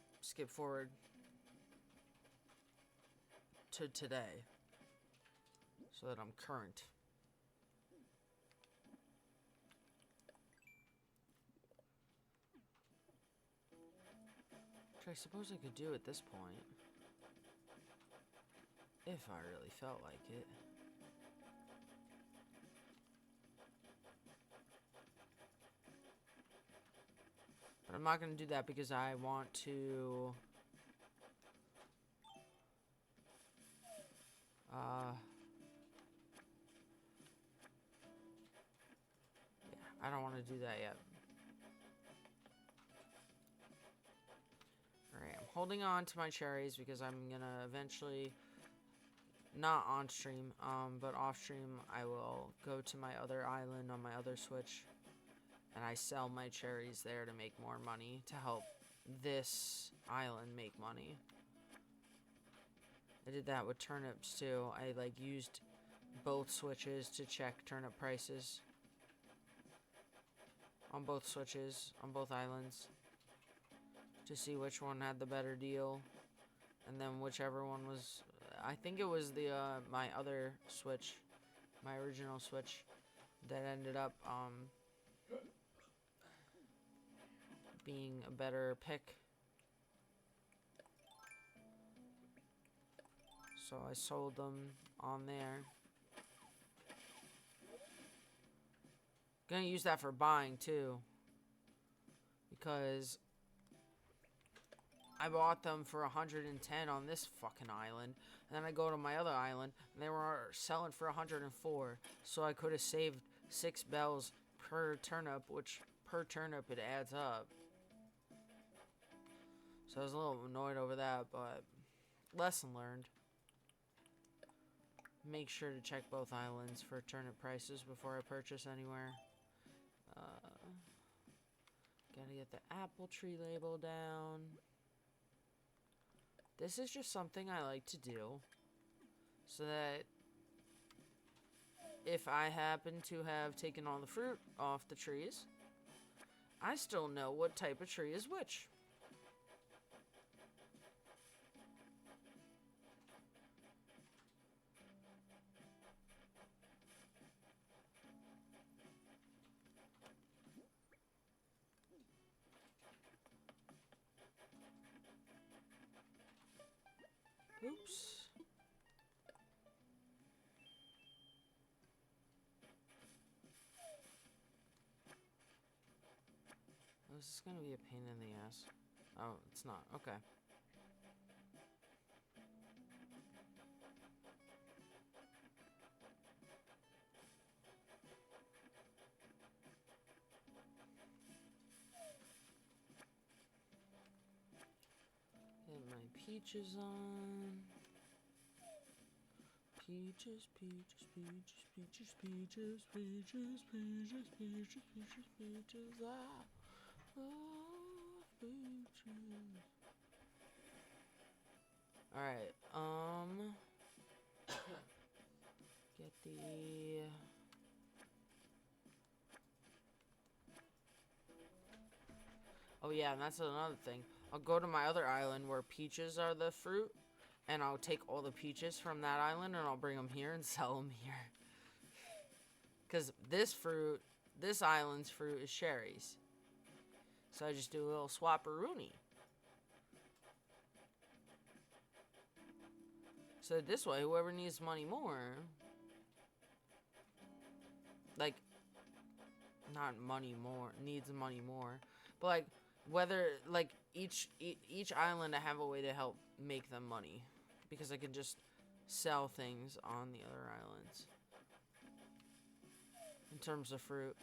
forward to today so that I'm current. Which I suppose I could do at this point. If I really felt like it. But I'm not going to do that because I want to Yeah, I don't want to do that yet. Alright, I'm holding on to my cherries because I'm gonna eventually, not on stream, but off stream, I will go to my other island on my other Switch, and I sell my cherries there to make more money, to help this island make money. I did that with turnips too. I like used both switches to check turnip prices on both switches, on both islands, to see which one had the better deal, and then whichever one was, I think it was the my other Switch, my original Switch, that ended up being a better pick. So I sold them on there. Gonna use that for buying too, because I bought them for 110 on this fucking island, and then I go to my other island and they were selling for 104. So I could have saved 6 bells per turnip, which per turnip it adds up. So I was a little annoyed over that, but lesson learned. Make sure to check both islands for turnip prices before I purchase anywhere. Gotta get the apple tree label down. This is just something I like to do, so that if I happen to have taken all the fruit off the trees, I still know what type of tree is which. Oops. Oh, this is gonna be a pain in the ass. Oh, it's not. Okay. Get my peaches on. Peaches, peaches, peaches, peaches, peaches, peaches, peaches, peaches, peaches, peaches, ah, peaches. Alright, get the... Oh yeah, and that's another thing. I'll go to my other island where peaches are the fruit, and I'll take all the peaches from that island and I'll bring them here and sell them here. Because this island's fruit is cherries. So I just do a little swapperoonie. So this way, whoever needs money more, like, not money more, needs money more, but like, whether, like, each island I have a way to help make them money. Because I can just sell things on the other islands. In terms of fruit.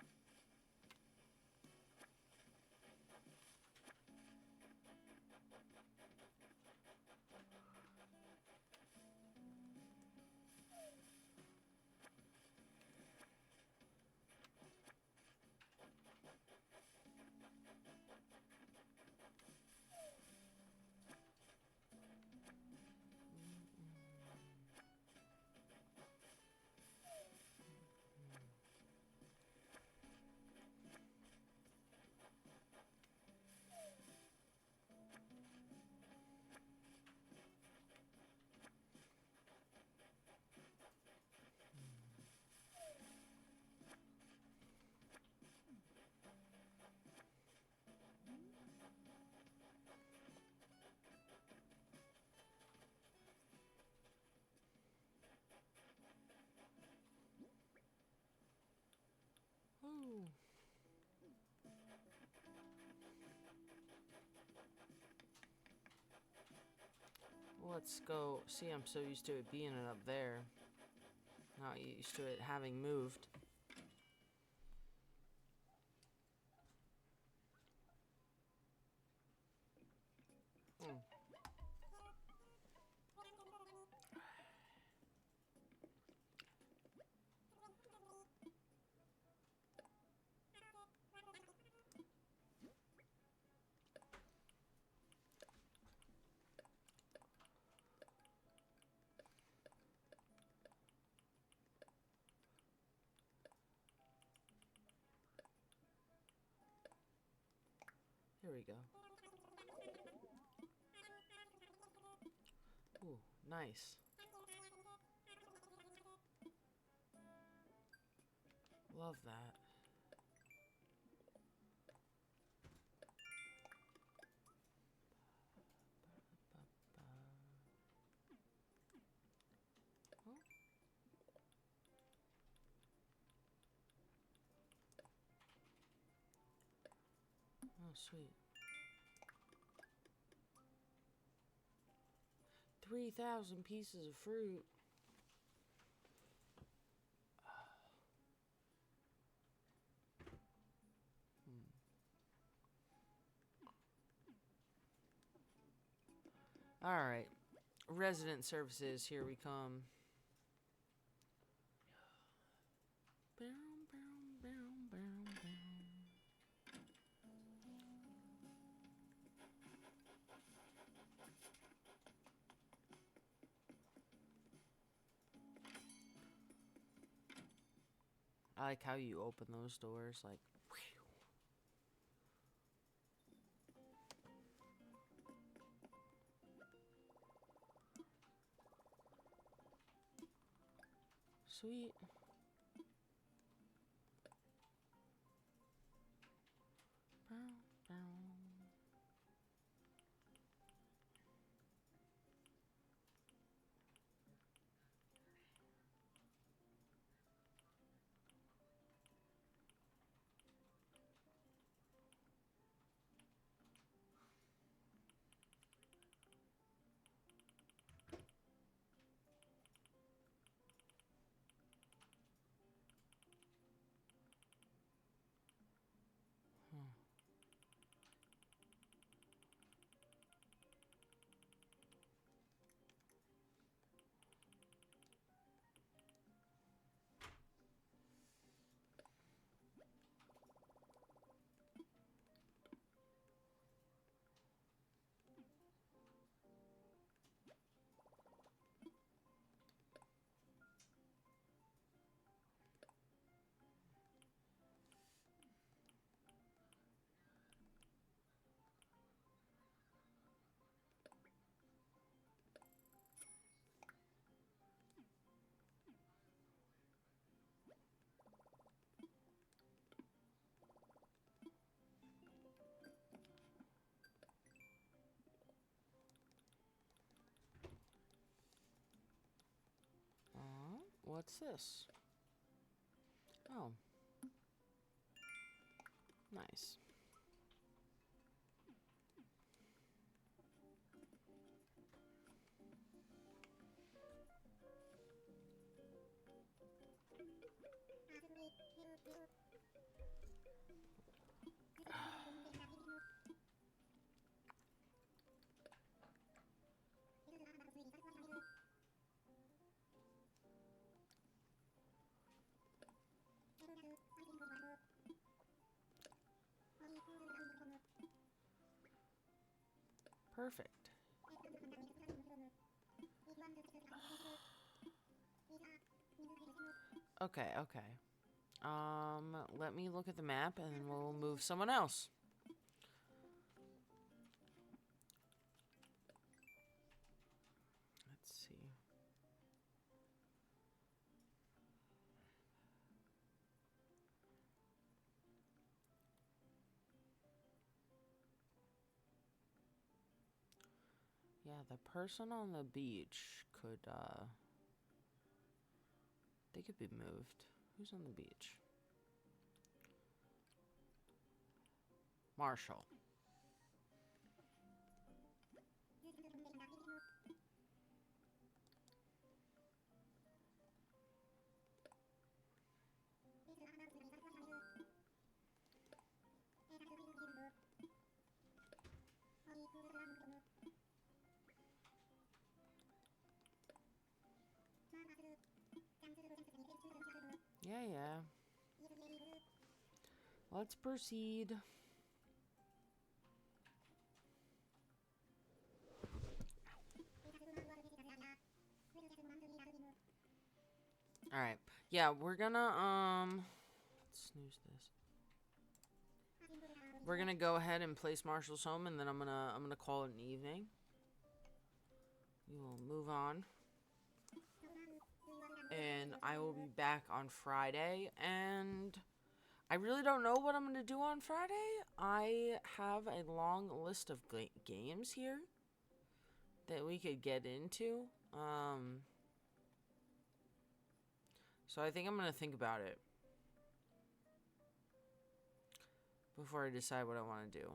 let's go. See, I'm so used to it being up there. Not used to it having moved. Here we go. Ooh, nice. Love that. Oh, sweet. 3,000 pieces of fruit. Alright. Resident services, here we come. I like how you open those doors, like, whew. Sweet. What's this? Oh. Nice. Perfect. Okay, okay. Let me look at the map and then we'll move someone else. Let's see. Yeah, the person on the beach could, they could be moved. Who's on the beach? Marshall. Yeah, yeah. Let's proceed. Alright. Yeah, we're gonna, let's snooze this. We're gonna go ahead and place Marshall's home, and then I'm gonna call it an evening. We will move on. And I will be back on Friday, and I really don't know what I'm going to do on Friday. I have a long list of games here that we could get into. So I think I'm going to think about it before I decide what I want to do.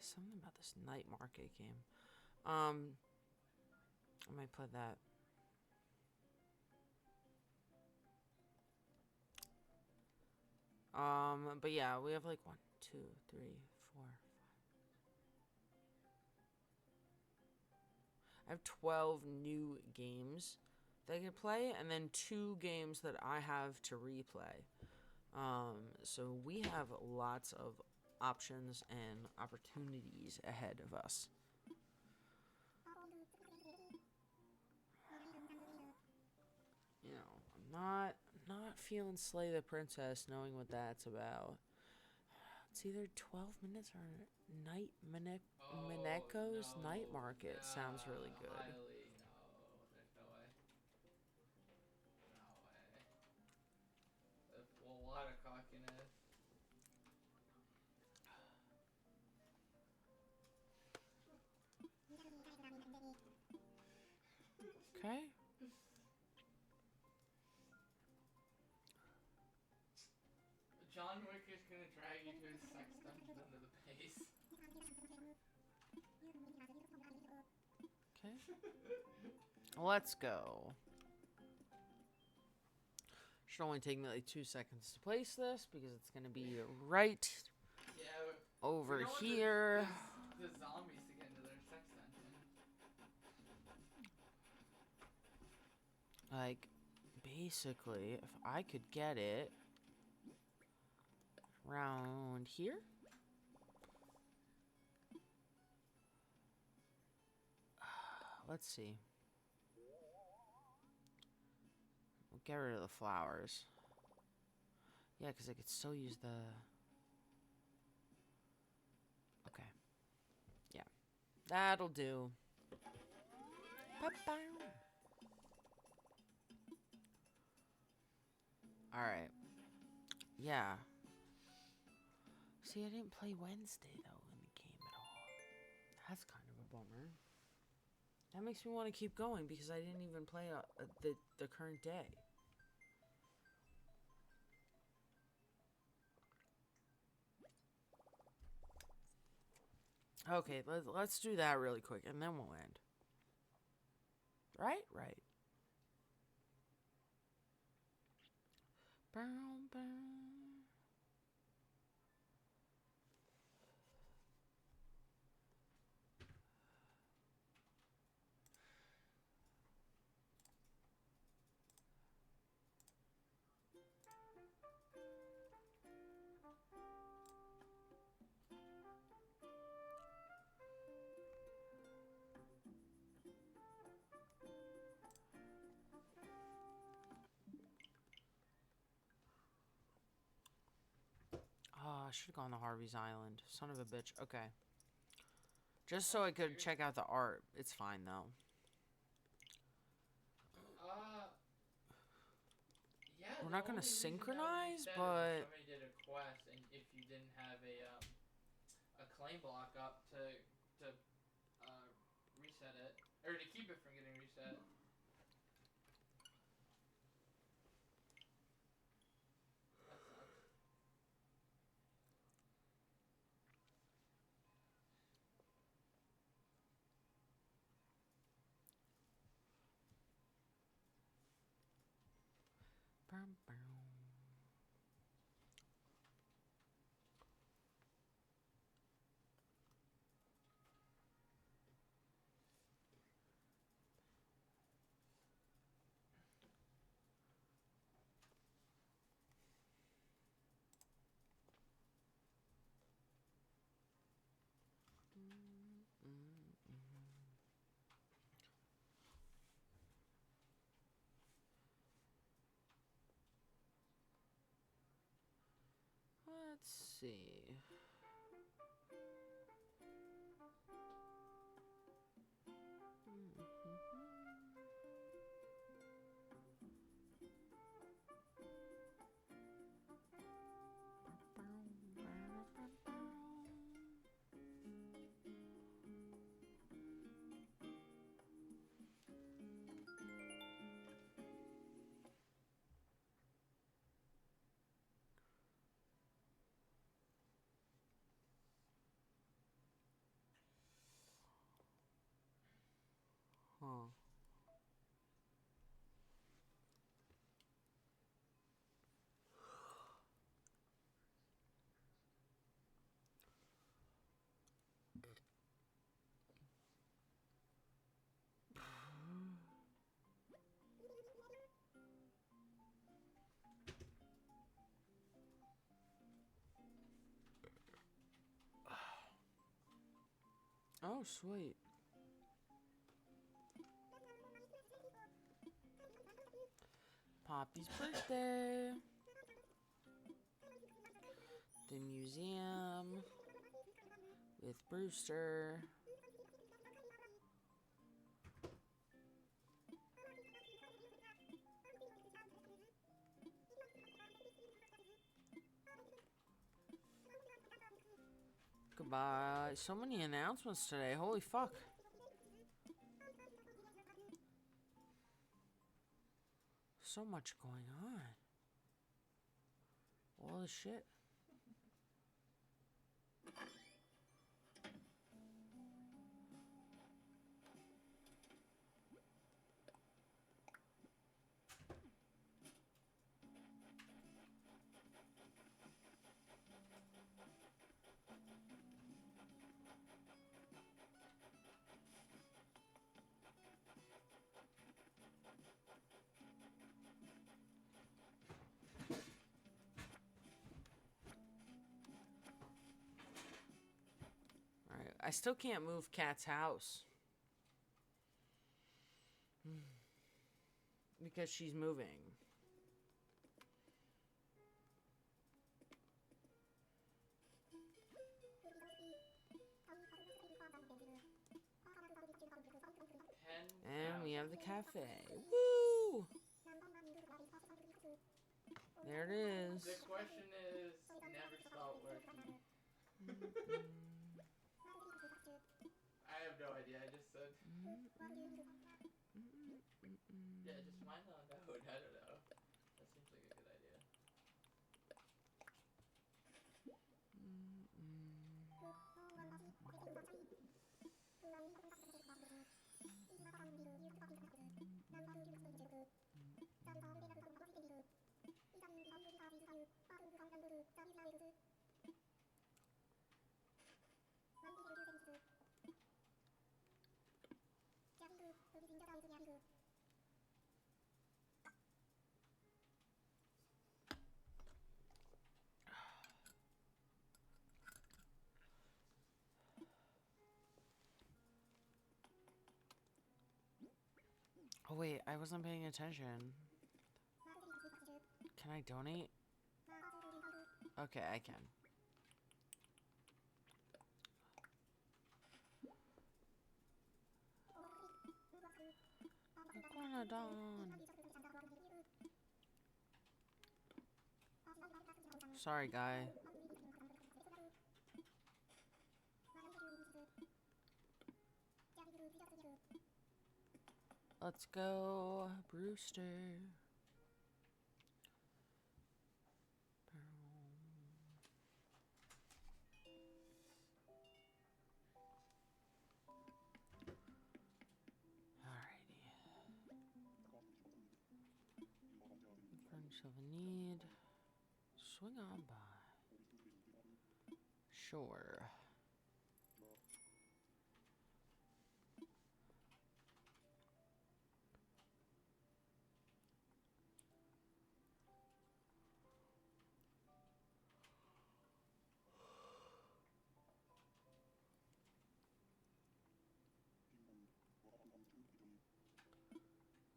Something about this night market game. I might play that. But yeah, we have like 1, 2, 3, 4, 5. I have 12 new games that I can play, and then 2 games that I have to replay. So we have lots of options and opportunities ahead of us. You know, I'm not feeling Slay the Princess, knowing what that's about. It's either 12 minutes or Night Mineko's no, Night Market. Sounds really good. Highly, no. There's no way. No way. That's a lot of cockiness. Okay. John Wick is gonna drag you to his sex dungeon under the base. Okay. Let's go. Should only take me like 2 seconds to place this because it's gonna be right over here. The zombies to get into their sex dungeon. Like, basically, if I could get it around here. Let's see. We'll get rid of the flowers. Yeah, because I could still use the... Okay. Yeah. That'll do. Alright. Yeah. See, I didn't play Wednesday, though, in the game at all. That's kind of a bummer. That makes me want to keep going because I didn't even play the current day. Okay, let's do that really quick, and then we'll end. Right? Right. Boom, boom. Oh, I should have gone to Harvey's Island. Son of a bitch. Okay. Just so I could check out the art. It's fine, though. Yeah. We're not gonna synchronize, but... Somebody did a quest, and if you didn't have a claim block up to reset it, or to keep it from getting reset. That sucks. Boom, boom. Let's see. Huh. Oh, sweet. Poppy's birthday. The museum with Brewster. Goodbye. So many announcements today. Holy fuck. So much going on. All the shit. Alright, I still can't move Cat's house. Because she's moving. And we have the cafe. Woo! There it is. The question is, never stop working. I have no idea. I just said. Yeah, just mind on that. I don't know. That seems like a good idea. Oh wait, I wasn't paying attention. Can I donate? Okay, I can. Sorry, guy. Let's go, Brewster. Furnish of a need. Swing on by. Sure.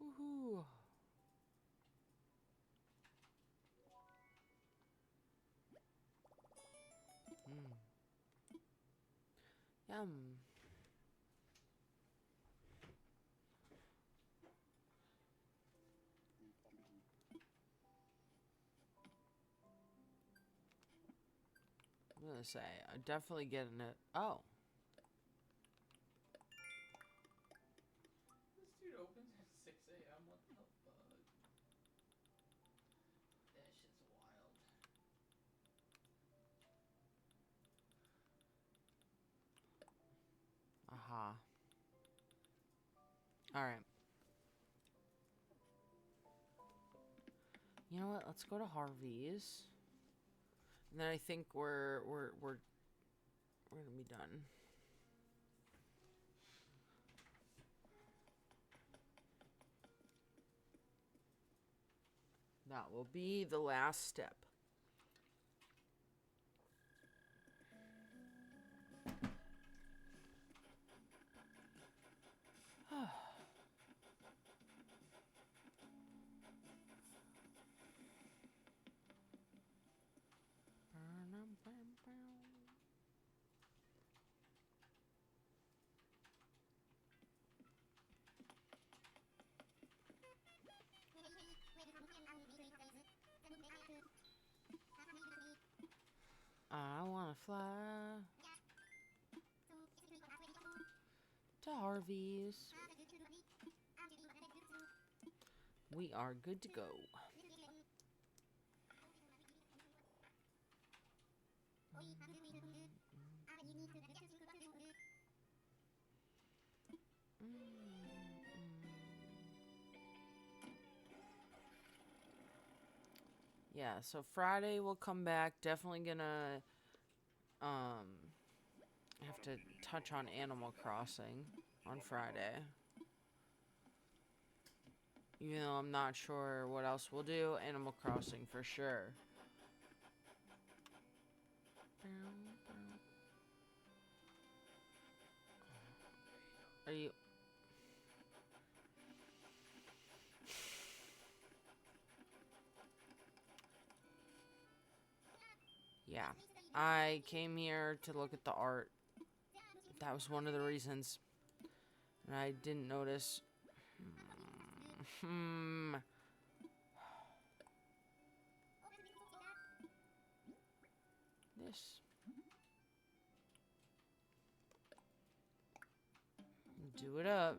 Woohoo! I'm gonna say, I'm definitely getting it. Oh. This dude opens at 6 a.m. What the fuck? That shit's wild. Aha. Alright. You know what? Let's go to Harvey's. And then I think we're gonna be done. That will be the last step. I wanna fly to Harvey's. We are good to go. Yeah, so Friday we'll come back. Definitely gonna have to touch on Animal Crossing on Friday. Even though I'm not sure what else we'll do, Animal Crossing for sure. Are you... Yeah, I came here to look at the art. That was one of the reasons. And I didn't notice. This. Do it up.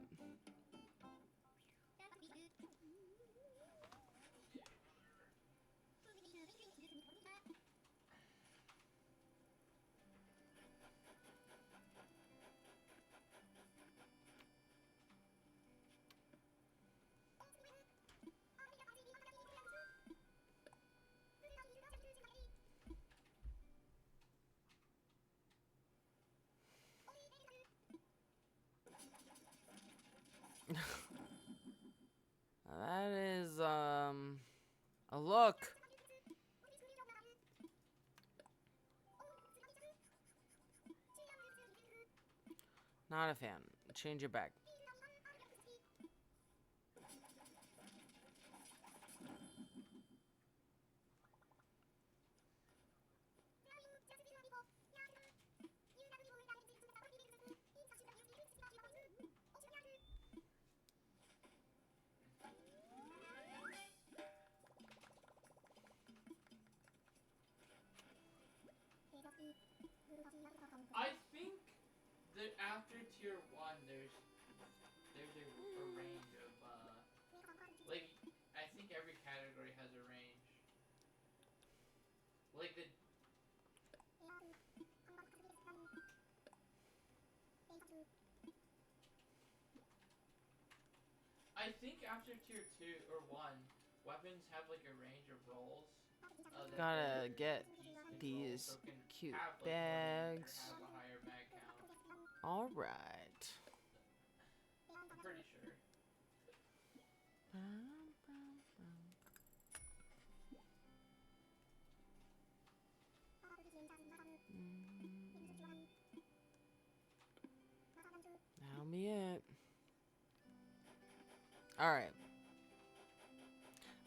That is, a look. Not a fan. Change it back. I think that after tier 1, there's a range of like I think every category has a range. Like the I think after tier 2 or 1, weapons have like a range of rolls. Gotta get these so cute have, like, bags. Have a higher bag count. All right. I'm pretty sure. That'll be it. All right.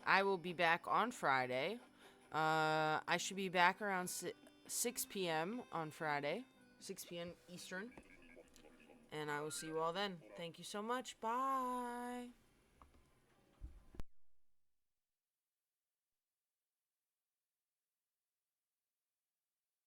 I will be back on Friday. I should be back around 6 p.m. on Friday. 6 p.m. Eastern. And I will see you all then. Thank you so much. Bye.